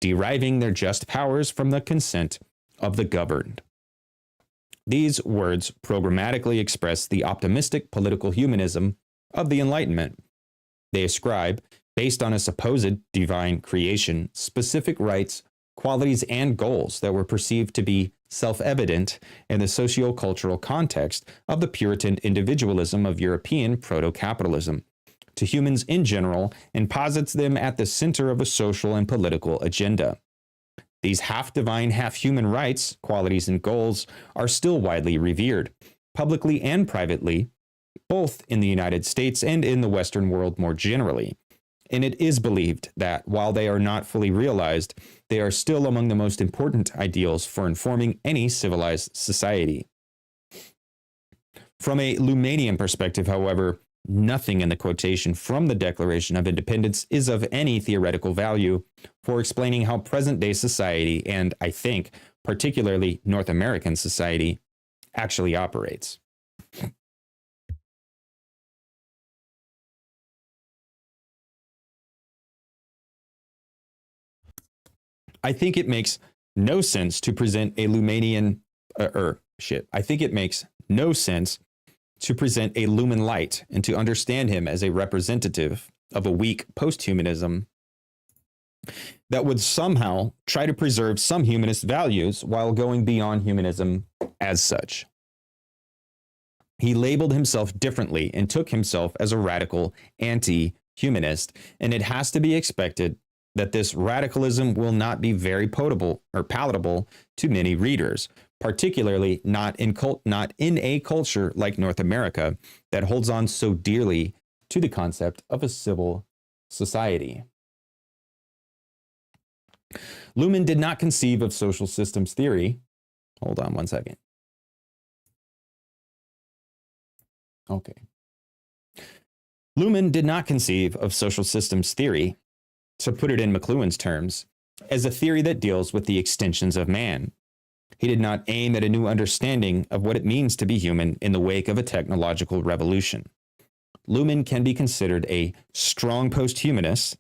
deriving their just powers from the consent of the governed. These words programmatically express the optimistic political humanism of the Enlightenment. They ascribe, based on a supposed divine creation, specific rights, qualities, and goals that were perceived to be self-evident in the socio-cultural context of the Puritan individualism of European proto-capitalism to humans in general, and posits them at the center of a social and political agenda. These half-divine, half-human rights, qualities, and goals are still widely revered, publicly and privately, both in the United States and in the Western world more generally. And it is believed that, while they are not fully realized, they are still among the most important ideals for informing any civilized society. From a Luhmannian perspective, however, nothing in the quotation from the Declaration of Independence is of any theoretical value for explaining how present-day society, and I think particularly North American society, actually operates. I think it makes no sense to present a Luhmannian, I think it makes no sense to present a Luhmann light and to understand him as a representative of a weak posthumanism that would somehow try to preserve some humanist values while going beyond humanism as such. He labeled himself differently and took himself as a radical anti-humanist, and it has to be expected that this radicalism will not be very palatable to many readers, particularly not in a culture like North America that holds on so dearly to the concept of a civil society. Luhmann did not conceive of social systems theory. Hold on one second. Okay. Luhmann did not conceive of social systems theory, to put it in McLuhan's terms, as a theory that deals with the extensions of man. He did not aim at a new understanding of what it means to be human in the wake of a technological revolution. Luhmann can be considered a strong posthumanist,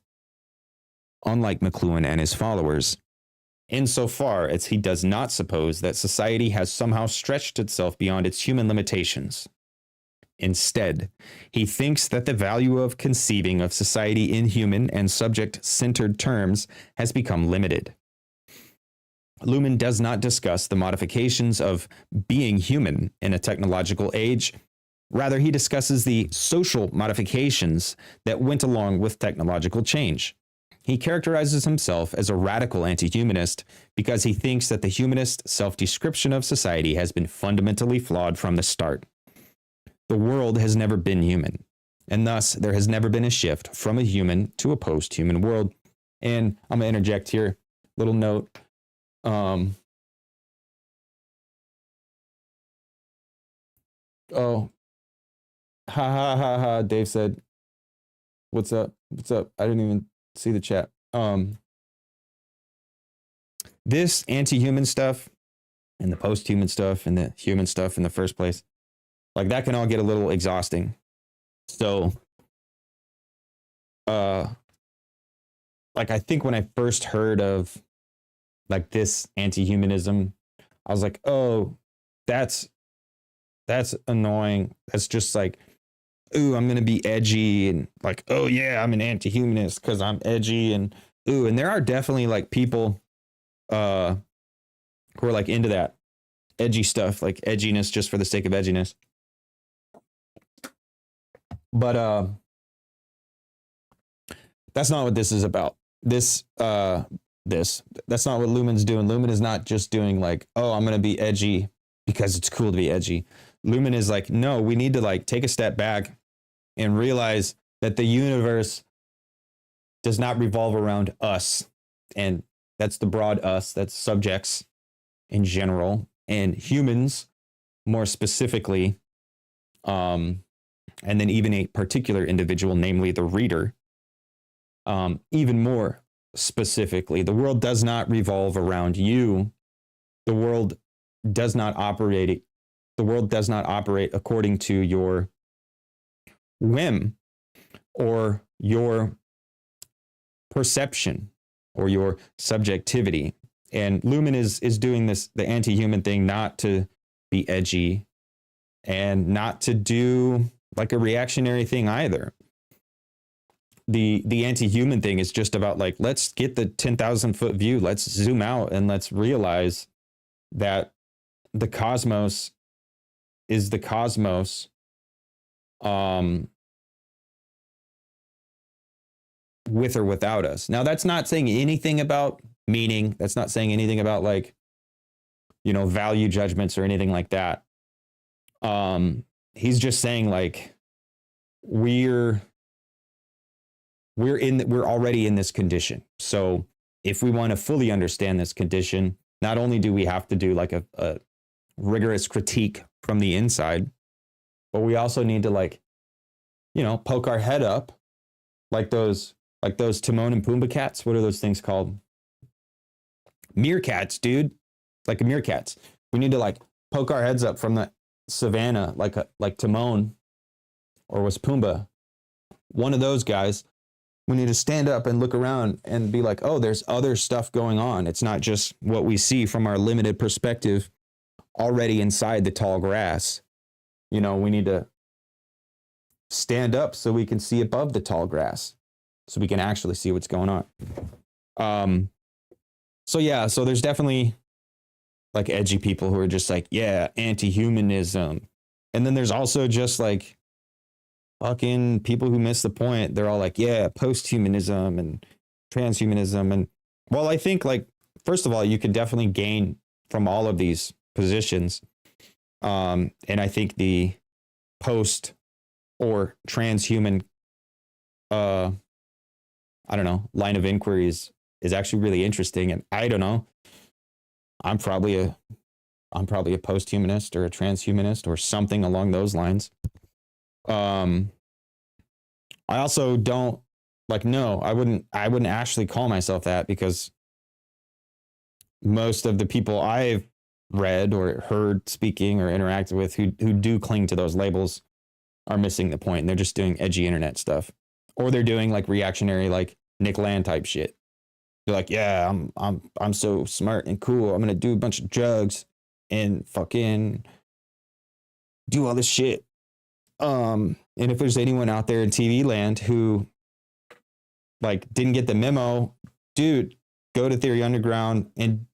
unlike McLuhan and his followers, insofar as he does not suppose that society has somehow stretched itself beyond its human limitations. Instead, he thinks that the value of conceiving of society in human and subject-centered terms has become limited. Luhmann does not discuss the modifications of being human in a technological age. Rather, he discusses the social modifications that went along with technological change. He characterizes himself as a radical anti-humanist because he thinks that the humanist self-description of society has been fundamentally flawed from the start. The world has never been human, and thus there has never been a shift from a human to a post-human world. And I'm going to interject here, little note. Oh, ha ha ha ha, Dave said, what's up? What's up? I didn't even see the chat. This anti-human stuff and the post-human stuff and the human stuff in the first place, like that can all get a little exhausting. So, like I think when I first heard of like this anti-humanism, I was like, oh, that's annoying. That's just like, ooh, I'm gonna be edgy and like, oh yeah, I'm an anti-humanist because I'm edgy and ooh, and there are definitely like people who are like into that edgy stuff, like edginess just for the sake of edginess. But that's not what this is about. That's not what Luhmann's doing. Luhmann is not just doing like, oh, I'm going to be edgy because it's cool to be edgy. Luhmann is like, no, we need to like take a step back and realize that the universe does not revolve around us. And that's the broad us, that's subjects in general, and humans more specifically, and then even a particular individual, namely the reader, even more specifically. The world does not revolve around you. The world does not operate according to your whim or your perception or your subjectivity. And Luhmann is doing this, the anti-human thing, not to be edgy and not to do like a reactionary thing either. The anti-human thing is just about like, let's get the 10,000 foot view. Let's zoom out and let's realize that the cosmos is the cosmos, with or without us. Now, that's not saying anything about meaning. That's not saying anything about like, you know, value judgments or anything like that. He's just saying like, we're already in this condition. So if we want to fully understand this condition, not only do we have to do like a rigorous critique from the inside, but we also need to like, you know, poke our head up like those Timon and Pumbaa cats. What are those things called? Meerkats, dude. Like meerkats. We need to like poke our heads up from the savannah like Timon, or was Pumbaa one of those guys. We need to stand up and look around and be like, oh, there's other stuff going on. It's not just what we see from our limited perspective already inside the tall grass. You know, we need to stand up so we can see above the tall grass, so we can actually see what's going on. So yeah, so there's definitely like edgy people who are just like, yeah, anti-humanism. And then there's also just like fucking people who miss the point. They're all like, yeah, post-humanism and transhumanism. And well, I think like, first of all, you could definitely gain from all of these positions. And I think the post or transhuman, I don't know, line of inquiry is actually really interesting. And I don't know, I'm probably a post-humanist or a transhumanist or something along those lines. I also don't like, no, I wouldn't actually call myself that, because most of the people I've read or heard speaking or interacted with who do cling to those labels are missing the point, and they're just doing edgy internet stuff, or they're doing like reactionary, like Nick Land type shit. They're like, yeah, I'm so smart and cool. I'm gonna do a bunch of drugs and fucking do all this shit. And if there's anyone out there in TV land who like didn't get the memo, dude, go to Theory Underground and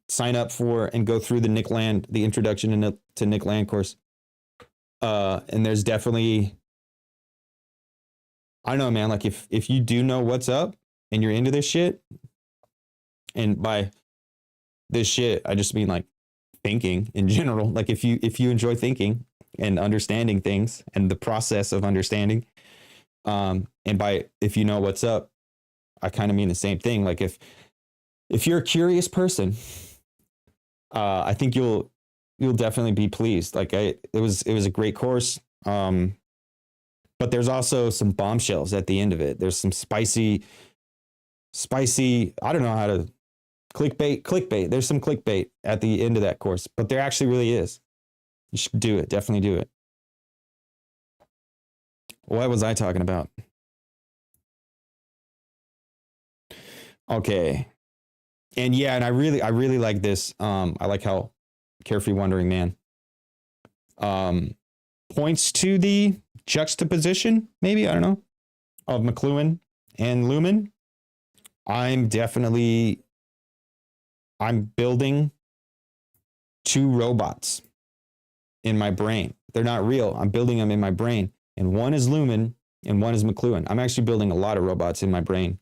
sign up for and go through the Nick Land, the introduction to Nick Land course. And there's definitely, I don't know, man, like if you do know what's up and you're into this shit, and by this shit, I just mean like thinking in general, like if you enjoy thinking and understanding things and the process of understanding, and by if you know what's up, I kind of mean the same thing. Like if you're a curious person, I think you'll definitely be pleased. Like it was a great course, but there's also some bombshells at the end of it. There's some spicy, I don't know how to clickbait. There's some clickbait at the end of that course, but there actually really is. You should do it. Definitely do it. What was I talking about? Okay. And yeah, and I really like this. I like how Carefree Wandering Man points to the juxtaposition, maybe, I don't know, of McLuhan and Luhmann. I'm building two robots in my brain. They're not real. I'm building them in my brain. And one is Luhmann and one is McLuhan. I'm actually building a lot of robots in my brain.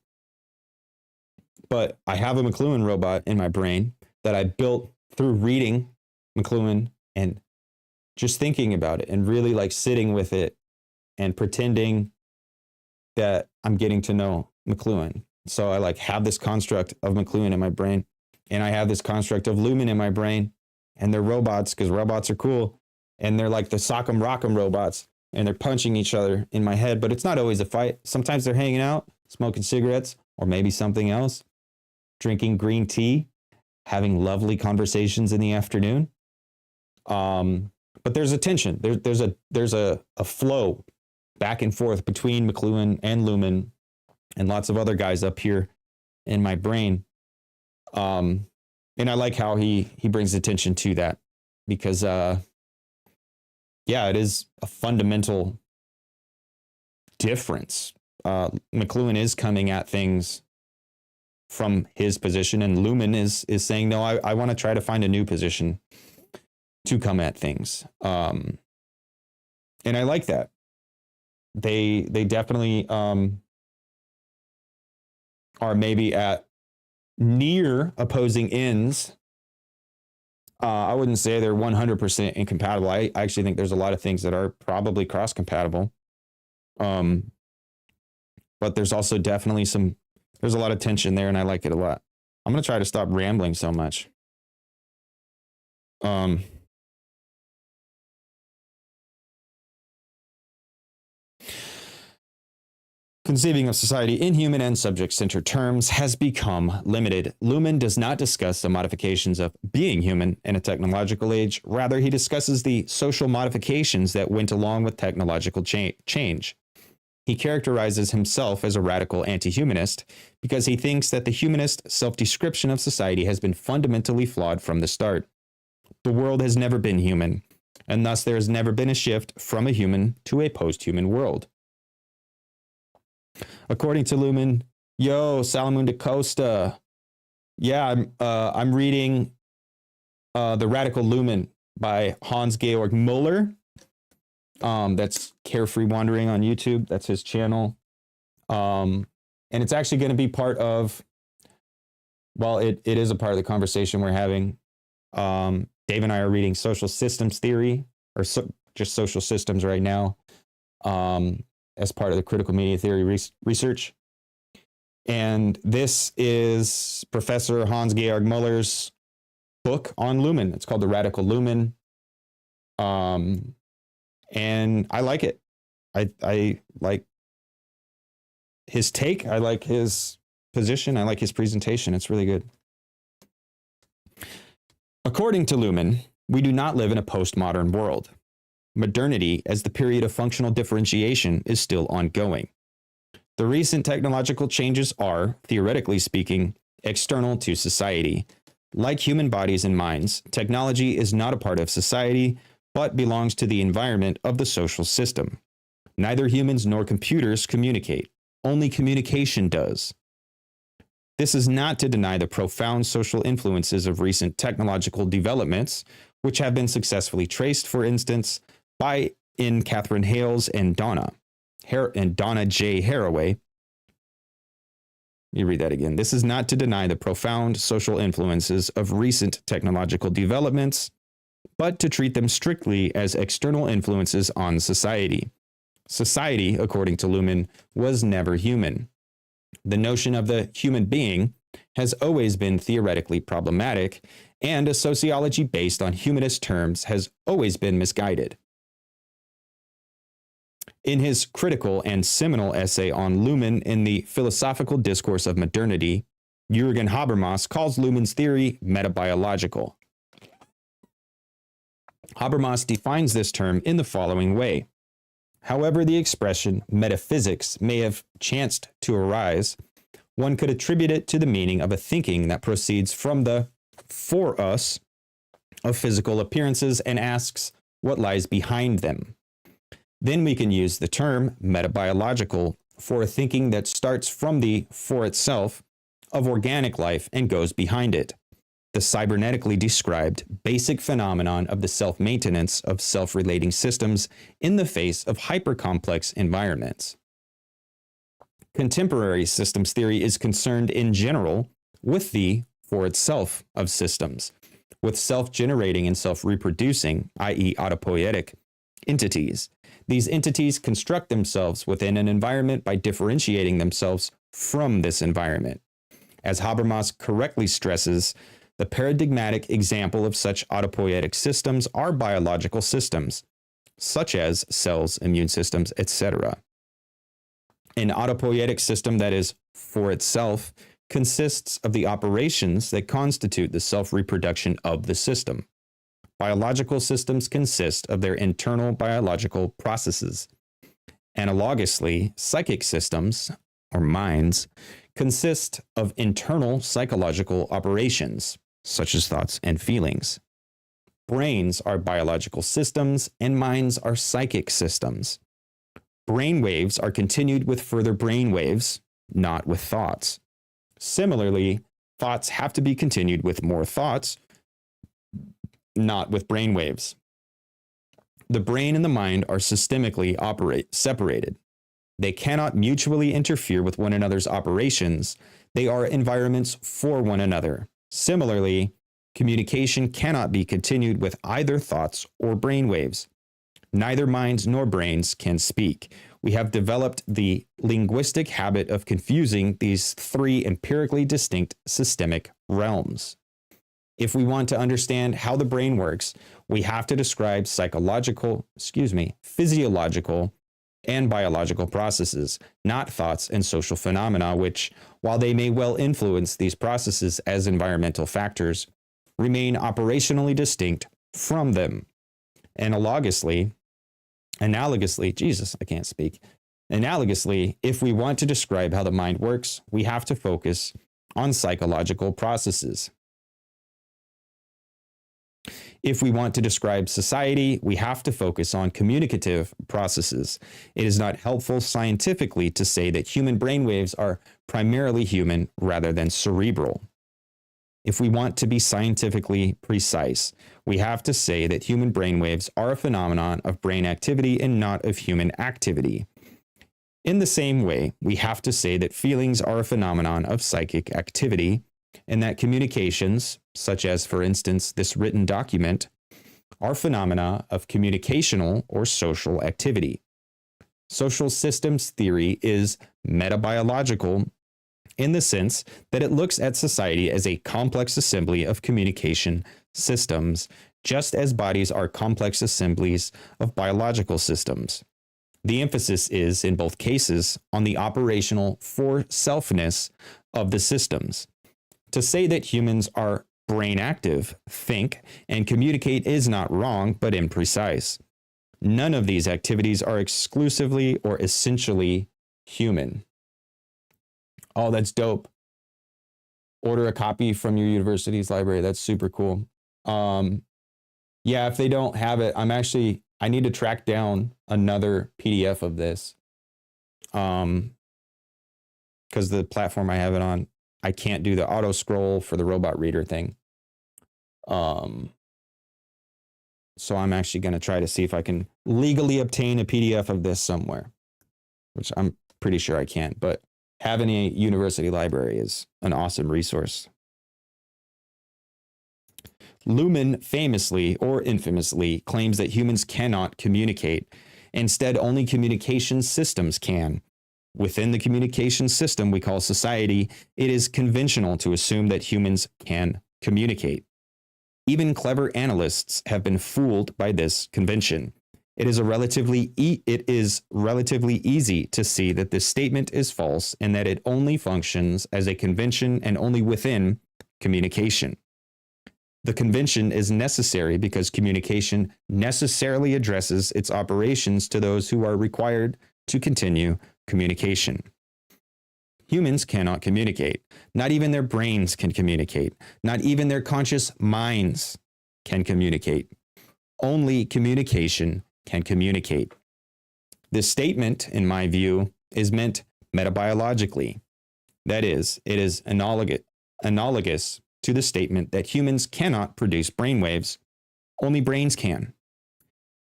But I have a McLuhan robot in my brain that I built through reading McLuhan and just thinking about it and really like sitting with it and pretending that I'm getting to know McLuhan. So I like have this construct of McLuhan in my brain, and I have this construct of Luhmann in my brain, and they're robots because robots are cool. And they're like the sock'em rock'em robots, and they're punching each other in my head, but it's not always a fight. Sometimes they're hanging out, smoking cigarettes, or maybe something else, drinking green tea, having lovely conversations in the afternoon. But there's a tension. There's a flow back and forth between McLuhan and Luhmann and lots of other guys up here in my brain. And I like how he brings attention to that because, yeah, it is a fundamental difference. McLuhan is coming at things from his position, and Luhmann is saying, no, I want to try to find a new position to come at things. And I like that. They definitely are maybe at near opposing ends. I wouldn't say they're 100% incompatible. I actually think there's a lot of things that are probably cross-compatible. But there's also definitely there's a lot of tension there, and I like it a lot. I'm going to try to stop rambling so much. Conceiving of society in human and subject-centered terms has become limited. Luhmann does not discuss the modifications of being human in a technological age. Rather, he discusses the social modifications that went along with technological change. He characterizes himself as a radical anti-humanist because he thinks that the humanist self-description of society has been fundamentally flawed from the start. The world has never been human, and thus there has never been a shift from a human to a post-human world. According to Luhmann, yo, Salamun da Costa. Yeah, I'm reading The Radical Luhmann by Hans-Georg Moeller. That's Carefree Wandering on YouTube. That's his channel. And it's actually going to be part of, well, it is a part of the conversation we're having. Dave and I are reading Social Systems Theory, or just Social Systems right now. As part of the critical media theory research. And this is Professor Hans-Georg Moeller's book on Luhmann. It's called The Radical Luhmann. And I like it. I like his take. I like his position. I like his presentation. It's really good. According to Luhmann, we do not live in a postmodern world. Modernity, as the period of functional differentiation, is still ongoing. The recent technological changes are, theoretically speaking, external to society. Like human bodies and minds, technology is not a part of society, but belongs to the environment of the social system. Neither humans nor computers communicate. Only communication does. This is not to deny the profound social influences of recent technological developments, which have been successfully traced, for instance, in Catherine Hales and Donna J. Haraway. Let me read that again. This is not to deny the profound social influences of recent technological developments, but to treat them strictly as external influences on society. Society, according to Luhmann, was never human. The notion of the human being has always been theoretically problematic, and a sociology based on humanist terms has always been misguided. In his critical and seminal essay on Luhmann in the Philosophical Discourse of Modernity, Jürgen Habermas calls Luhmann's theory metabiological. Habermas defines this term in the following way. However the expression metaphysics may have chanced to arise, one could attribute it to the meaning of a thinking that proceeds from the for us of physical appearances and asks what lies behind them. Then we can use the term metabiological for a thinking that starts from the for itself of organic life and goes behind it. the cybernetically described basic phenomenon of the self-maintenance of self-relating systems in the face of hypercomplex environments. Contemporary systems theory is concerned in general with the for itself of systems, with self-generating and self-reproducing, i.e. autopoietic, entities. These entities construct themselves within an environment by differentiating themselves from this environment. As Habermas correctly stresses, the paradigmatic example of such autopoietic systems are biological systems, such as cells, immune systems, etc. An autopoietic system that is for itself consists of the operations that constitute the self-reproduction of the system. Biological systems consist of their internal biological processes. Analogously, psychic systems, or minds, consist of internal psychological operations, such as thoughts and feelings. Brains are biological systems, and minds are psychic systems. Brain waves are continued with further brain waves, not with thoughts. Similarly, thoughts have to be continued with more thoughts, not with brain waves. The brain and the mind are systemically separated. They cannot mutually interfere with one another's operations. They are environments for one another. Similarly, communication cannot be continued with either thoughts or brain waves. Neither minds nor brains can speak. We have developed the linguistic habit of confusing these three empirically distinct systemic realms. If we want to understand how the brain works, we have to describe physiological and biological processes, not thoughts and social phenomena, which, while they may well influence these processes as environmental factors, remain operationally distinct from them. Analogously, if we want to describe how the mind works, we have to focus on psychological processes. If we want to describe society, we have to focus on communicative processes. It is not helpful scientifically to say that human brainwaves are primarily human rather than cerebral. If we want to be scientifically precise, we have to say that human brainwaves are a phenomenon of brain activity and not of human activity. In the same way, we have to say that feelings are a phenomenon of psychic activity, and that communications, such as, for instance, this written document, are phenomena of communicational or social activity. Social systems theory is metabiological in the sense that it looks at society as a complex assembly of communication systems, just as bodies are complex assemblies of biological systems. The emphasis is, in both cases, on the operational for-selfness of the systems. To say that humans are brain active, think, and communicate is not wrong, but imprecise. None of these activities are exclusively or essentially human. Oh, that's dope. Order a copy from your university's library. That's super cool. Yeah, if they don't have it, I need to track down another PDF of this. Because the platform I have it on, I can't do the auto scroll for the robot reader thing. So I'm actually going to try to see if I can legally obtain a PDF of this somewhere, which I'm pretty sure I can't, but having a university library is an awesome resource. Luhmann famously or infamously claims that humans cannot communicate. Instead, only communication systems can. Within the communication system we call society, it is conventional to assume that humans can communicate. Even clever analysts have been fooled by this convention. It is relatively easy to see that this statement is false and that it only functions as a convention and only within communication. The convention is necessary because communication necessarily addresses its operations to those who are required to continue communication. Humans cannot communicate. Not even their brains can communicate. Not even their conscious minds can communicate. Only communication can communicate. This statement, in my view, is meant metabiologically. That is, it is analogous to the statement that humans cannot produce brainwaves, only brains can.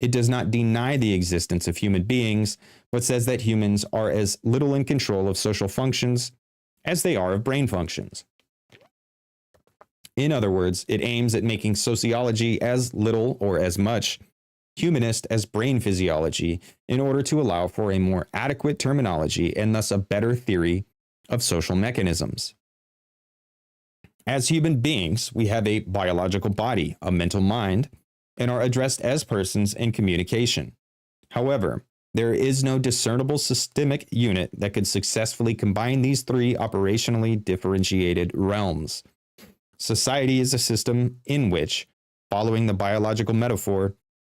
It does not deny the existence of human beings, but says that humans are as little in control of social functions as they are of brain functions. In other words, it aims at making sociology as little or as much humanist as brain physiology in order to allow for a more adequate terminology and thus a better theory of social mechanisms. As human beings, we have a biological body, a mental mind, and are addressed as persons in communication. However, there is no discernible systemic unit that could successfully combine these three operationally differentiated realms. Society is a system in which, following the biological metaphor,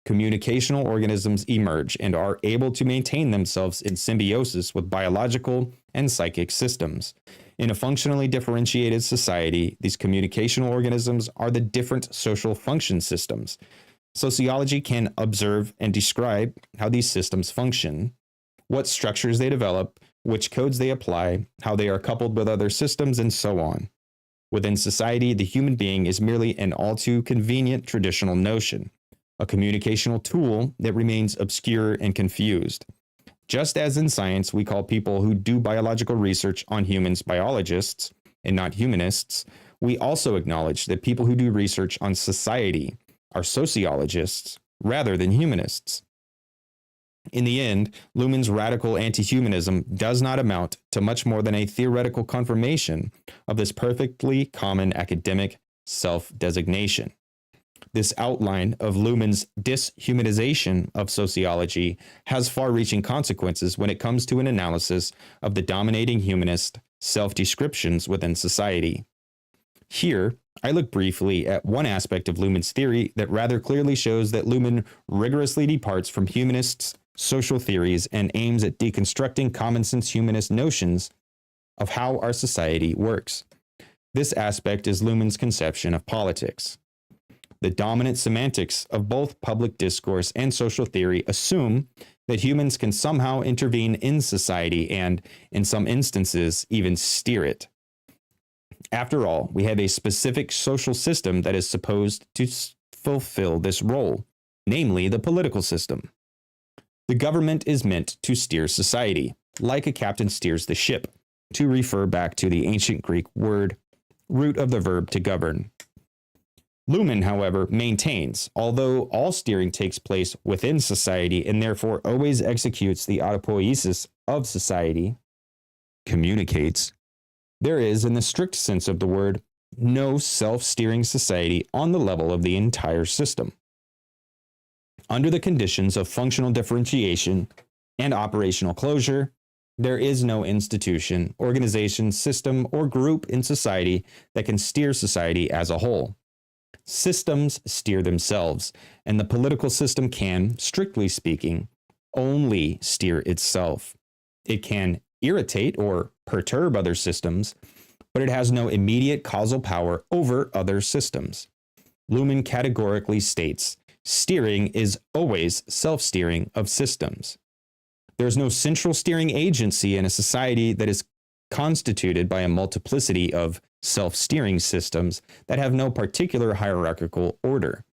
communicational organisms emerge and are able to maintain themselves in symbiosis with biological and psychic systems. In a functionally differentiated society, these communicational organisms are the different social function systems. Sociology can observe and describe how these systems function, what structures they develop, which codes they apply, how they are coupled with other systems, and so on. Within society, the human being is merely an all too convenient traditional notion, a communicational tool that remains obscure and confused. Just as in science, we call people who do biological research on humans biologists and not humanists, we also acknowledge that people who do research on society are sociologists rather than humanists. In the end, Luhmann's radical anti-humanism does not amount to much more than a theoretical confirmation of this perfectly common academic self-designation. This outline of Luhmann's dishumanization of sociology has far-reaching consequences when it comes to an analysis of the dominating humanist self-descriptions within society. Here, I look briefly at one aspect of Luhmann's theory that rather clearly shows that Luhmann rigorously departs from humanists' social theories and aims at deconstructing common-sense humanist notions of how our society works. This aspect is Luhmann's conception of politics. The dominant semantics of both public discourse and social theory assume that humans can somehow intervene in society and, in some instances, even steer it. After all, we have a specific social system that is supposed to fulfill this role, namely the political system. The government is meant to steer society, like a captain steers the ship, to refer back to the ancient Greek word, root of the verb to govern. Luhmann, however, maintains, although all steering takes place within society and therefore always executes the autopoiesis of society, communicates, there is, in the strict sense of the word, no self-steering society on the level of the entire system. Under the conditions of functional differentiation and operational closure, there is no institution, organization, system, or group in society that can steer society as a whole. Systems steer themselves, and the political system can, strictly speaking, only steer itself. It can irritate or perturb other systems, but it has no immediate causal power over other systems. Luhmann categorically states, steering is always self-steering of systems. There is no central steering agency in a society that is constituted by a multiplicity of self-steering systems that have no particular hierarchical order.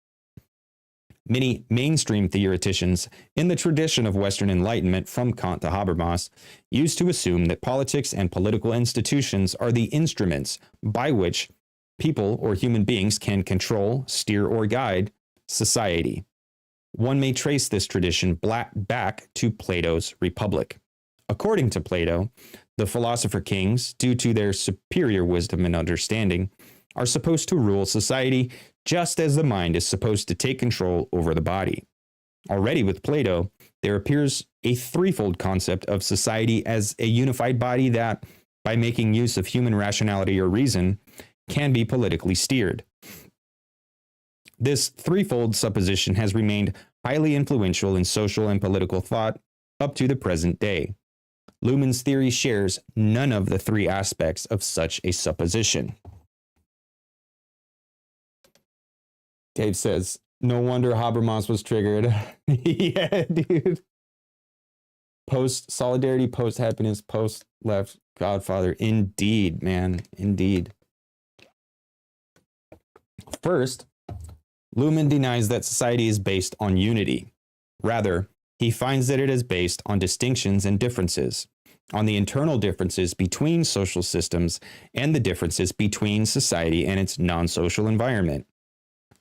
Many mainstream theoreticians in the tradition of Western Enlightenment from Kant to Habermas used to assume that politics and political institutions are the instruments by which people or human beings can control, steer, or guide society. One may trace this tradition back to Plato's Republic. According to Plato, the philosopher kings, due to their superior wisdom and understanding, are supposed to rule society just as the mind is supposed to take control over the body. Already with Plato, there appears a threefold concept of society as a unified body that, by making use of human rationality or reason, can be politically steered. This threefold supposition has remained highly influential in social and political thought up to the present day. Luhmann's theory shares none of the three aspects of such a supposition. Dave says, no wonder Habermas was triggered. Yeah, dude. Post-solidarity, post-happiness, post-left Godfather. Indeed, man. Indeed. First, Luhmann denies that society is based on unity. Rather, he finds that it is based on distinctions and differences, on the internal differences between social systems and the differences between society and its non-social environment.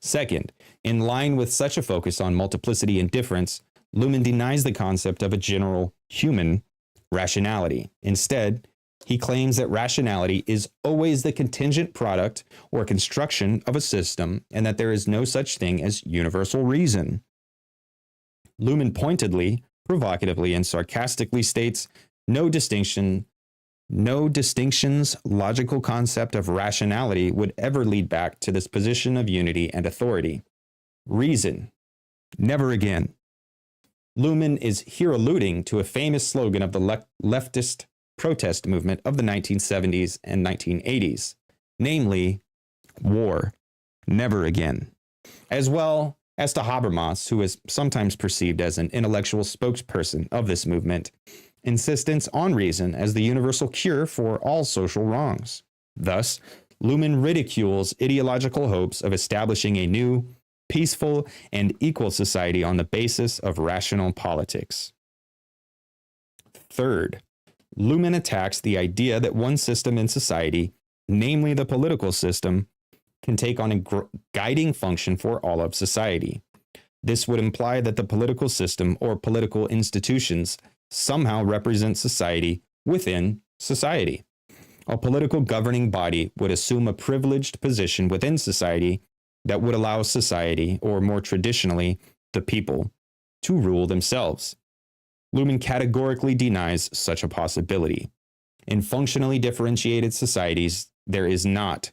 Second, in line with such a focus on multiplicity and difference, Luhmann denies the concept of a general human rationality. Instead, he claims that rationality is always the contingent product or construction of a system, and that there is no such thing as universal reason. Luhmann pointedly, provocatively, and sarcastically states, no distinctions logical concept of rationality would ever lead back to this position of unity and authority. Reason. Never again. Luhmann is here alluding to a famous slogan of the leftist protest movement of the 1970s and 1980s, namely, war. Never again. As well as to Habermas, who is sometimes perceived as an intellectual spokesperson of this movement, insistence on reason as the universal cure for all social wrongs. Thus, Luhmann ridicules ideological hopes of establishing a new, peaceful, and equal society on the basis of rational politics. Third, Luhmann attacks the idea that one system in society, namely the political system, can take on a guiding function for all of society. This would imply that the political system or political institutions somehow represent society within society. A political governing body would assume a privileged position within society that would allow society, or more traditionally, the people, to rule themselves. Luhmann categorically denies such a possibility. In functionally differentiated societies, there is not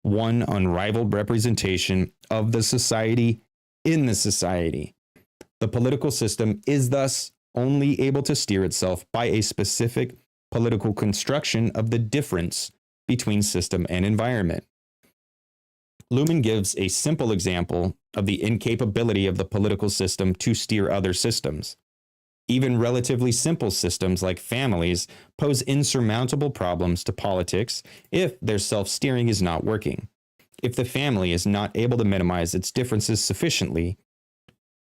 one unrivaled representation of the society in the society. The political system is thus only able to steer itself by a specific political construction of the difference between system and environment. Luhmann gives a simple example of the incapability of the political system to steer other systems. Even relatively simple systems like families pose insurmountable problems to politics if their self-steering is not working. If the family is not able to minimize its differences sufficiently,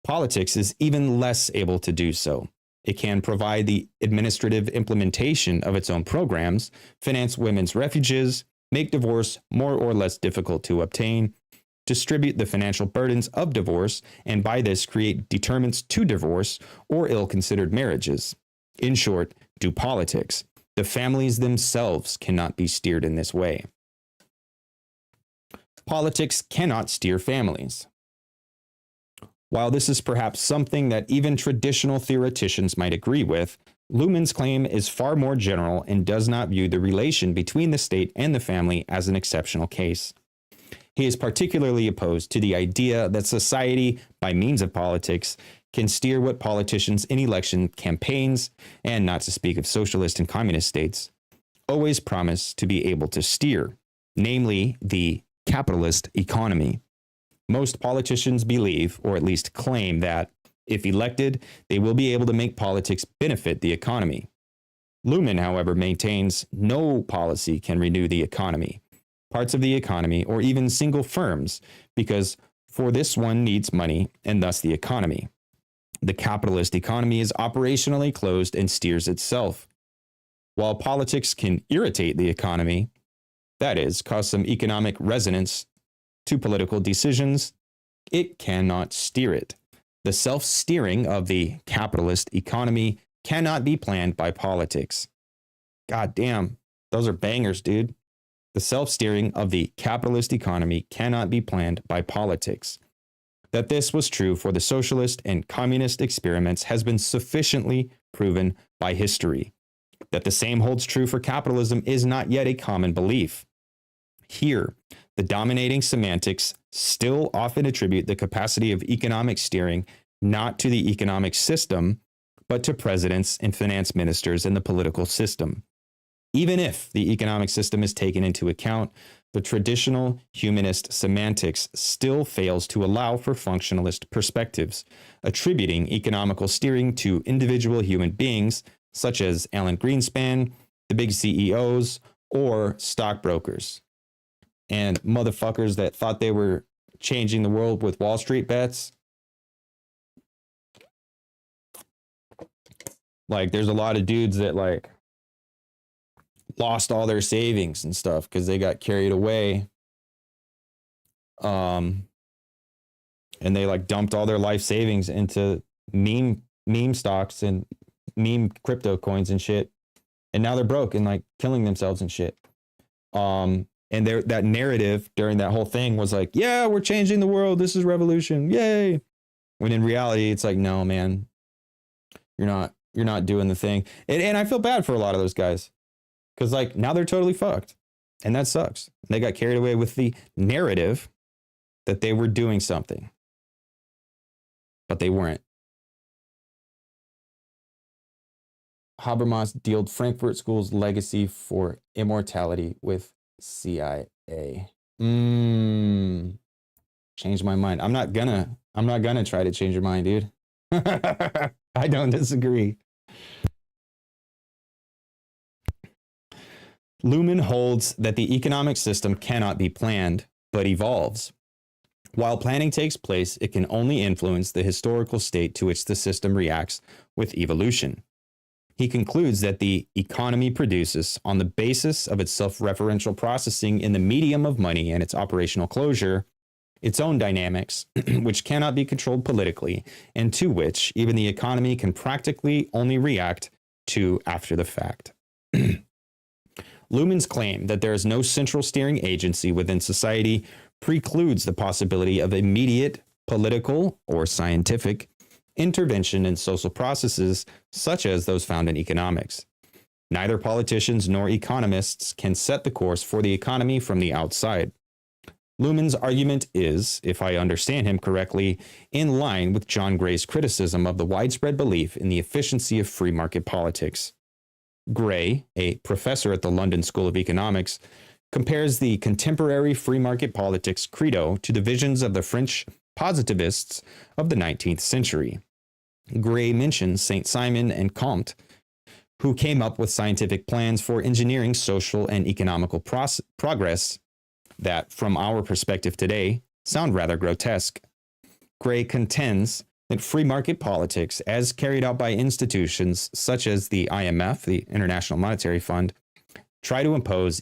politics is even less able to do so. It can provide the administrative implementation of its own programs, finance women's refuges, make divorce more or less difficult to obtain, distribute the financial burdens of divorce, and by this create deterrents to divorce or ill-considered marriages. In short, do politics. The families themselves cannot be steered in this way. Politics cannot steer families. While this is perhaps something that even traditional theoreticians might agree with, Luhmann's claim is far more general and does not view the relation between the state and the family as an exceptional case. He is particularly opposed to the idea that society, by means of politics, can steer what politicians in election campaigns, and not to speak of socialist and communist states, always promise to be able to steer, namely the capitalist economy. Most politicians believe, or at least claim, that if elected, they will be able to make politics benefit the economy. Luhmann, however, maintains no policy can renew the economy, parts of the economy, or even single firms, because for this one needs money and thus the economy. The capitalist economy is operationally closed and steers itself. While politics can irritate the economy, that is, cause some economic resonance to political decisions, it cannot steer it. The self-steering of the capitalist economy cannot be planned by politics. God damn, those are bangers, dude. The self-steering of the capitalist economy cannot be planned by politics. That this was true for the socialist and communist experiments has been sufficiently proven by history. That the same holds true for capitalism is not yet a common belief. Here, the dominating semantics still often attribute the capacity of economic steering not to the economic system, but to presidents and finance ministers in the political system. Even if the economic system is taken into account, the traditional humanist semantics still fails to allow for functionalist perspectives, attributing economical steering to individual human beings such as Alan Greenspan, the big CEOs, or stockbrokers. And motherfuckers that thought they were changing the world with Wall Street bets. Like, there's a lot of dudes that like lost all their savings and stuff because they got carried away. And they like dumped all their life savings into meme stocks and meme crypto coins and shit. And now they're broke and like killing themselves and shit. And that narrative during that whole thing was like, yeah, we're changing the world. This is revolution. Yay. When in reality, it's like, no, man, you're not doing the thing. And I feel bad for a lot of those guys because like now they're totally fucked. And that sucks. They got carried away with the narrative that they were doing something, but they weren't. Habermas dealt Frankfurt School's legacy for immortality with CIA. Change my mind. I'm not gonna try to change your mind, dude. I don't disagree. Luhmann holds that the economic system cannot be planned, but evolves. While planning takes place, it can only influence the historical state to which the system reacts with evolution. He concludes that the economy produces, on the basis of its self-referential processing in the medium of money and its operational closure, its own dynamics, which cannot be controlled politically, and to which even the economy can practically only react to after the fact. Luhmann's claim that there is no central steering agency within society precludes the possibility of immediate political or scientific intervention in social processes such as those found in economics. Neither politicians nor economists can set the course for the economy from the outside. Luhmann's argument is, if I understand him correctly, in line with John Gray's criticism of the widespread belief in the efficiency of free market politics. Gray, a professor at the London School of Economics, compares the contemporary free market politics credo to the visions of the French positivists of the 19th century. Gray mentions Saint-Simon and Comte, who came up with scientific plans for engineering social and economical progress that, from our perspective today, sound rather grotesque. Gray contends that free market politics, as carried out by institutions such as the IMF, the International Monetary Fund, try to impose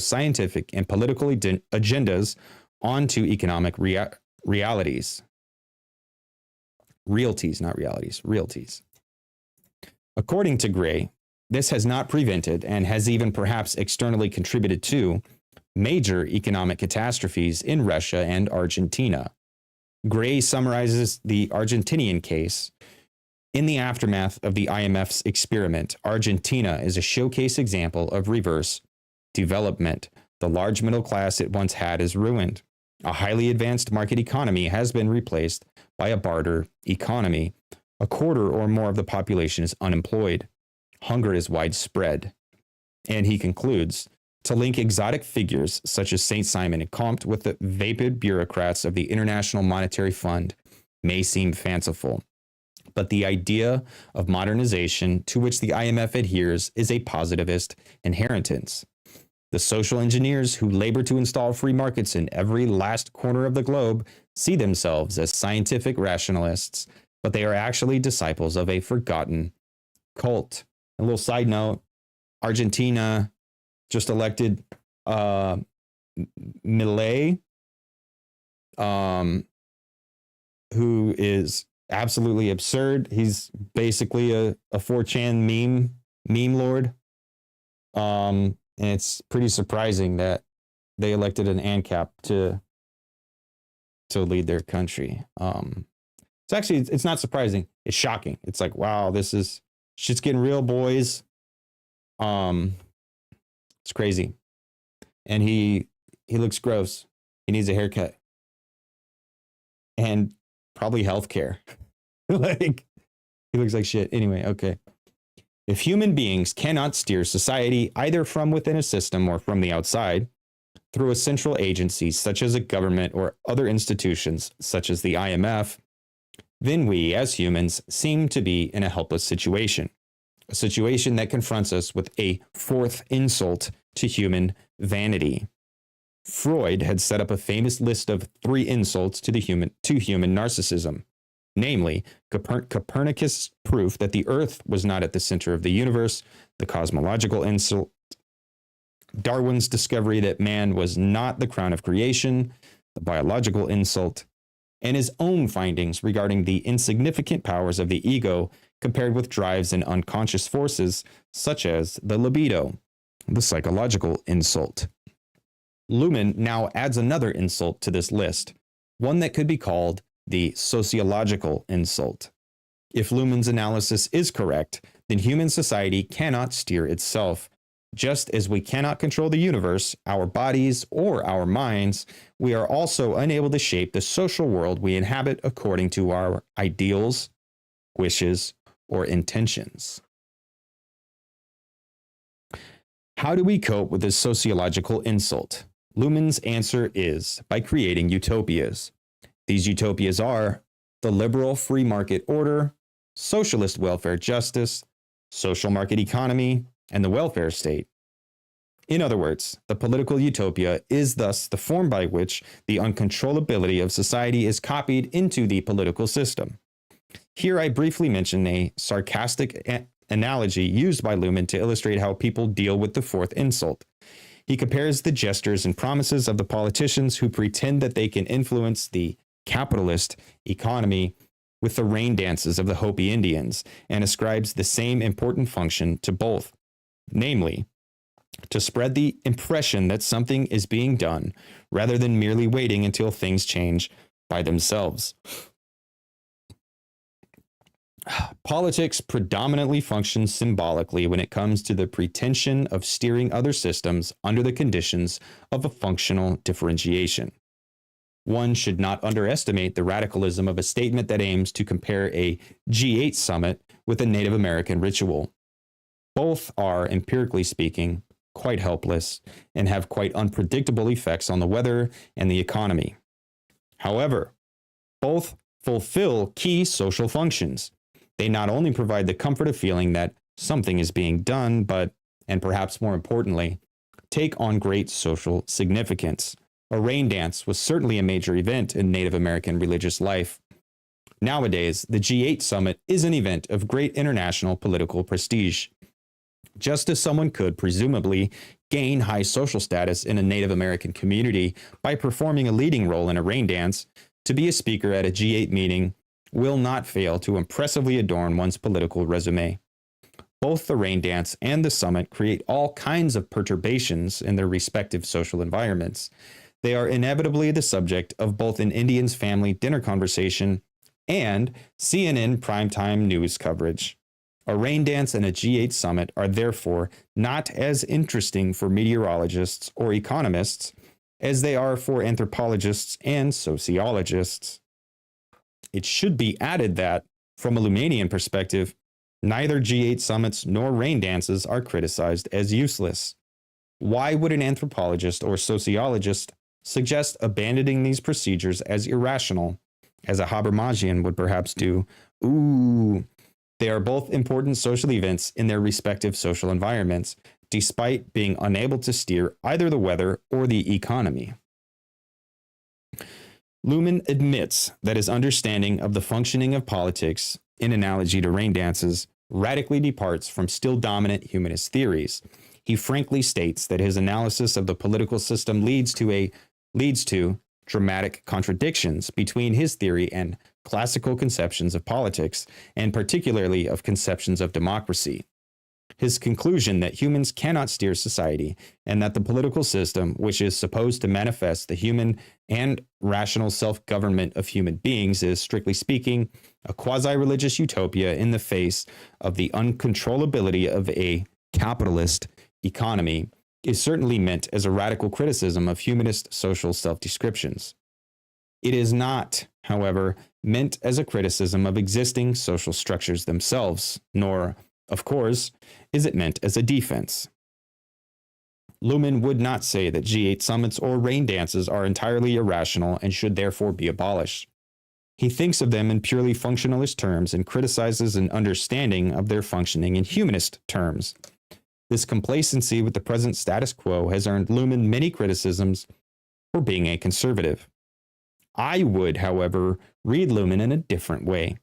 scientific and political agendas onto economic realities. Realties, not realities, realties. According to Gray, this has not prevented and has even perhaps externally contributed to major economic catastrophes in Russia and Argentina. Gray summarizes the Argentinian case. In the aftermath of the IMF's experiment, Argentina is a showcase example of reverse development. The large middle class it once had is ruined. A highly advanced market economy has been replaced by a barter economy. A quarter or more of the population is unemployed. Hunger is widespread. And he concludes, to link exotic figures such as Saint-Simon and Comte with the vapid bureaucrats of the International Monetary Fund may seem fanciful. But the idea of modernization to which the IMF adheres is a positivist inheritance. The social engineers who labor to install free markets in every last corner of the globe see themselves as scientific rationalists, but they are actually disciples of a forgotten cult. A little side note, Argentina just elected Milei, who is absolutely absurd. He's basically a 4chan meme lord. And it's pretty surprising that they elected an ANCAP to lead their country. It's not surprising. It's shocking. It's like, wow, shit's getting real, boys. It's crazy. And he looks gross. He needs a haircut. And probably healthcare. Like, he looks like shit. Anyway, okay. If human beings cannot steer society either from within a system or from the outside, through a central agency such as a government or other institutions such as the IMF, then we, as humans, seem to be in a helpless situation. A situation that confronts us with a fourth insult to human vanity. Freud had set up a famous list of 3 insults to human narcissism, namely Copernicus' proof that the Earth was not at the center of the universe, the cosmological insult, Darwin's discovery that man was not the crown of creation, the biological insult, and his own findings regarding the insignificant powers of the ego compared with drives and unconscious forces such as the libido, the psychological insult. Luhmann now adds another insult to this list, one that could be called the sociological insult. If Luhmann's analysis is correct, then human society cannot steer itself. Just as we cannot control the universe, our bodies, or our minds, we are also unable to shape the social world we inhabit according to our ideals, wishes, or intentions. How do we cope with this sociological insult? Luhmann's answer is by creating utopias. These utopias are the liberal free market order, socialist welfare justice, social market economy, and the welfare state. In other words, the political utopia is thus the form by which the uncontrollability of society is copied into the political system. Here I briefly mention a sarcastic analogy used by Luhmann to illustrate how people deal with the fourth insult. He compares the gestures and promises of the politicians who pretend that they can influence the capitalist economy with the rain dances of the Hopi Indians and ascribes the same important function to both, namely, to spread the impression that something is being done rather than merely waiting until things change by themselves. Politics predominantly functions symbolically when it comes to the pretension of steering other systems under the conditions of a functional differentiation. One should not underestimate the radicalism of a statement that aims to compare a G8 summit with a Native American ritual. Both are, empirically speaking, quite helpless and have quite unpredictable effects on the weather and the economy. However, both fulfill key social functions. They not only provide the comfort of feeling that something is being done, but, and perhaps more importantly, take on great social significance. A rain dance was certainly a major event in Native American religious life. Nowadays, the G8 summit is an event of great international political prestige. Just as someone could presumably gain high social status in a Native American community by performing a leading role in a rain dance, to be a speaker at a G8 meeting will not fail to impressively adorn one's political resume. Both the rain dance and the summit create all kinds of perturbations in their respective social environments. They are inevitably the subject of both an Indian's family dinner conversation and CNN primetime news coverage. A rain dance and a G8 summit are therefore not as interesting for meteorologists or economists as they are for anthropologists and sociologists. It should be added that, from a Luhmannian perspective, neither G8 summits nor rain dances are criticized as useless. Why would an anthropologist or sociologist suggest abandoning these procedures as irrational, as a Habermasian would perhaps do? They are both important social events in their respective social environments, despite being unable to steer either the weather or the economy. Luhmann admits that his understanding of the functioning of politics, in analogy to rain dances, radically departs from still dominant humanist theories. He frankly states that his analysis of the political system leads to dramatic contradictions between his theory and classical conceptions of politics, and particularly of conceptions of democracy. His conclusion that humans cannot steer society and that the political system, which is supposed to manifest the human and rational self-government of human beings, is, strictly speaking, a quasi-religious utopia in the face of the uncontrollability of a capitalist economy, is certainly meant as a radical criticism of humanist social self-descriptions. It is not, however, meant as a criticism of existing social structures themselves, nor, of course, is it meant as a defense. Luhmann would not say that G8 summits or rain dances are entirely irrational and should therefore be abolished. He thinks of them in purely functionalist terms and criticizes an understanding of their functioning in humanist terms. This complacency with the present status quo has earned Luhmann many criticisms for being a conservative. I would, however, read Luhmann in a different way.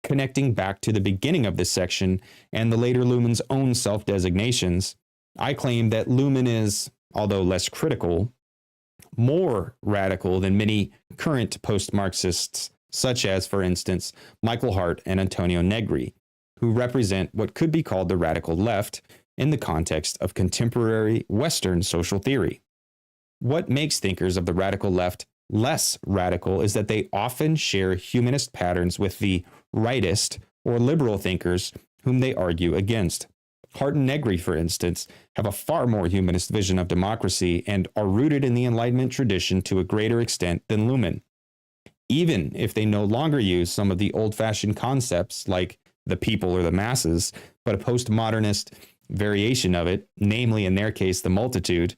Connecting back to the beginning of this section and the later Luhmann's own self-designations, I claim that Luhmann is, although less critical, more radical than many current post-Marxists, such as, for instance, Michael Hart and Antonio Negri, who represent what could be called the radical left in the context of contemporary Western social theory. What makes thinkers of the radical left less radical is that they often share humanist patterns with the rightist or liberal thinkers whom they argue against. Hart and Negri, for instance, have a far more humanist vision of democracy and are rooted in the Enlightenment tradition to a greater extent than Luhmann. Even if they no longer use some of the old-fashioned concepts like the people or the masses, but a postmodernist variation of it, namely in their case the multitude,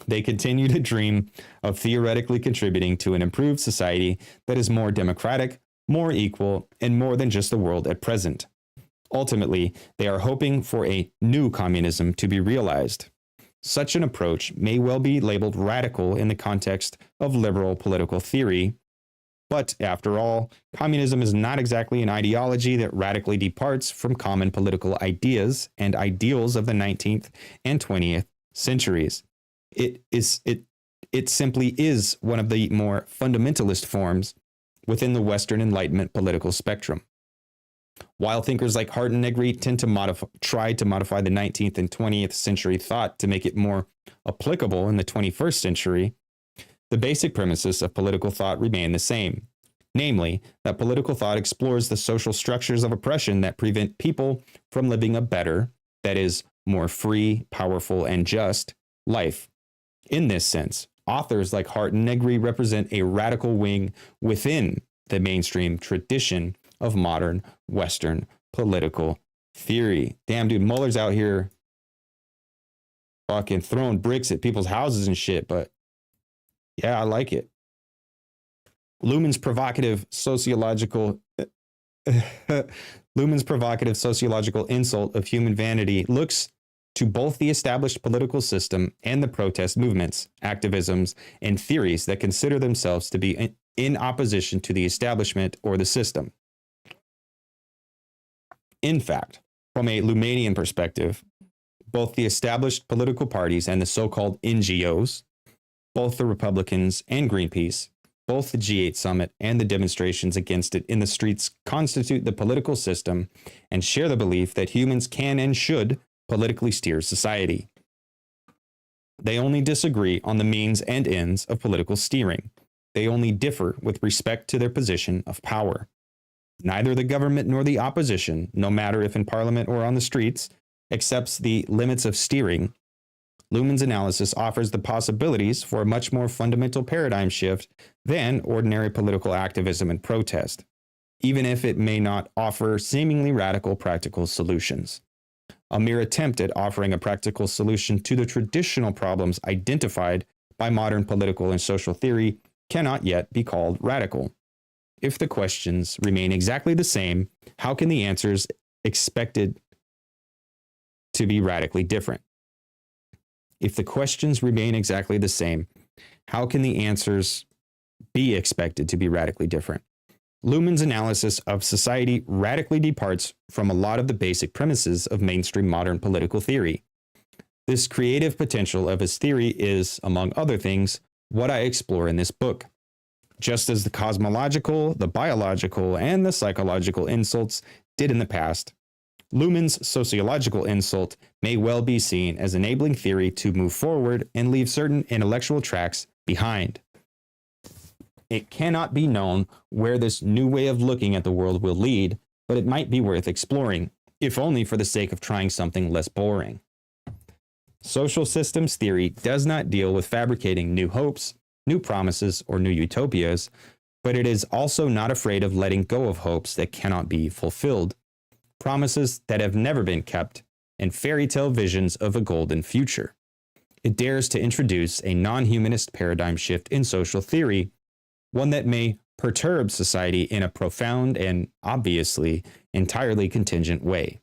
they continue to dream of theoretically contributing to an improved society that is more democratic, more equal, and more than just the world at present. Ultimately, they are hoping for a new communism to be realized. Such an approach may well be labeled radical in the context of liberal political theory, but after all, communism is not exactly an ideology that radically departs from common political ideas and ideals of the 19th and 20th centuries. It simply is one of the more fundamentalist forms within the Western Enlightenment political spectrum. While thinkers like Hart and Negri tend to try to modify the 19th and 20th century thought to make it more applicable in the 21st century, the basic premises of political thought remain the same, namely that political thought explores the social structures of oppression that prevent people from living a better, that is, more free, powerful, and just life. In this sense, authors like Hart and Negri represent a radical wing within the mainstream tradition of modern Western political theory. Damn, dude, Moeller's out here fucking throwing bricks at people's houses and shit, but yeah, I like it. Luhmann's provocative sociological insult of human vanity looks to both the established political system and the protest movements, activisms, and theories that consider themselves to be in opposition to the establishment or the system. In fact, from a Luhmannian perspective, both the established political parties and the so-called NGOs, both the Republicans and Greenpeace, both the G8 summit and the demonstrations against it in the streets constitute the political system and share the belief that humans can and should politically steer society. They only disagree on the means and ends of political steering. They only differ with respect to their position of power. Neither the government nor the opposition, no matter if in parliament or on the streets, accepts the limits of steering. Luhmann's analysis offers the possibilities for a much more fundamental paradigm shift than ordinary political activism and protest, even if it may not offer seemingly radical practical solutions. A mere attempt at offering a practical solution to the traditional problems identified by modern political and social theory cannot yet be called radical. If the questions remain exactly the same, how can the answers expected to be radically different? If the questions remain exactly the same, how can the answers be expected to be radically different? Luhmann's analysis of society radically departs from a lot of the basic premises of mainstream modern political theory. This creative potential of his theory is, among other things, what I explore in this book. Just as the cosmological, the biological, and the psychological insults did in the past, Luhmann's sociological insult may well be seen as enabling theory to move forward and leave certain intellectual tracks behind. It cannot be known where this new way of looking at the world will lead, but it might be worth exploring, if only for the sake of trying something less boring. Social systems theory does not deal with fabricating new hopes, new promises, or new utopias, but it is also not afraid of letting go of hopes that cannot be fulfilled, promises that have never been kept, and fairy tale visions of a golden future. It dares to introduce a non-humanist paradigm shift in social theory, one that may perturb society in a profound and obviously entirely contingent way.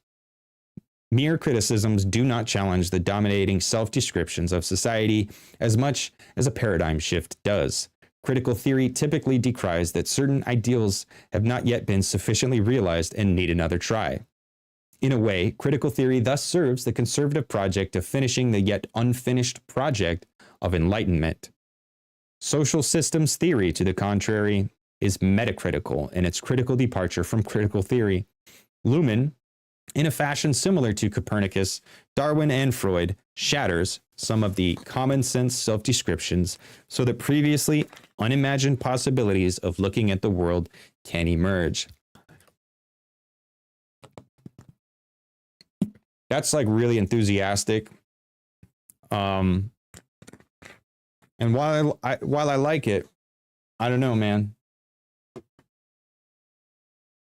Mere criticisms do not challenge the dominating self-descriptions of society as much as a paradigm shift does. Critical theory typically decries that certain ideals have not yet been sufficiently realized and need another try. In a way, critical theory thus serves the conservative project of finishing the yet unfinished project of enlightenment. Social systems theory, to the contrary, is metacritical in its critical departure from critical theory. Luhmann, in a fashion similar to Copernicus, Darwin, and Freud, shatters some of the common sense self-descriptions so that previously unimagined possibilities of looking at the world can emerge. That's like really enthusiastic. And while I like it, I don't know, man.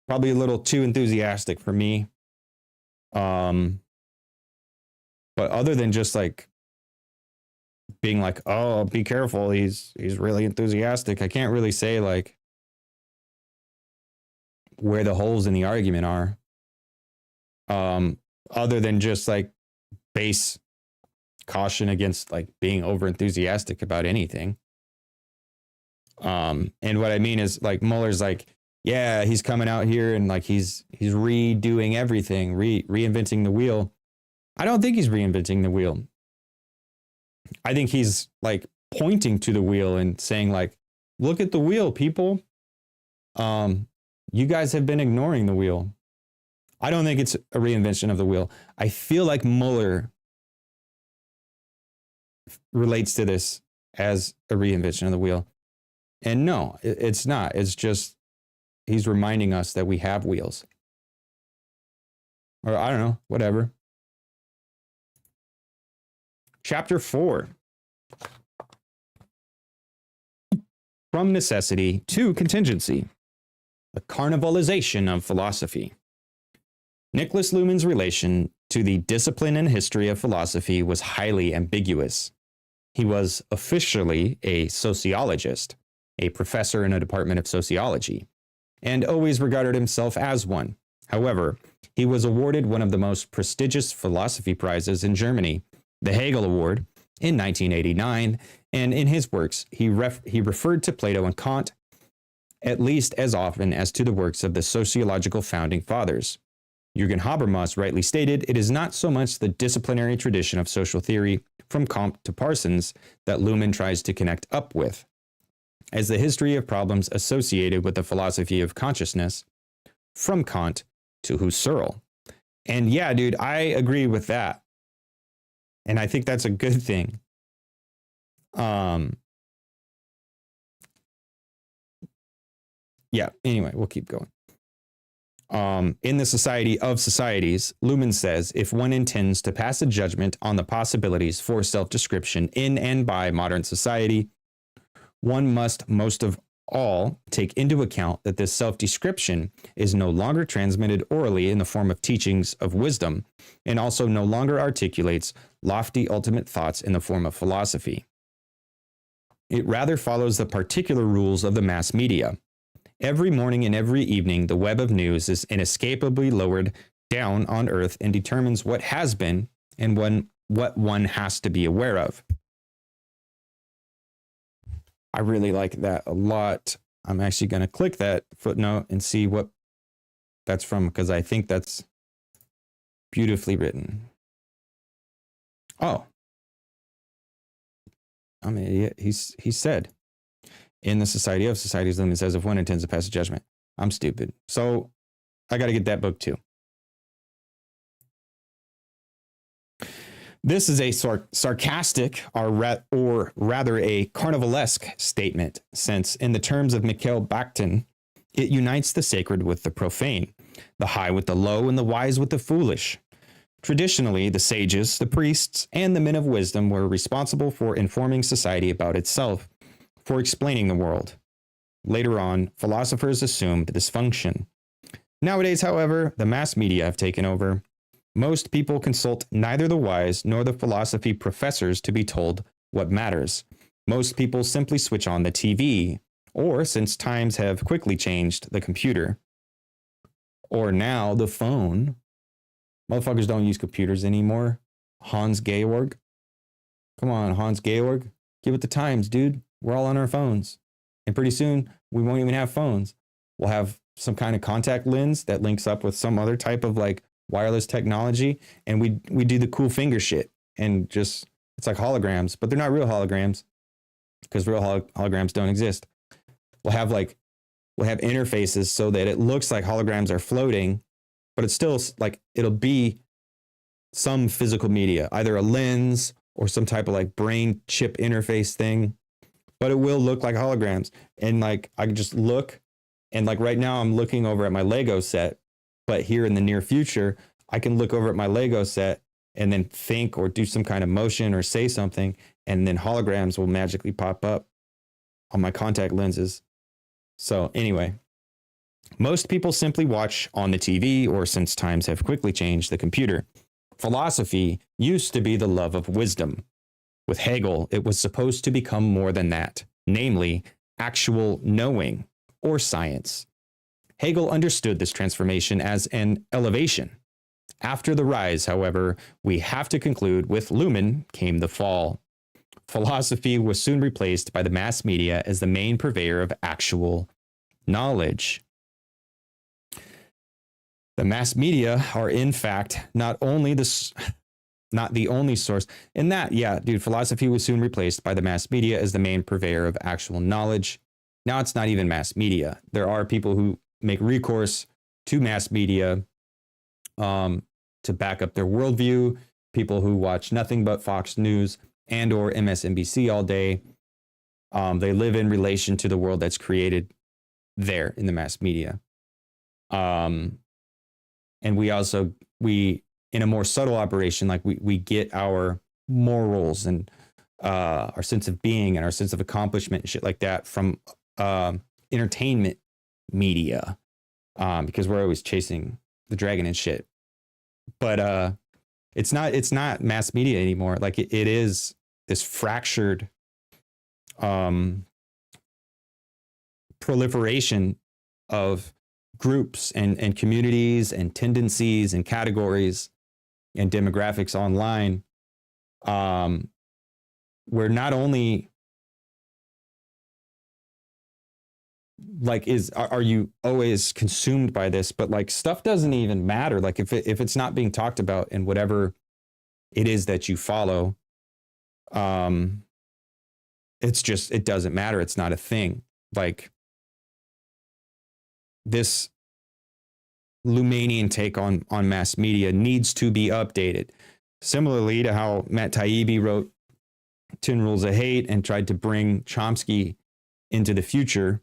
Probably a little too enthusiastic for me. But other than just like being like, oh, be careful, he's really enthusiastic, I can't really say like where the holes in the argument are. Other than just like base caution against like being over enthusiastic about anything. And what I mean is like Moeller's like, yeah, he's coming out here and like he's redoing everything, reinventing the wheel. I don't think he's reinventing the wheel. I think he's like pointing to the wheel and saying like, look at the wheel, people. You guys have been ignoring the wheel. I don't think it's a reinvention of the wheel. I feel like Moeller relates to this as a reinvention of the wheel. And no, it's not. It's just he's reminding us that we have wheels. Or I don't know, whatever. Chapter 4. From necessity to contingency. The carnivalization of philosophy. Niklas Luhmann's relation to the discipline and history of philosophy was highly ambiguous. He was officially a sociologist, a professor in a department of sociology, and always regarded himself as one. However, he was awarded one of the most prestigious philosophy prizes in Germany, the Hegel Award, in 1989, and in his works, he referred to Plato and Kant at least as often as to the works of the sociological founding fathers. Jürgen Habermas rightly stated, it is not so much the disciplinary tradition of social theory from Comte to Parsons that Luhmann tries to connect up with, as the history of problems associated with the philosophy of consciousness from Kant to Husserl. And yeah, dude, I agree with that. And I think that's a good thing. Yeah, anyway, we'll keep going. In the Society of Societies, Luhmann says, if one intends to pass a judgment on the possibilities for self-description in and by modern society, one must most of all take into account that this self-description is no longer transmitted orally in the form of teachings of wisdom, and also no longer articulates lofty ultimate thoughts in the form of philosophy. It rather follows the particular rules of the mass media. Every morning and every evening, the web of news is inescapably lowered down on earth and determines what has been and what one has to be aware of. I really like that a lot. I'm actually going to click that footnote and see what that's from, because I think that's beautifully written. Oh, I'm an idiot. He said, in the Society of Societies, Luhmann says, if one intends to pass a judgment. I'm stupid. So I got to get that book too. This is a sarcastic or rather a carnivalesque statement, since in the terms of Mikhail Bakhtin, it unites the sacred with the profane, the high with the low, and the wise with the foolish. Traditionally, the sages, the priests, and the men of wisdom were responsible for informing society about itself, for explaining the world. Later on, philosophers assumed this function. Nowadays, however, the mass media have taken over. Most people consult neither the wise nor the philosophy professors to be told what matters. Most people simply switch on the TV, or, since times have quickly changed, the computer, or now the phone. Motherfuckers don't use computers anymore. Hans-Georg. Come on, Hans-Georg. Give it the times, dude. We're all on our phones. And pretty soon, we won't even have phones. We'll have some kind of contact lens that links up with some other type of like wireless technology. And we do the cool finger shit. And just, it's like holograms, but they're not real holograms because real holograms don't exist. We'll have interfaces so that it looks like holograms are floating, but it's still like, it'll be some physical media, either a lens or some type of like brain chip interface thing, but it will look like holograms. And like, I can just look, and like right now I'm looking over at my Lego set, but here in the near future, I can look over at my Lego set and then think or do some kind of motion or say something, and then holograms will magically pop up on my contact lenses. So anyway, most people simply watch on the TV, or since times have quickly changed, the computer. Philosophy used to be the love of wisdom. With Hegel, it was supposed to become more than that, namely actual knowing or science. Hegel understood this transformation as an elevation. After the rise, however, we have to conclude with Luhmann came the fall. Philosophy was soon replaced by the mass media as the main purveyor of actual knowledge. The mass media are, in fact, not the only source. In that, yeah, dude, philosophy was soon replaced by the mass media as the main purveyor of actual knowledge. Now it's not even mass media. There are people who make recourse to mass media to back up their worldview, people who watch nothing but Fox News and or MSNBC all day. They live in relation to the world that's created there in the mass media. And we in a more subtle operation, like we get our morals and our sense of being and our sense of accomplishment and shit like that from entertainment media, because we're always chasing the dragon and shit. But it's not mass media anymore. Like it is this fractured proliferation of groups and communities and tendencies and categories and demographics online, where not only like are you always consumed by this, but like stuff doesn't even matter. Like if it's not being talked about in whatever it is that you follow, it doesn't matter. It's not a thing. Like this Luhmannian take on mass media needs to be updated. Similarly to how Matt Taibbi wrote 10 Rules of Hate and tried to bring Chomsky into the future.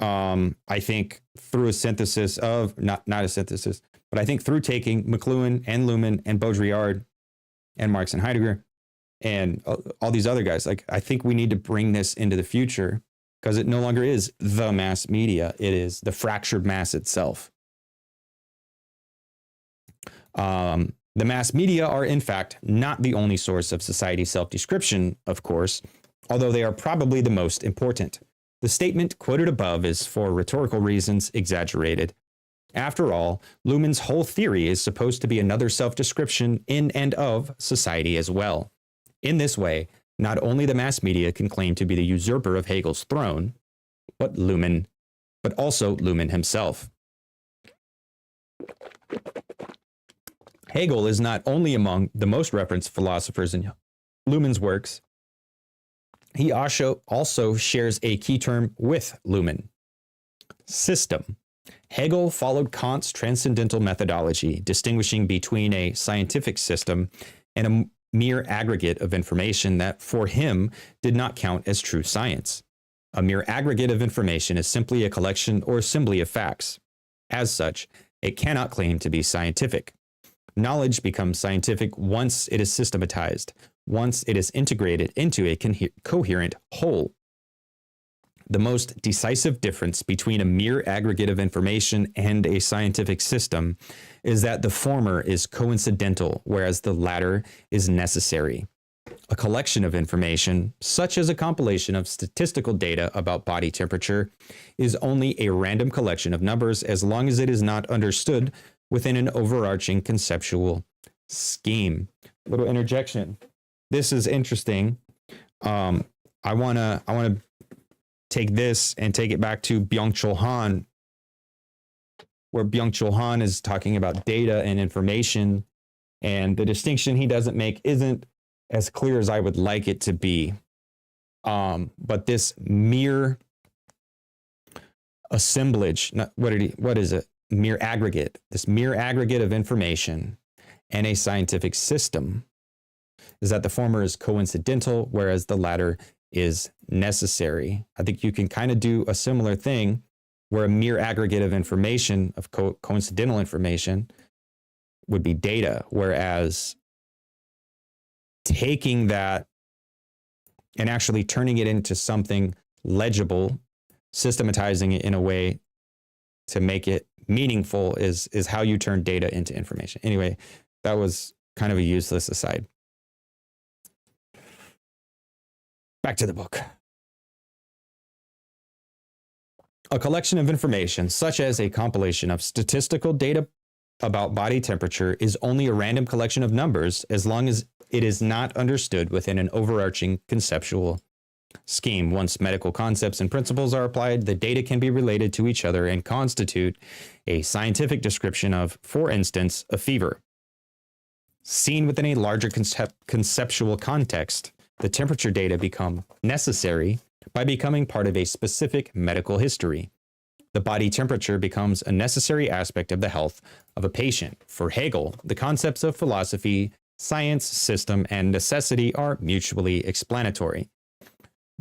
I think through a synthesis of, not a synthesis, but I think through taking McLuhan and Luhmann and Baudrillard and Marx and Heidegger and all these other guys, like I think we need to bring this into the future because it no longer is the mass media. It is the fractured mass itself. The mass media are, in fact, not the only source of society's self-description, of course, although they are probably the most important. The statement quoted above is, for rhetorical reasons, exaggerated. After all, Luhmann's whole theory is supposed to be another self-description in and of society as well. In this way, not only the mass media can claim to be the usurper of Hegel's throne, but also Luhmann himself. Hegel is not only among the most referenced philosophers in Luhmann's works, he also shares a key term with Luhmann: system. Hegel followed Kant's transcendental methodology, distinguishing between a scientific system and a mere aggregate of information that, for him, did not count as true science. A mere aggregate of information is simply a collection or assembly of facts. As such, it cannot claim to be scientific. Knowledge becomes scientific once it is systematized, once it is integrated into a coherent whole. The most decisive difference between a mere aggregate of information and a scientific system is that the former is coincidental, whereas the latter is necessary. A collection of information, such as a compilation of statistical data about body temperature, is only a random collection of numbers as long as it is not understood within an overarching conceptual scheme. Little interjection. This is interesting. I wanna take this and take it back to Byung-Chul Han, where Byung-Chul Han is talking about data and information, and the distinction he doesn't make isn't as clear as I would like it to be. But this mere assemblage, what is it? Mere aggregate, this mere aggregate of information and a scientific system, is that the former is coincidental, whereas the latter is necessary. I think you can kind of do a similar thing where a mere aggregate of information, of coincidental information, would be data, whereas taking that and actually turning it into something legible, systematizing it in a way to make it meaningful is how you turn data into information. Anyway, that was kind of a useless aside. Back to the book. A collection of information, such as a compilation of statistical data about body temperature, is only a random collection of numbers as long as it is not understood within an overarching conceptual scheme. Once medical concepts and principles are applied, the data can be related to each other and constitute a scientific description of, for instance, a fever. Seen within a larger conceptual context, the temperature data become necessary by becoming part of a specific medical history. The body temperature becomes a necessary aspect of the health of a patient. For Hegel, the concepts of philosophy, science, system, and necessity are mutually explanatory.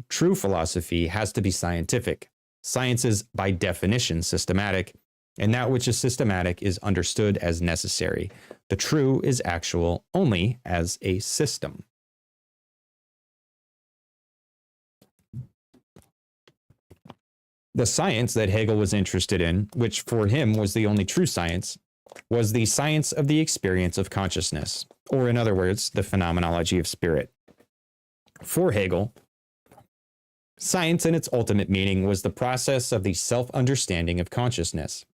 True philosophy has to be scientific. Science is, by definition, systematic, and that which is systematic is understood as necessary. The true is actual only as a system. The science that Hegel was interested in, which for him was the only true science, was the science of the experience of consciousness, or in other words, the phenomenology of spirit. For Hegel, science in its ultimate meaning was the process of the self-understanding of consciousness.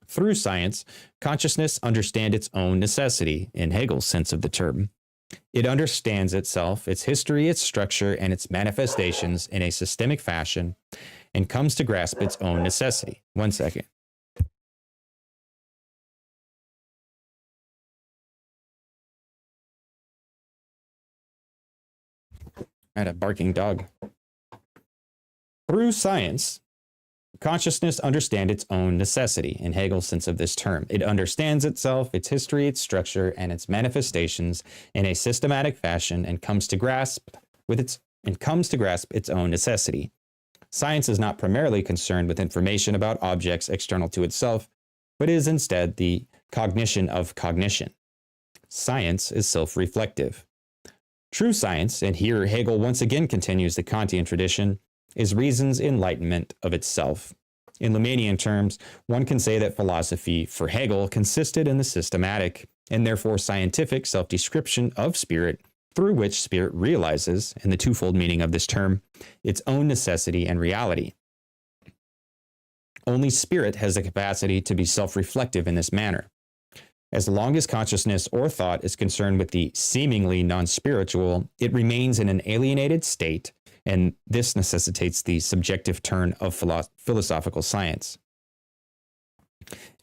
Through science, consciousness understands its own necessity, in Hegel's sense of the term. It understands itself, its history, its structure, and its manifestations in a systemic fashion, and comes to grasp its own necessity. 1 second. I had a barking dog. Through science, consciousness understands its own necessity, in Hegel's sense of this term. It understands itself, its history, its structure, and its manifestations in a systematic fashion, and comes to grasp its own necessity. Science is not primarily concerned with information about objects external to itself, but is instead the cognition of cognition. Science is self-reflective. True science, and here Hegel once again continues the Kantian tradition, is reason's enlightenment of itself. In Luhmannian terms, one can say that philosophy for Hegel consisted in the systematic and therefore scientific self-description of spirit, through which spirit realizes, in the twofold meaning of this term, its own necessity and reality. Only spirit has the capacity to be self-reflective in this manner. As long as consciousness or thought is concerned with the seemingly non-spiritual, it remains in an alienated state, and this necessitates the subjective turn of philosophical science.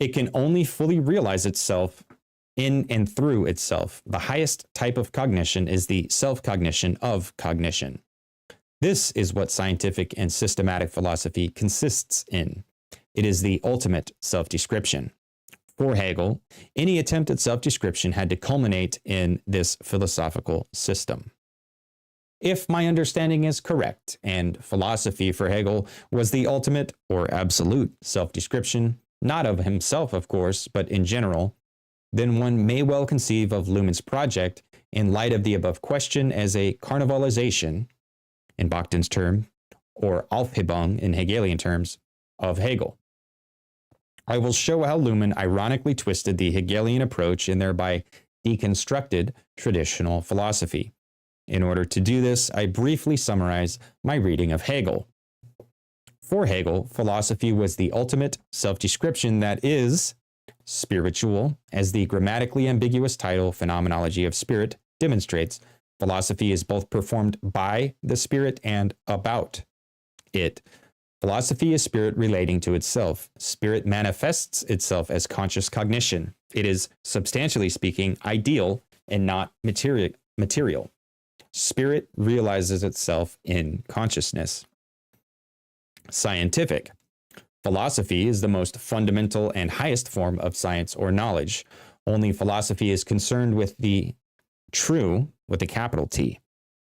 It can only fully realize itself in and through itself. The highest type of cognition is the self-cognition of cognition. This is what scientific and systematic philosophy consists in. It is the ultimate self-description. For Hegel, any attempt at self-description had to culminate in this philosophical system. If my understanding is correct, and philosophy for Hegel was the ultimate or absolute self-description, not of himself, of course, but in general, then one may well conceive of Luhmann's project in light of the above question as a carnivalization, in Bachtin's term, or Aufhebung in Hegelian terms, of Hegel. I will show how Luhmann ironically twisted the Hegelian approach and thereby deconstructed traditional philosophy. In order to do this, I briefly summarize my reading of Hegel. For Hegel, philosophy was the ultimate self-description, that is, spiritual, as the grammatically ambiguous title Phenomenology of Spirit demonstrates, philosophy is both performed by the spirit and about it. Philosophy is spirit relating to itself. Spirit manifests itself as conscious cognition. It is, substantially speaking, ideal and not material. Spirit realizes itself in consciousness. Scientific. Philosophy is the most fundamental and highest form of science or knowledge. Only philosophy is concerned with the true, with a capital T.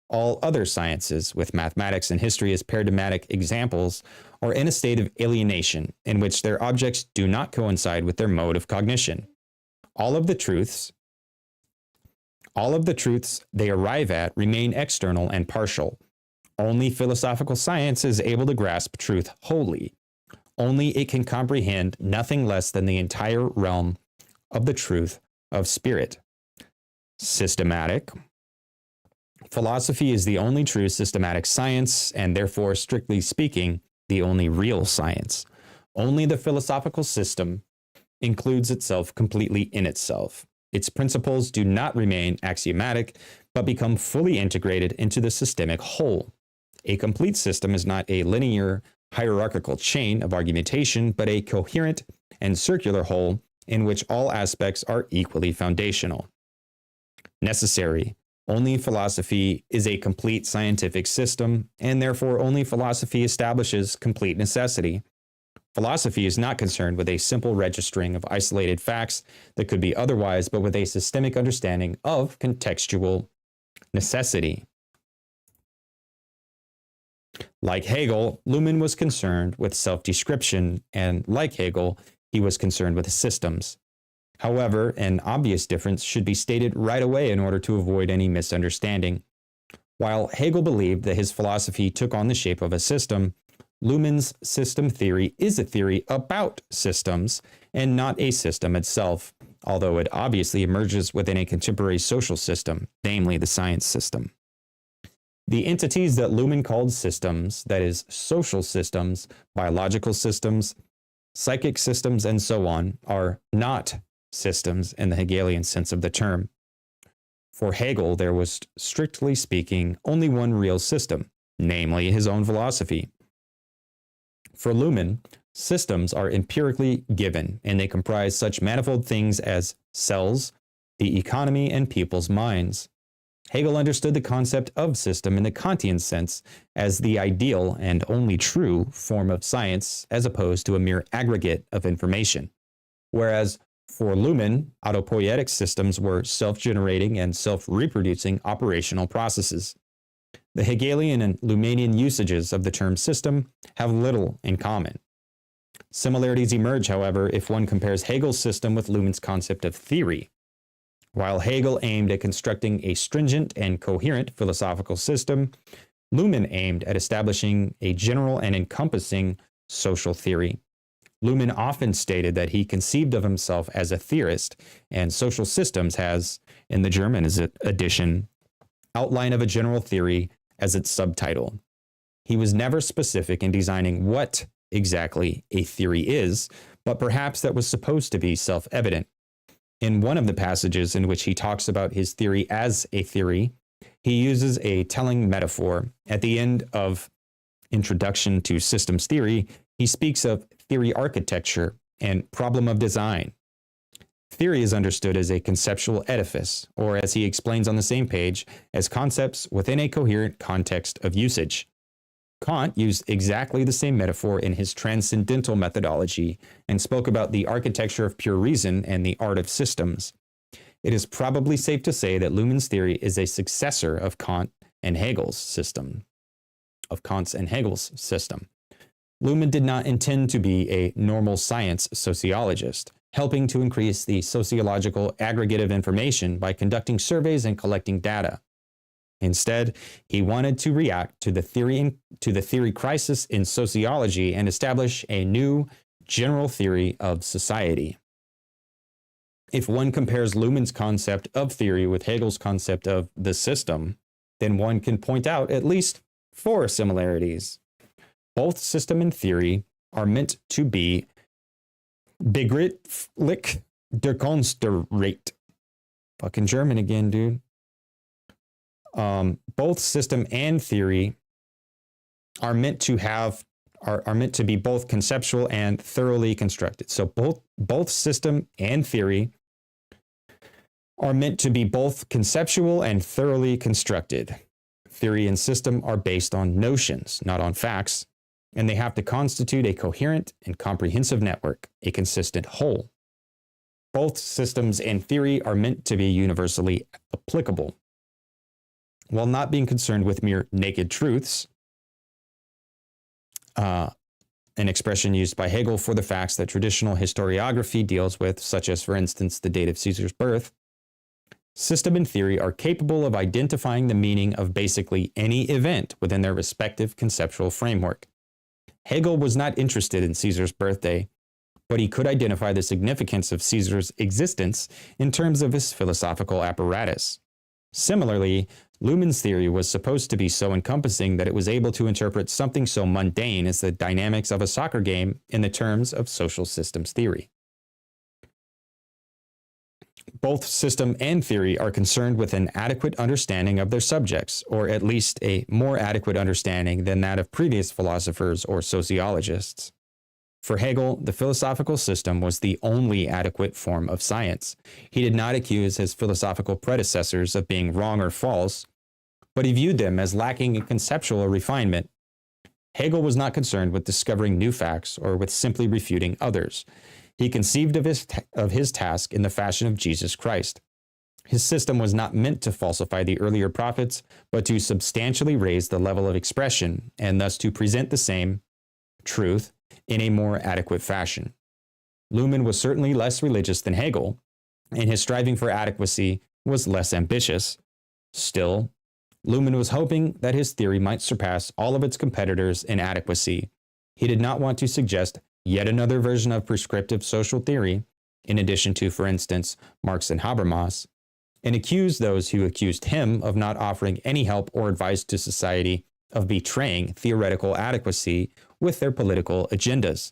All other sciences, with mathematics and history as paradigmatic examples, are in a state of alienation in which their objects do not coincide with their mode of cognition. All of the truths they arrive at remain external and partial. Only philosophical science is able to grasp truth wholly. Only it can comprehend nothing less than the entire realm of the truth of spirit. Systematic. Philosophy is the only true systematic science, and therefore, strictly speaking, the only real science. Only the philosophical system includes itself completely in itself. Its principles do not remain axiomatic, but become fully integrated into the systemic whole. A complete system is not a linear, hierarchical chain of argumentation, but a coherent and circular whole in which all aspects are equally foundational. Necessary. Only philosophy is a complete scientific system, and therefore only philosophy establishes complete necessity. Philosophy is not concerned with a simple registering of isolated facts that could be otherwise, but with a systemic understanding of contextual necessity. Like Hegel, Luhmann was concerned with self-description, and like Hegel, he was concerned with systems. However, an obvious difference should be stated right away in order to avoid any misunderstanding. While Hegel believed that his philosophy took on the shape of a system, Luhmann's system theory is a theory about systems and not a system itself, although it obviously emerges within a contemporary social system, namely the science system. The entities that Luhmann called systems, that is, social systems, biological systems, psychic systems, and so on, are not systems in the Hegelian sense of the term. For Hegel, there was, strictly speaking, only one real system, namely his own philosophy. For Luhmann, systems are empirically given, and they comprise such manifold things as cells, the economy, and people's minds. Hegel understood the concept of system in the Kantian sense as the ideal and only true form of science, as opposed to a mere aggregate of information. Whereas for Luhmann, autopoietic systems were self-generating and self-reproducing operational processes. The Hegelian and Luhmannian usages of the term system have little in common. Similarities emerge, however, if one compares Hegel's system with Luhmann's concept of theory. While Hegel aimed at constructing a stringent and coherent philosophical system, Luhmann aimed at establishing a general and encompassing social theory. Luhmann often stated that he conceived of himself as a theorist, and Social Systems has, in the German edition, Outline of a General Theory as its subtitle. He was never specific in designing what exactly a theory is, but perhaps that was supposed to be self-evident. In one of the passages in which he talks about his theory as a theory, he uses a telling metaphor. At the end of Introduction to Systems Theory, he speaks of theory architecture and problem of design. Theory is understood as a conceptual edifice, or as he explains on the same page, as concepts within a coherent context of usage. Kant used exactly the same metaphor in his transcendental methodology and spoke about the architecture of pure reason and the art of systems. It is probably safe to say that Luhmann's theory is a successor of Kant's and Hegel's system. Luhmann did not intend to be a normal science sociologist, helping to increase the sociological aggregate of information by conducting surveys and collecting data. Instead, he wanted to react to the theory crisis in sociology and establish a new general theory of society. If one compares Luhmann's concept of theory with Hegel's concept of the system, then one can point out at least 4 similarities. Both system and theory are meant to be begrifflich Der Konstrukt. Fucking German again, dude. Both system and theory are meant to be both conceptual and thoroughly constructed. So both system and theory are meant to be both conceptual and thoroughly constructed. Theory and system are based on notions, not on facts, and they have to constitute a coherent and comprehensive network, a consistent whole. Both systems and theory are meant to be universally applicable. While not being concerned with mere naked truths, an expression used by Hegel for the facts that traditional historiography deals with, such as, for instance, the date of Caesar's birth, system and theory are capable of identifying the meaning of basically any event within their respective conceptual framework. Hegel was not interested in Caesar's birthday, but he could identify the significance of Caesar's existence in terms of his philosophical apparatus. Similarly, Luhmann's theory was supposed to be so encompassing that it was able to interpret something so mundane as the dynamics of a soccer game in the terms of social systems theory. Both system and theory are concerned with an adequate understanding of their subjects, or at least a more adequate understanding than that of previous philosophers or sociologists. For Hegel, the philosophical system was the only adequate form of science. He did not accuse his philosophical predecessors of being wrong or false, but he viewed them as lacking in conceptual refinement. Hegel was not concerned with discovering new facts or with simply refuting others. He conceived of his task in the fashion of Jesus Christ. His system was not meant to falsify the earlier prophets, but to substantially raise the level of expression, and thus to present the same truth in a more adequate fashion. Luhmann was certainly less religious than Hegel, and his striving for adequacy was less ambitious. Still, Luhmann was hoping that his theory might surpass all of its competitors in adequacy. He did not want to suggest yet another version of prescriptive social theory, in addition to, for instance, Marx and Habermas, and accuse those who accused him of not offering any help or advice to society of betraying theoretical adequacy with their political agendas.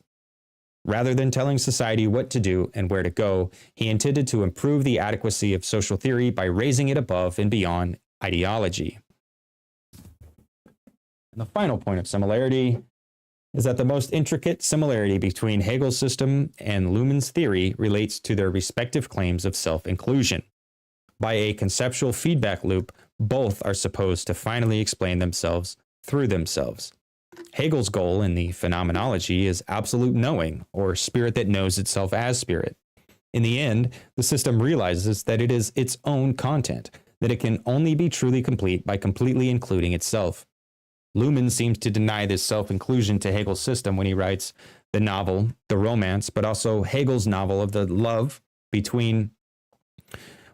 Rather than telling society what to do and where to go, he intended to improve the adequacy of social theory by raising it above and beyond ideology. And the final point of similarity is that the most intricate similarity between Hegel's system and Luhmann's theory relates to their respective claims of self-inclusion. By a conceptual feedback loop, both are supposed to finally explain themselves through themselves. Hegel's goal in the phenomenology is absolute knowing, or spirit that knows itself as spirit. In the end, the system realizes that it is its own content, that it can only be truly complete by completely including itself. Luhmann seems to deny this self-inclusion to Hegel's system when he writes the novel, the romance, but also Hegel's novel of the love between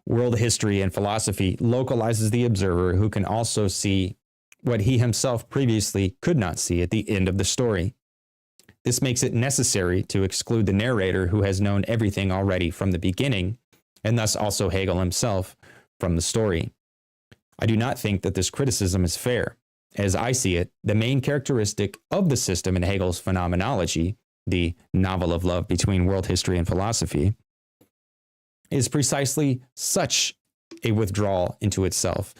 world history and philosophy localizes the observer who can also see what he himself previously could not see at the end of the story. This makes it necessary to exclude the narrator who has known everything already from the beginning, and thus also Hegel himself, from the story. I do not think that this criticism is fair. As I see it, the main characteristic of the system in Hegel's phenomenology, the novel of love between world history and philosophy, is precisely such a withdrawal into itself,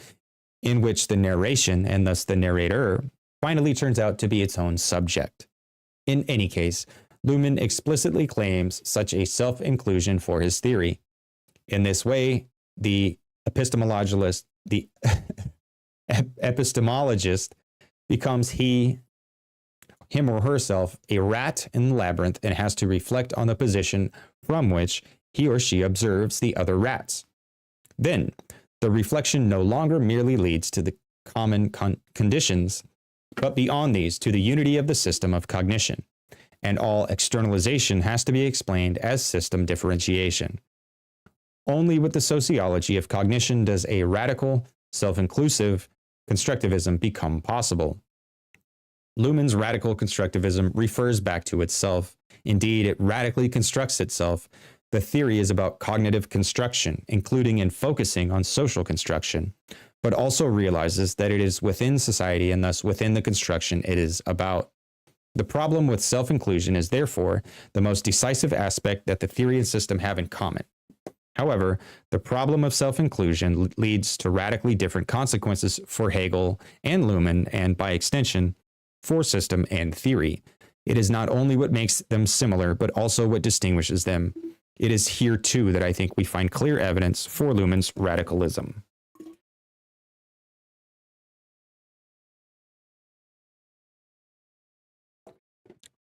in which the narration, and thus the narrator, finally turns out to be its own subject. In any case, Luhmann explicitly claims such a self-inclusion for his theory. In this way, the epistemologist becomes him or herself a rat in the labyrinth and has to reflect on the position from which he or she observes the other rats. Then, the reflection no longer merely leads to the common conditions, but beyond these to the unity of the system of cognition, and all externalization has to be explained as system differentiation. Only with the sociology of cognition does a radical, self-inclusive constructivism become possible. Luhmann's radical constructivism refers back to itself. Indeed, it radically constructs itself. The theory is about cognitive construction, including and focusing on social construction, but also realizes that it is within society and thus within the construction it is about. The problem with self-inclusion is therefore the most decisive aspect that the theory and system have in common. However, the problem of self-inclusion leads to radically different consequences for Hegel and Luhmann, and by extension, for system and theory. It is not only what makes them similar, but also what distinguishes them. It is here too that I think we find clear evidence for Luhmann's radicalism.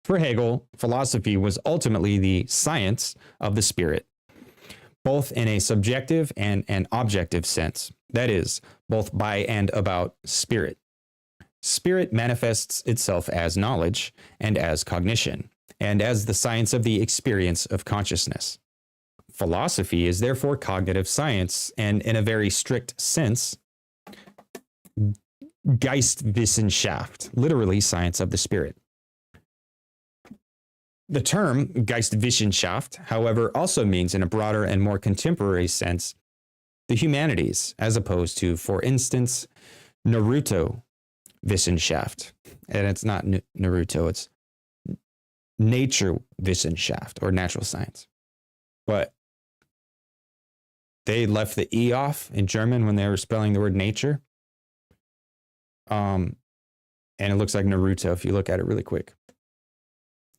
For Hegel, philosophy was ultimately the science of the spirit, both in a subjective and an objective sense. That is, both by and about spirit. Spirit manifests itself as knowledge and as cognition, and as the science of the experience of consciousness. Philosophy is therefore cognitive science, and in a very strict sense, Geistwissenschaft, literally science of the spirit. The term Geistwissenschaft, however, also means in a broader and more contemporary sense, the humanities, as opposed to, for instance, Naruto Wissenschaft. And it's not Naruto, it's Nature Wissenschaft, or natural science. But they left the E off in German when they were spelling the word nature. And it looks like Naruto if you look at it really quick.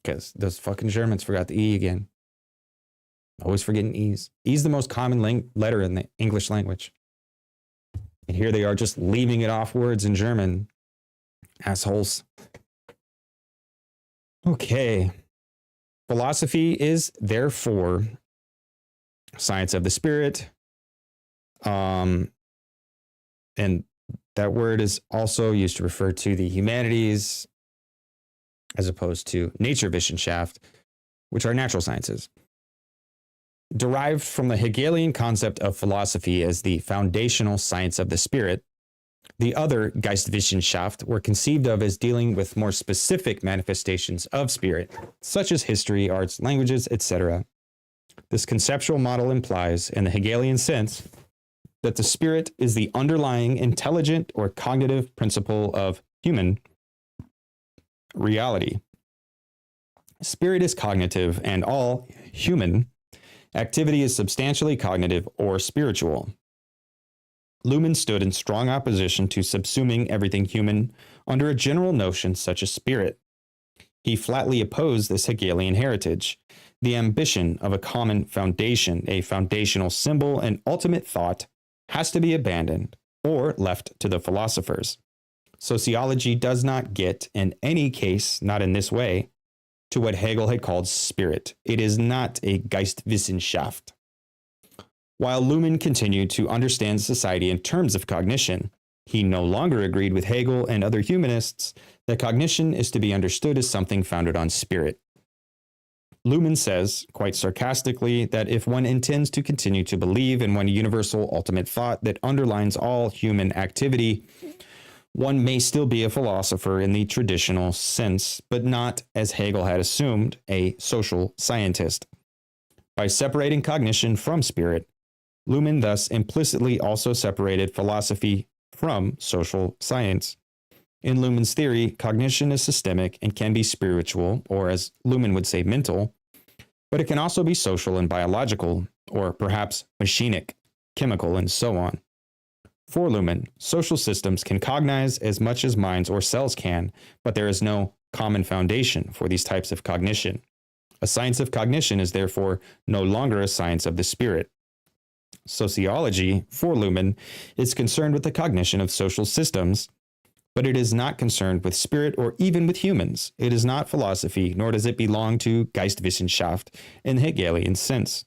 Because those fucking Germans forgot the E again. Always forgetting E's. E's the most common letter in the English language. And here they are just leaving it off words in German. Assholes. Okay. Philosophy is therefore science of the spirit. And that word is also used to refer to the humanities, as opposed to Naturwissenschaft, which are natural sciences. Derived from the Hegelian concept of philosophy as the foundational science of the spirit, the other Geistwissenschaft were conceived of as dealing with more specific manifestations of spirit, such as history, arts, languages, etc. This conceptual model implies, in the Hegelian sense, that the spirit is the underlying intelligent or cognitive principle of human reality. Spirit is cognitive, and all human activity is substantially cognitive or spiritual. Luhmann stood in strong opposition to subsuming everything human under a general notion such as spirit. He flatly opposed this Hegelian heritage. The ambition of a common foundation, a foundational symbol, and ultimate thought has to be abandoned or left to the philosophers. Sociology does not get, in any case, not in this way, to what Hegel had called spirit. It is not a Geistwissenschaft. While Luhmann continued to understand society in terms of cognition, he no longer agreed with Hegel and other humanists that cognition is to be understood as something founded on spirit. Luhmann says, quite sarcastically, that if one intends to continue to believe in one universal ultimate thought that underlines all human activity, one may still be a philosopher in the traditional sense, but not, as Hegel had assumed, a social scientist. By separating cognition from spirit, Luhmann thus implicitly also separated philosophy from social science. In Luhmann's theory, cognition is systemic and can be spiritual, or as Luhmann would say, mental, but it can also be social and biological, or perhaps machinic, chemical, and so on. For Luhmann, social systems can cognize as much as minds or cells can, but there is no common foundation for these types of cognition. A science of cognition is therefore no longer a science of the spirit. Sociology, for Luhmann, is concerned with the cognition of social systems, but it is not concerned with spirit or even with humans. It is not philosophy, nor does it belong to Geistwissenschaft in the Hegelian sense.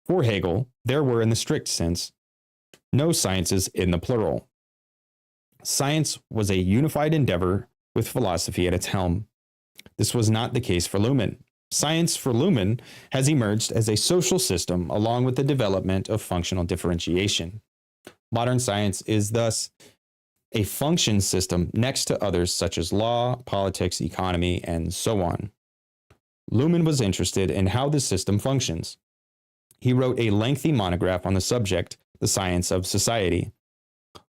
For Hegel, there were, in the strict sense, no sciences in the plural. Science was a unified endeavor with philosophy at its helm. This was not the case for Luhmann. Science for Luhmann has emerged as a social system along with the development of functional differentiation. Modern science is thus a function system next to others such as law, politics, economy, and so on. Luhmann was interested in how this system functions. He wrote a lengthy monograph on the subject, The Science of Society.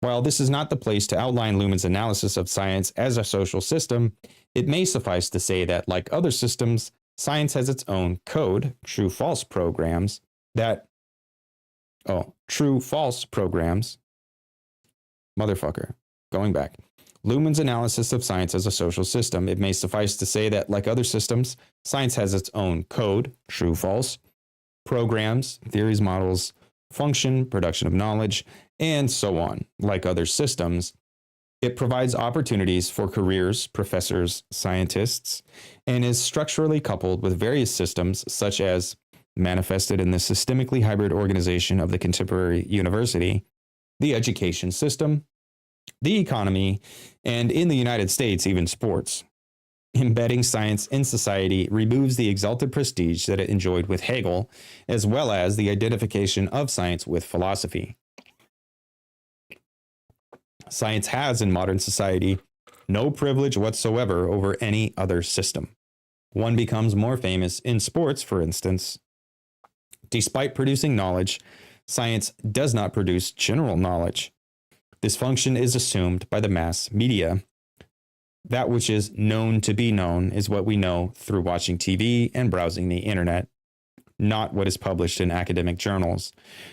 While this is not the place to outline Luhmann's analysis of science as a social system, it may suffice to say that, like other systems, science has its own code, true-false programs, going back. Luhmann's analysis of science as a social system, it may suffice to say that, like other systems, science has its own code, true-false, programs, theories, models, function, production of knowledge, and so on. Like other systems, it provides opportunities for careers, professors, scientists, and is structurally coupled with various systems such as manifested in the systemically hybrid organization of the contemporary university, the education system, the economy, and in the United States, even sports. Embedding science in society removes the exalted prestige that it enjoyed with Hegel, as well as the identification of science with philosophy. Science has, in modern society, no privilege whatsoever over any other system. One becomes more famous in sports, for instance. Despite producing knowledge, science does not produce general knowledge. This function is assumed by the mass media. That which is known to be known is what we know through watching TV and browsing the internet, not what is published in academic journals.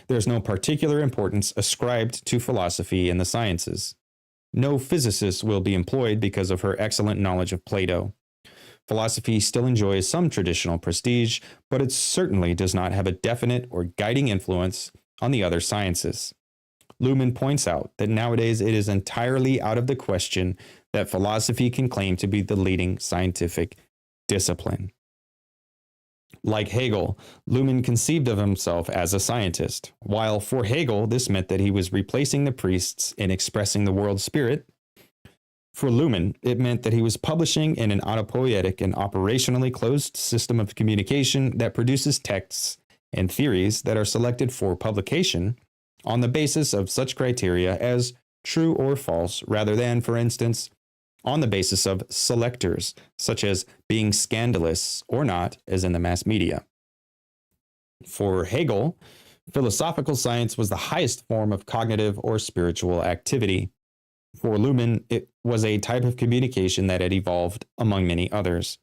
There is no particular importance ascribed to philosophy in the sciences. No physicist will be employed because of her excellent knowledge of Plato. Philosophy still enjoys some traditional prestige, but it certainly does not have a definite or guiding influence on the other sciences. Luhmann points out that nowadays it is entirely out of the question that philosophy can claim to be the leading scientific discipline. Like Hegel, Luhmann conceived of himself as a scientist. While for Hegel, this meant that he was replacing the priests in expressing the world spirit, for Luhmann, it meant that he was publishing in an autopoietic and operationally closed system of communication that produces texts and theories that are selected for publication on the basis of such criteria as true or false, rather than, for instance, on the basis of selectors, such as being scandalous or not, as in the mass media. For Hegel, philosophical science was the highest form of cognitive or spiritual activity. For Luhmann, it was a type of communication that had evolved among many others.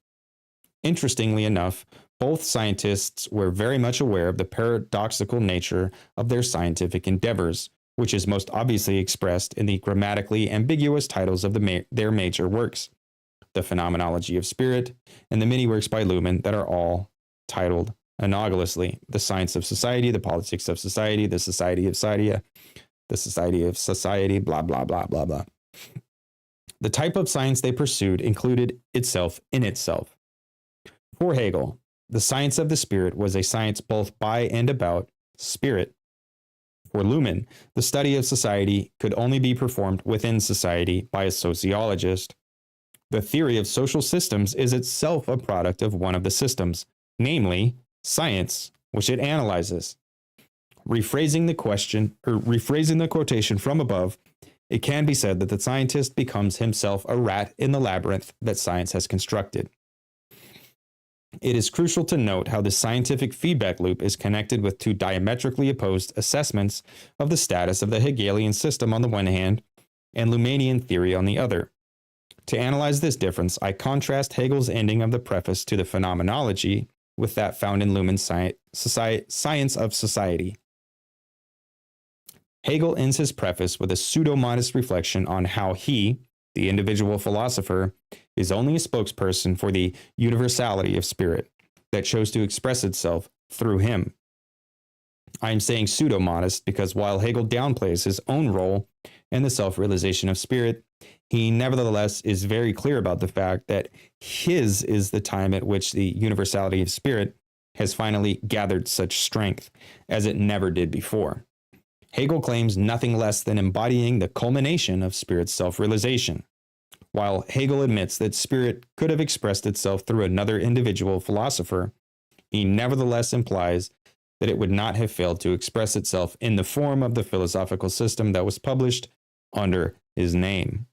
Interestingly enough, both scientists were very much aware of the paradoxical nature of their scientific endeavors, which is most obviously expressed in the grammatically ambiguous titles of their major works, The Phenomenology of Spirit, and the many works by Luhmann that are all titled analogously, The Science of Society, The Politics of Society, The Society of Society, The Society of Society, blah, blah, blah, blah, blah. The type of science they pursued included itself in itself. For Hegel, the science of the spirit was a science both by and about spirit. For Luhmann, the study of society could only be performed within society by a sociologist. The theory of social systems is itself a product of one of the systems, namely science, which it analyzes. Rephrasing the quotation from above, it can be said that the scientist becomes himself a rat in the labyrinth that science has constructed. It is crucial to note how the scientific feedback loop is connected with two diametrically opposed assessments of the status of the Hegelian system on the one hand and Luhmannian theory on the other. To analyze this difference, I contrast Hegel's ending of the preface to the Phenomenology with that found in Luhmann's Science of Society. Hegel ends his preface with a pseudo-modest reflection on how he, the individual philosopher, is only a spokesperson for the universality of spirit that chose to express itself through him. I am saying pseudo-modest because while Hegel downplays his own role in the self-realization of spirit, he nevertheless is very clear about the fact that his is the time at which the universality of spirit has finally gathered such strength as it never did before. Hegel claims nothing less than embodying the culmination of spirit's self-realization. While Hegel admits that spirit could have expressed itself through another individual philosopher, he nevertheless implies that it would not have failed to express itself in the form of the philosophical system that was published under his name.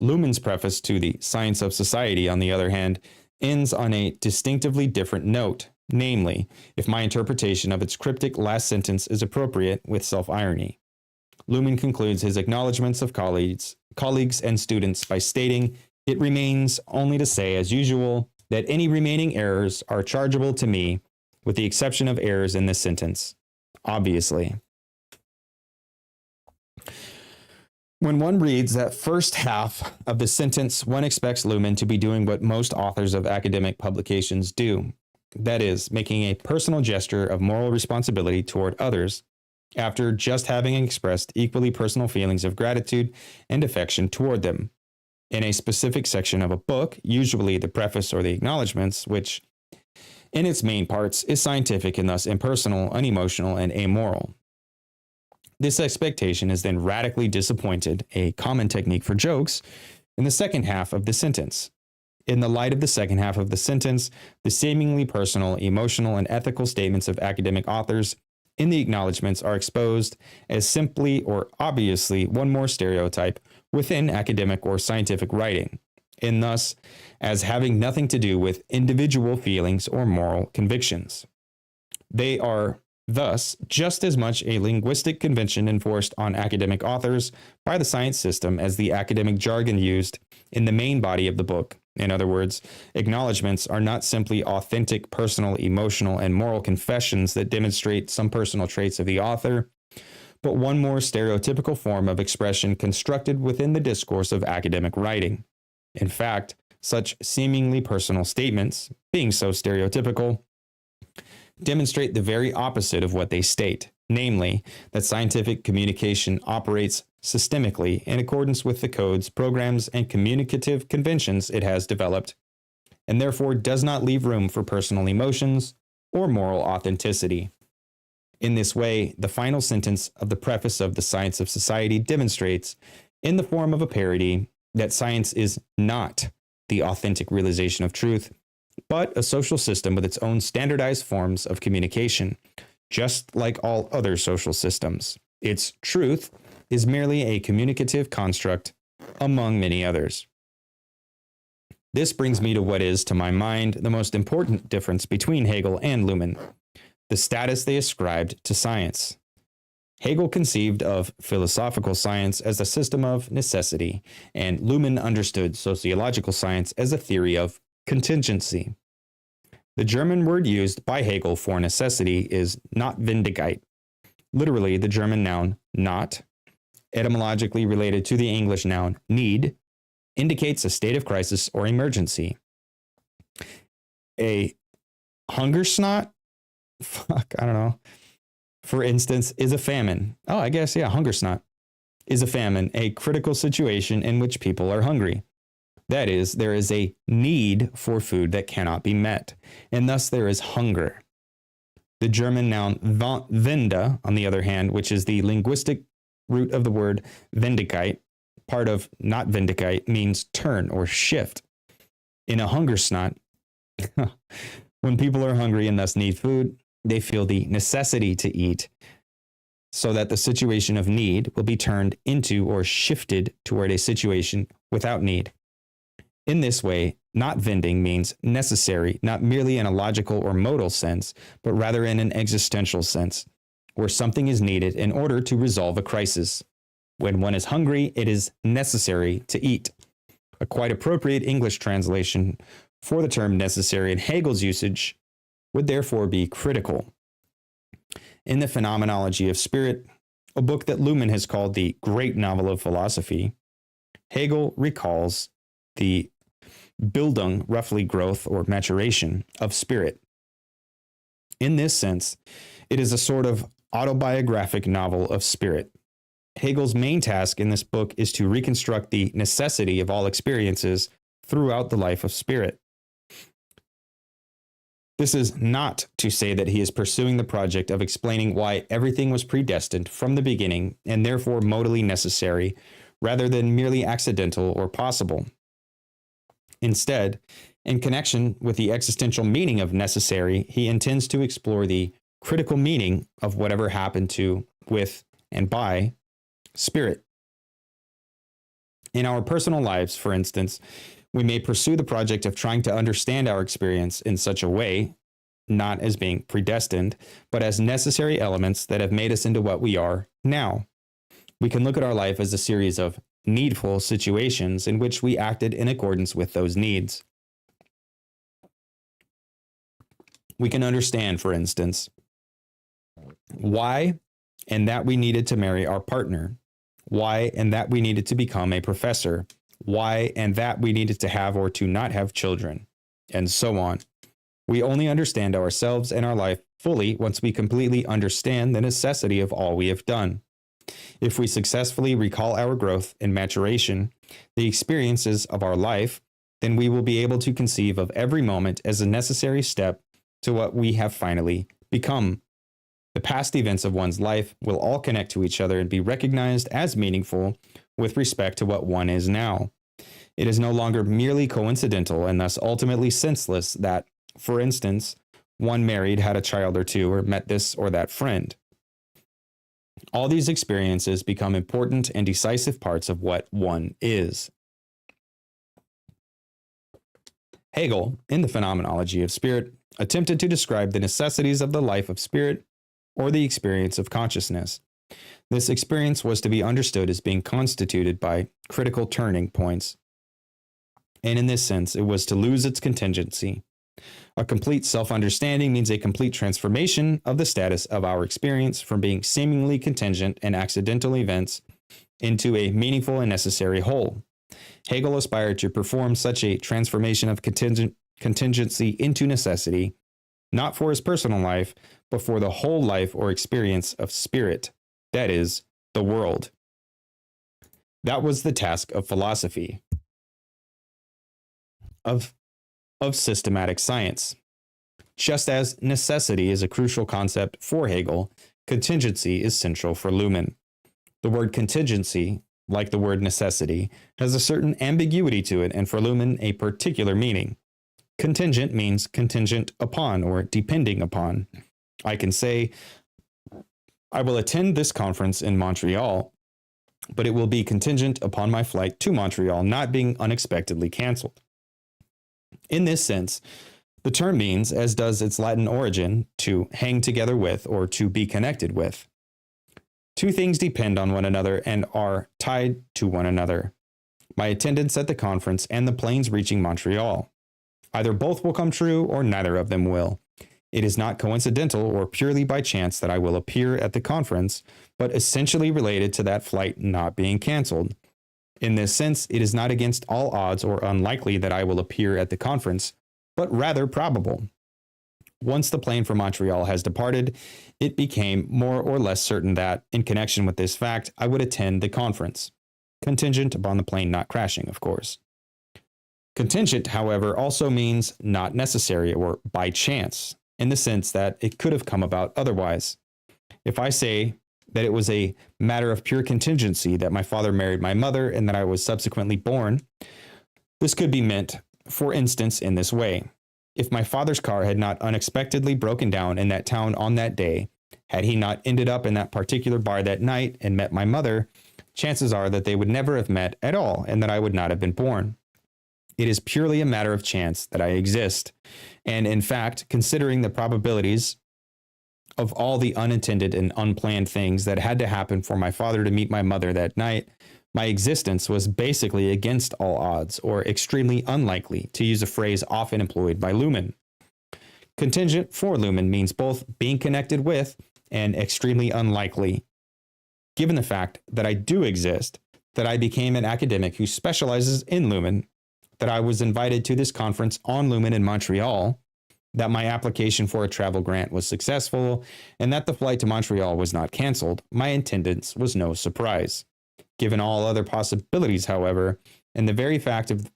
Luhmann's preface to the Science of Society, on the other hand, ends on a distinctively different note, namely, if my interpretation of its cryptic last sentence is appropriate, with self-irony. Luhmann concludes his acknowledgments of colleagues and students by stating, "It remains only to say, as usual, that any remaining errors are chargeable to me, with the exception of errors in this sentence. Obviously." When one reads that first half of the sentence, one expects Luhmann to be doing what most authors of academic publications do. That is, making a personal gesture of moral responsibility toward others, after just having expressed equally personal feelings of gratitude and affection toward them. In a specific section of a book, usually the preface or the acknowledgments, which, in its main parts, is scientific and thus impersonal, unemotional, and amoral. This expectation is then radically disappointed, a common technique for jokes, in the second half of the sentence. In the light of the second half of the sentence, the seemingly personal, emotional, and ethical statements of academic authors in the acknowledgments are exposed as simply or obviously one more stereotype within academic or scientific writing, and thus as having nothing to do with individual feelings or moral convictions. They are thus just as much a linguistic convention enforced on academic authors by the science system as the academic jargon used in the main body of the book. In other words, acknowledgments are not simply authentic personal, emotional, and moral confessions that demonstrate some personal traits of the author, but one more stereotypical form of expression constructed within the discourse of academic writing. In fact, such seemingly personal statements, being so stereotypical, demonstrate the very opposite of what they state, namely, that scientific communication operates systemically in accordance with the codes, programs, and communicative conventions it has developed, and therefore does not leave room for personal emotions or moral authenticity. In this way, the final sentence of the preface of The Science of Society demonstrates, in the form of a parody, that science is not the authentic realization of truth, but a social system with its own standardized forms of communication, just like all other social systems. Its truth is merely a communicative construct among many others. This brings me to what is, to my mind, the most important difference between Hegel and Luhmann, the status they ascribed to science. Hegel conceived of philosophical science as a system of necessity, and Luhmann understood sociological science as a theory of contingency. The German word used by Hegel for necessity is Notwendigkeit, literally the German noun not, etymologically related to the English noun need, indicates a state of crisis or emergency. A Hungersnot, I don't know, for instance, is a famine. Oh, I guess, yeah, Hungersnot is a famine, a critical situation in which people are hungry. That is, there is a need for food that cannot be met, and thus there is hunger. The German noun wende, on the other hand, which is the linguistic root of the word Wendigkeit, part of Notwendigkeit, means turn or shift. In a Hungersnot, when people are hungry and thus need food, they feel the necessity to eat, so that the situation of need will be turned into or shifted toward a situation without need. In this way, Notwendig means necessary, not merely in a logical or modal sense, but rather in an existential sense, where something is needed in order to resolve a crisis. When one is hungry, it is necessary to eat. A quite appropriate English translation for the term necessary in Hegel's usage would therefore be critical. In The Phenomenology of Spirit, a book that Luhmann has called the great novel of philosophy, Hegel recalls the Bildung, roughly growth or maturation, of spirit. In this sense, it is a sort of autobiographic novel of spirit. Hegel's main task in this book is to reconstruct the necessity of all experiences throughout the life of spirit. This is not to say that he is pursuing the project of explaining why everything was predestined from the beginning and therefore modally necessary, rather than merely accidental or possible. Instead, in connection with the existential meaning of necessary, he intends to explore the critical meaning of whatever happened to, with, and by spirit. In our personal lives, for instance, we may pursue the project of trying to understand our experience in such a way, not as being predestined, but as necessary elements that have made us into what we are now. We can look at our life as a series of needful situations in which we acted in accordance with those needs. We can understand, for instance, why and that we needed to marry our partner, why and that we needed to become a professor, why and that we needed to have or to not have children, and so on. We only understand ourselves and our life fully once we completely understand the necessity of all we have done. If we successfully recall our growth and maturation, the experiences of our life, then we will be able to conceive of every moment as a necessary step to what we have finally become. The past events of one's life will all connect to each other and be recognized as meaningful with respect to what one is now. It is no longer merely coincidental and thus ultimately senseless that, for instance, one married, had a child or two, or met this or that friend. All these experiences become important and decisive parts of what one is. Hegel, in the Phenomenology of Spirit, attempted to describe the necessities of the life of spirit or the experience of consciousness. This experience was to be understood as being constituted by critical turning points. And in this sense, it was to lose its contingency. A complete self-understanding means a complete transformation of the status of our experience from being seemingly contingent and accidental events into a meaningful and necessary whole. Hegel aspired to perform such a transformation of contingency into necessity, not for his personal life, but for the whole life or experience of spirit, that is, the world. That was the task of philosophy, of systematic science. Just as necessity is a crucial concept for Hegel, contingency is central for Luhmann. The word contingency, like the word necessity, has a certain ambiguity to it and for Luhmann a particular meaning. Contingent means contingent upon or depending upon. I can say, I will attend this conference in Montreal, but it will be contingent upon my flight to Montreal not being unexpectedly canceled. In this sense, the term means, as does its Latin origin, to hang together with or to be connected with. Two things depend on one another and are tied to one another: my attendance at the conference and the planes reaching Montreal. Either both will come true or neither of them will. It is not coincidental or purely by chance that I will appear at the conference, but essentially related to that flight not being canceled. In this sense, it is not against all odds or unlikely that I will appear at the conference, but rather probable. Once the plane from Montreal has departed, it became more or less certain that, in connection with this fact, I would attend the conference. Contingent upon the plane not crashing, of course. Contingent, however, also means not necessary or by chance, in the sense that it could have come about otherwise. If I say that it was a matter of pure contingency that my father married my mother and that I was subsequently born, this could be meant, for instance, in this way. If my father's car had not unexpectedly broken down in that town on that day, had he not ended up in that particular bar that night and met my mother, chances are that they would never have met at all and that I would not have been born. It is purely a matter of chance that I exist. And in fact, considering the probabilities of all the unintended and unplanned things that had to happen for my father to meet my mother that night, my existence was basically against all odds, or extremely unlikely, to use a phrase often employed by Luhmann. Contingent for Luhmann means both being connected with and extremely unlikely. Given the fact that I do exist, that I became an academic who specializes in Luhmann, that I was invited to this conference on Luhmann in Montreal, that my application for a travel grant was successful, and that the flight to Montreal was not canceled, my attendance was no surprise. Given all other possibilities, however, and the very fact of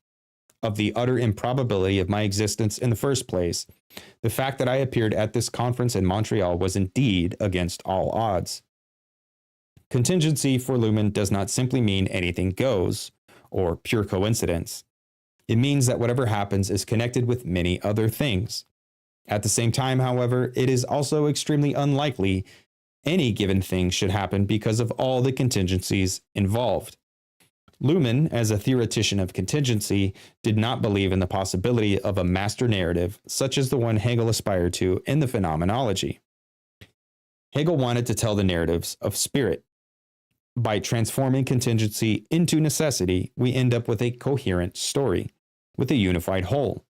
the utter improbability of my existence in the first place, the fact that I appeared at this conference in Montreal was indeed against all odds. Contingency for Luhmann does not simply mean anything goes, or pure coincidence. It means that whatever happens is connected with many other things. At the same time, however, it is also extremely unlikely any given thing should happen because of all the contingencies involved. Luhmann, as a theoretician of contingency, did not believe in the possibility of a master narrative such as the one Hegel aspired to in the Phenomenology. Hegel wanted to tell the narratives of spirit. By transforming contingency into necessity, we end up with a coherent story, with a unified whole.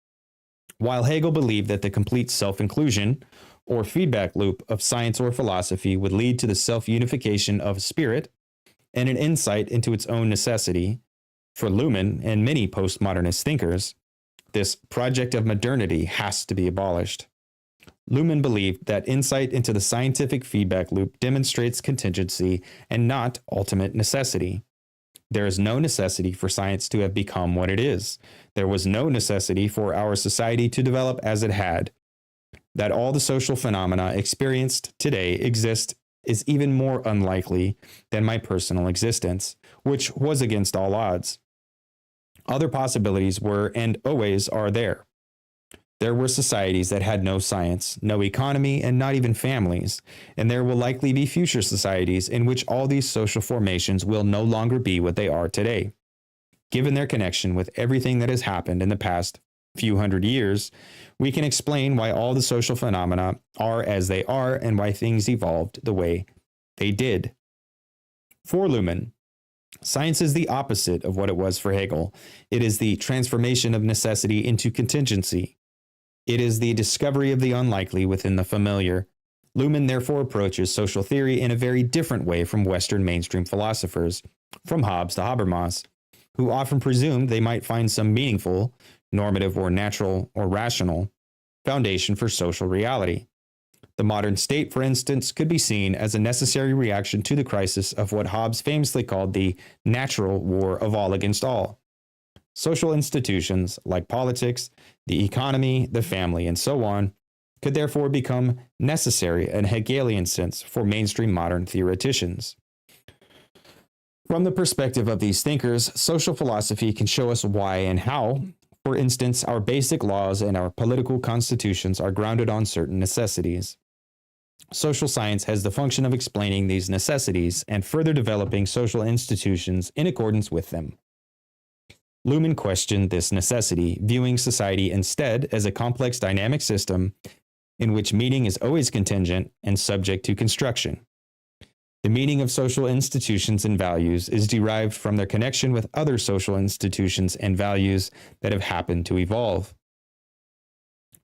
While Hegel believed that the complete self-inclusion or feedback loop of science or philosophy would lead to the self-unification of spirit and an insight into its own necessity, for Luhmann and many postmodernist thinkers, this project of modernity has to be abolished. Luhmann believed that insight into the scientific feedback loop demonstrates contingency and not ultimate necessity. There is no necessity for science to have become what it is. There was no necessity for our society to develop as it had. That all the social phenomena experienced today exist is even more unlikely than my personal existence, which was against all odds. Other possibilities were and always are there. There were societies that had no science, no economy, and not even families, and there will likely be future societies in which all these social formations will no longer be what they are today. Given their connection with everything that has happened in the past few hundred years, we can explain why all the social phenomena are as they are and why things evolved the way they did. For Luhmann, science is the opposite of what it was for Hegel. It is the transformation of necessity into contingency. It is the discovery of the unlikely within the familiar. Luhmann therefore approaches social theory in a very different way from Western mainstream philosophers, from Hobbes to Habermas, who often presumed they might find some meaningful, normative or natural or rational foundation for social reality. The modern state, for instance, could be seen as a necessary reaction to the crisis of what Hobbes famously called the natural war of all against all. Social institutions, like politics, the economy, the family, and so on, could therefore become necessary in a Hegelian sense for mainstream modern theoreticians. From the perspective of these thinkers, social philosophy can show us why and how. For instance, our basic laws and our political constitutions are grounded on certain necessities. Social science has the function of explaining these necessities and further developing social institutions in accordance with them. Luhmann questioned this necessity, viewing society instead as a complex dynamic system in which meaning is always contingent and subject to construction. The meaning of social institutions and values is derived from their connection with other social institutions and values that have happened to evolve.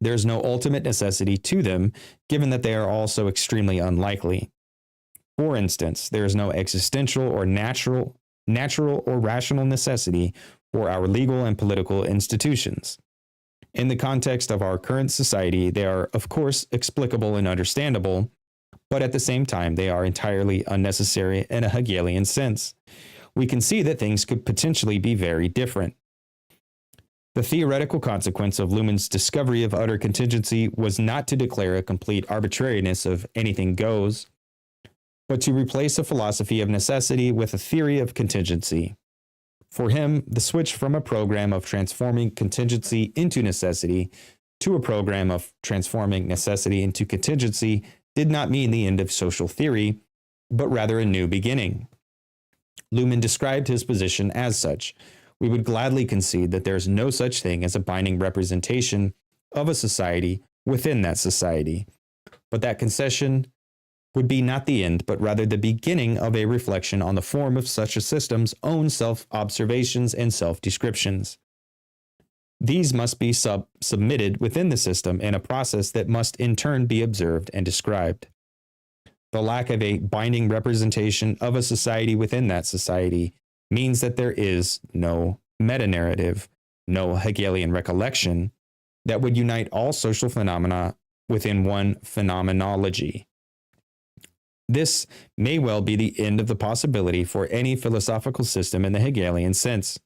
There is no ultimate necessity to them, given that they are also extremely unlikely. For instance, there is no existential or natural or rational necessity for our legal and political institutions. In the context of our current society, they are, of course, explicable and understandable, but at the same time, they are entirely unnecessary in a Hegelian sense. We can see that things could potentially be very different. The theoretical consequence of Luhmann's discovery of utter contingency was not to declare a complete arbitrariness of anything goes, but to replace a philosophy of necessity with a theory of contingency. For him, the switch from a program of transforming contingency into necessity to a program of transforming necessity into contingency did not mean the end of social theory, but rather a new beginning. Luhmann described his position as such. We would gladly concede that there is no such thing as a binding representation of a society within that society, but that concession would be not the end, but rather the beginning of a reflection on the form of such a system's own self-observations and self-descriptions. These must be submitted within the system in a process that must in turn be observed and described. The lack of a binding representation of a society within that society means that there is no meta-narrative, no Hegelian recollection that would unite all social phenomena within one phenomenology. This may well be the end of the possibility for any philosophical system in the Hegelian sense.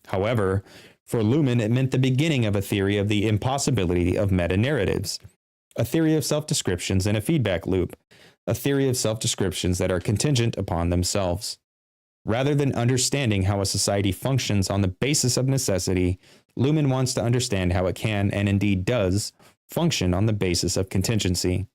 However, for Luhmann, it meant the beginning of a theory of the impossibility of meta-narratives, a theory of self-descriptions and a feedback loop, a theory of self-descriptions that are contingent upon themselves. Rather than understanding how a society functions on the basis of necessity, Luhmann wants to understand how it can, and indeed does, function on the basis of contingency.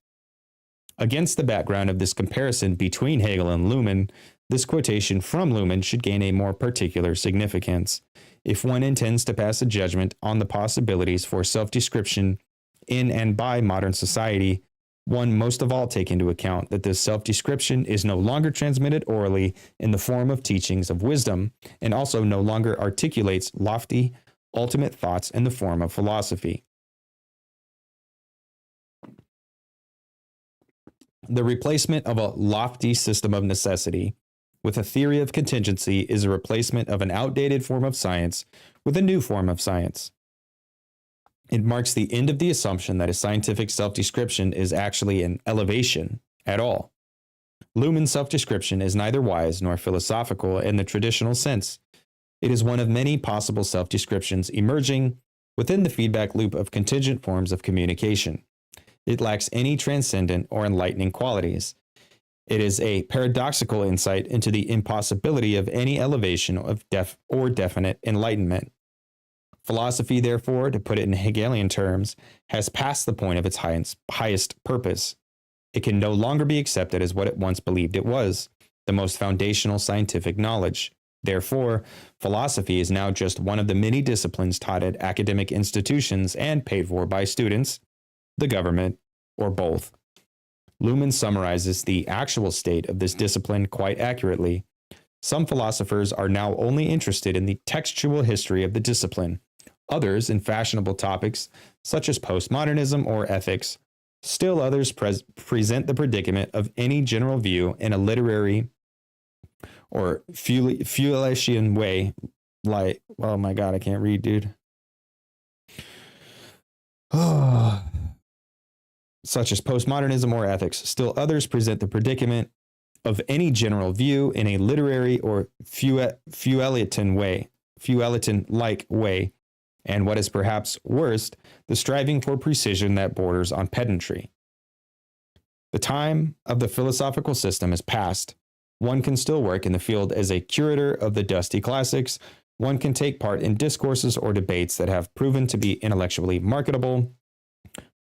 Against the background of this comparison between Hegel and Luhmann, this quotation from Luhmann should gain a more particular significance. If one intends to pass a judgment on the possibilities for self-description in and by modern society, one most of all take into account that this self-description is no longer transmitted orally in the form of teachings of wisdom, and also no longer articulates lofty, ultimate thoughts in the form of philosophy. The replacement of a lofty system of necessity with a theory of contingency is a replacement of an outdated form of science with a new form of science. It marks the end of the assumption that a scientific self-description is actually an elevation at all. Luhmann's self-description is neither wise nor philosophical in the traditional sense. It is one of many possible self-descriptions emerging within the feedback loop of contingent forms of communication. It lacks any transcendent or enlightening qualities. It is a paradoxical insight into the impossibility of any elevation of definite enlightenment. Philosophy, therefore, to put it in Hegelian terms, has passed the point of its highest purpose. It can no longer be accepted as what it once believed it was, the most foundational scientific knowledge. Therefore, philosophy is now just one of the many disciplines taught at academic institutions and paid for by students, the government, or both. Luhmann summarizes the actual state of this discipline quite accurately. Some philosophers are now only interested in the textual history of the discipline. Others in fashionable topics, such as postmodernism or ethics. Still others present the predicament of any general view in a literary or Feuillian way, like, oh my God, I can't read, dude. Such as postmodernism or ethics. Still others present the predicament of any general view in a literary or Feuilleton-like way, and what is perhaps worst, the striving for precision that borders on pedantry. The time of the philosophical system is past. One can still work in the field as a curator of the dusty classics. One can take part in discourses or debates that have proven to be intellectually marketable,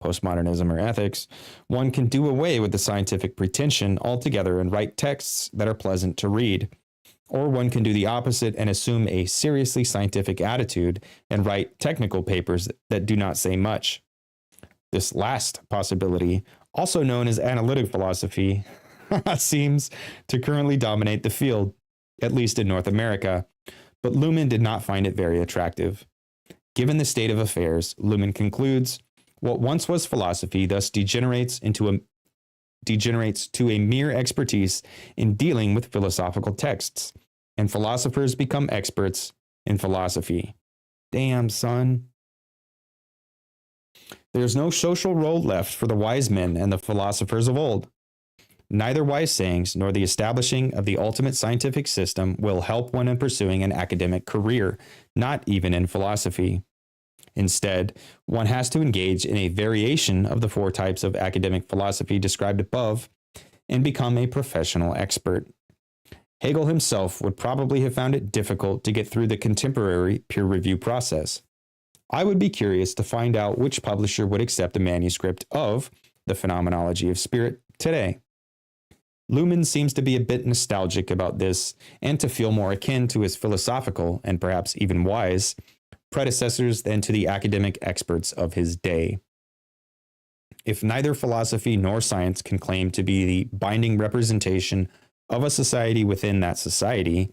postmodernism or ethics. One can do away with the scientific pretension altogether and write texts that are pleasant to read. Or one can do the opposite and assume a seriously scientific attitude and write technical papers that do not say much. This last possibility, also known as analytic philosophy, seems to currently dominate the field, at least in North America, but Luhmann did not find it very attractive. Given the state of affairs, Luhmann concludes, what once was philosophy thus degenerates to a mere expertise in dealing with philosophical texts, and philosophers become experts in philosophy. Damn, son. There's no social role left for the wise men and the philosophers of old. Neither wise sayings nor the establishing of the ultimate scientific system will help one in pursuing an academic career, not even in philosophy. Instead, one has to engage in a variation of the four types of academic philosophy described above and become a professional expert. Hegel himself would probably have found it difficult to get through the contemporary peer review process. I would be curious to find out which publisher would accept a manuscript of The Phenomenology of Spirit today. Luhmann seems to be a bit nostalgic about this and to feel more akin to his philosophical, and perhaps even wise, predecessors than to the academic experts of his day. If neither philosophy nor science can claim to be the binding representation of a society within that society,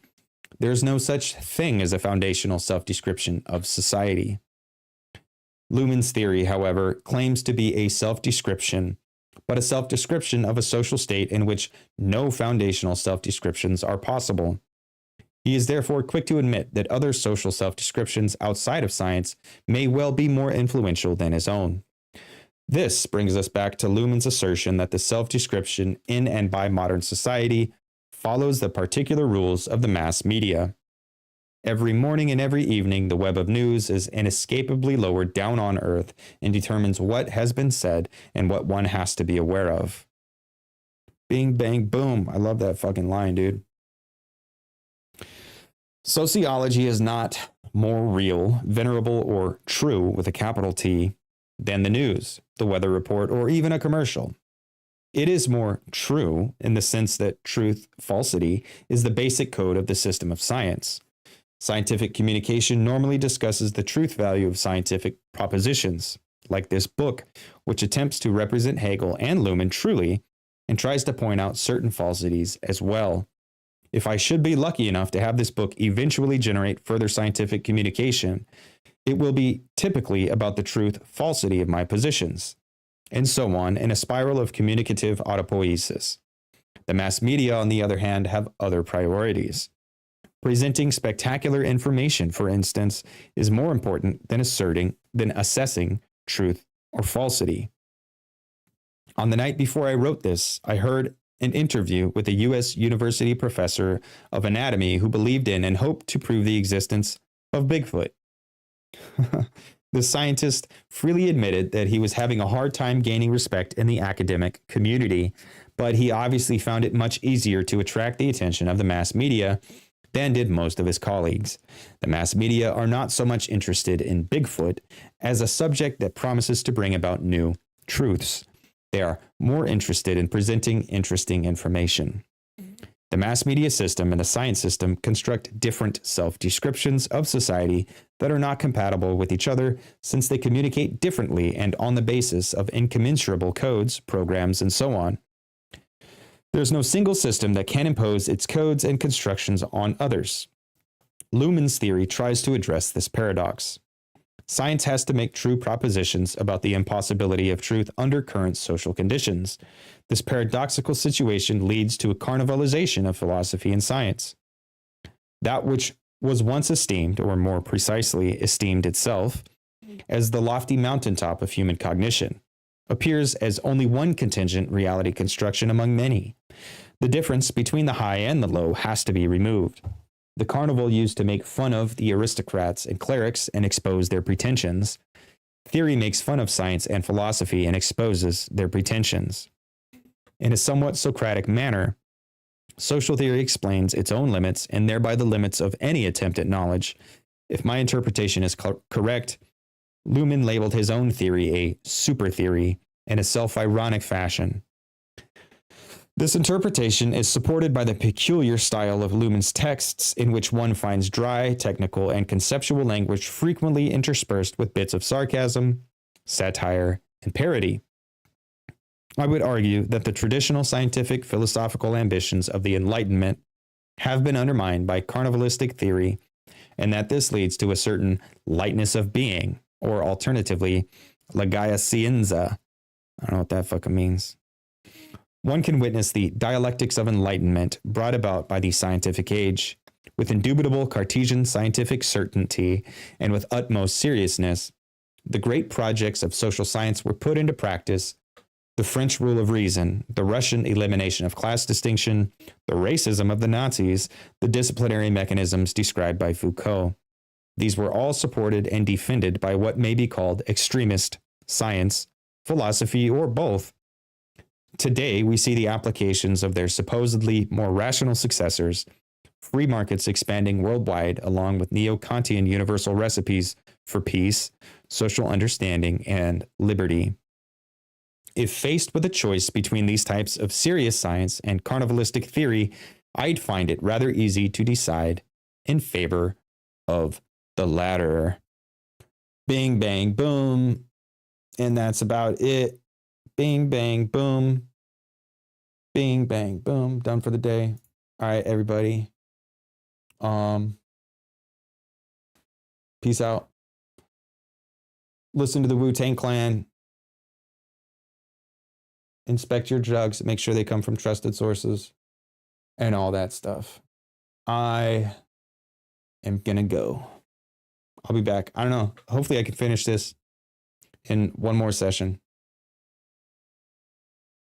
there's no such thing as a foundational self-description of society. Luhmann's theory, however, claims to be a self-description, but a self-description of a social state in which no foundational self-descriptions are possible. He is therefore quick to admit that other social self-descriptions outside of science may well be more influential than his own. This brings us back to Luhmann's assertion that the self-description in and by modern society follows the particular rules of the mass media. Every morning and every evening, the web of news is inescapably lowered down on earth and determines what has been said and what one has to be aware of. Bing, bang, boom. I love that fucking line, dude. Sociology is not more real, venerable, or true with a capital T than the news, the weather report, or even a commercial. It is more true in the sense that truth, falsity, is the basic code of the system of science. Scientific communication normally discusses the truth value of scientific propositions. like this book, which attempts to represent Hegel and Luhmann truly and tries to point out certain falsities as well. If I should be lucky enough to have this book eventually generate further scientific communication, it will be typically about the truth, falsity of my positions, and so on in a spiral of communicative autopoiesis. The mass media, on the other hand, have other priorities. Presenting spectacular information, for instance, is more important than assessing truth or falsity. On the night before I wrote this, I heard an interview with a U.S. university professor of anatomy who believed in and hoped to prove the existence of Bigfoot. The scientist freely admitted that he was having a hard time gaining respect in the academic community, but he obviously found it much easier to attract the attention of the mass media than did most of his colleagues. The mass media are not so much interested in Bigfoot as a subject that promises to bring about new truths. They are more interested in presenting interesting information. The mass media system and the science system construct different self-descriptions of society that are not compatible with each other, since they communicate differently and on the basis of incommensurable codes, programs, and so on. There's no single system that can impose its codes and constructions on others. Luhmann's theory tries to address this paradox. Science has to make true propositions about the impossibility of truth under current social conditions. This paradoxical situation leads to a carnivalization of philosophy and science. That which was once esteemed, or more precisely, esteemed itself, as the lofty mountaintop of human cognition, appears as only one contingent reality construction among many. The difference between the high and the low has to be removed. The carnival used to make fun of the aristocrats and clerics and expose their pretensions. Theory makes fun of science and philosophy and exposes their pretensions. In a somewhat Socratic manner, social theory explains its own limits and thereby the limits of any attempt at knowledge. If my interpretation is correct, Luhmann labeled his own theory a super theory in a self-ironic fashion. This interpretation is supported by the peculiar style of Luhmann's texts, in which one finds dry, technical, and conceptual language frequently interspersed with bits of sarcasm, satire, and parody. I would argue that the traditional scientific philosophical ambitions of the Enlightenment have been undermined by carnivalistic theory, and that this leads to a certain lightness of being, or alternatively, legaya scienza. I don't know what that fucking means. One can witness the dialectics of enlightenment brought about by the scientific age. With indubitable Cartesian scientific certainty and with utmost seriousness, the great projects of social science were put into practice. The French rule of reason, the Russian elimination of class distinction, the racism of the Nazis, the disciplinary mechanisms described by Foucault. These were all supported and defended by what may be called extremist science, philosophy, or both. Today, we see the applications of their supposedly more rational successors, free markets expanding worldwide along with neo-Kantian universal recipes for peace, social understanding, and liberty. If faced with a choice between these types of serious science and carnivalistic theory, I'd find it rather easy to decide in favor of the latter. Bing, bang, boom. And that's about it. Bing, bang, boom. Bing, bang, boom. Done for the day. All right, everybody. Peace out. Listen to the Wu-Tang Clan. Inspect your drugs. Make sure they come from trusted sources. And all that stuff. I am gonna go. I'll be back. I don't know. Hopefully I can finish this in one more session.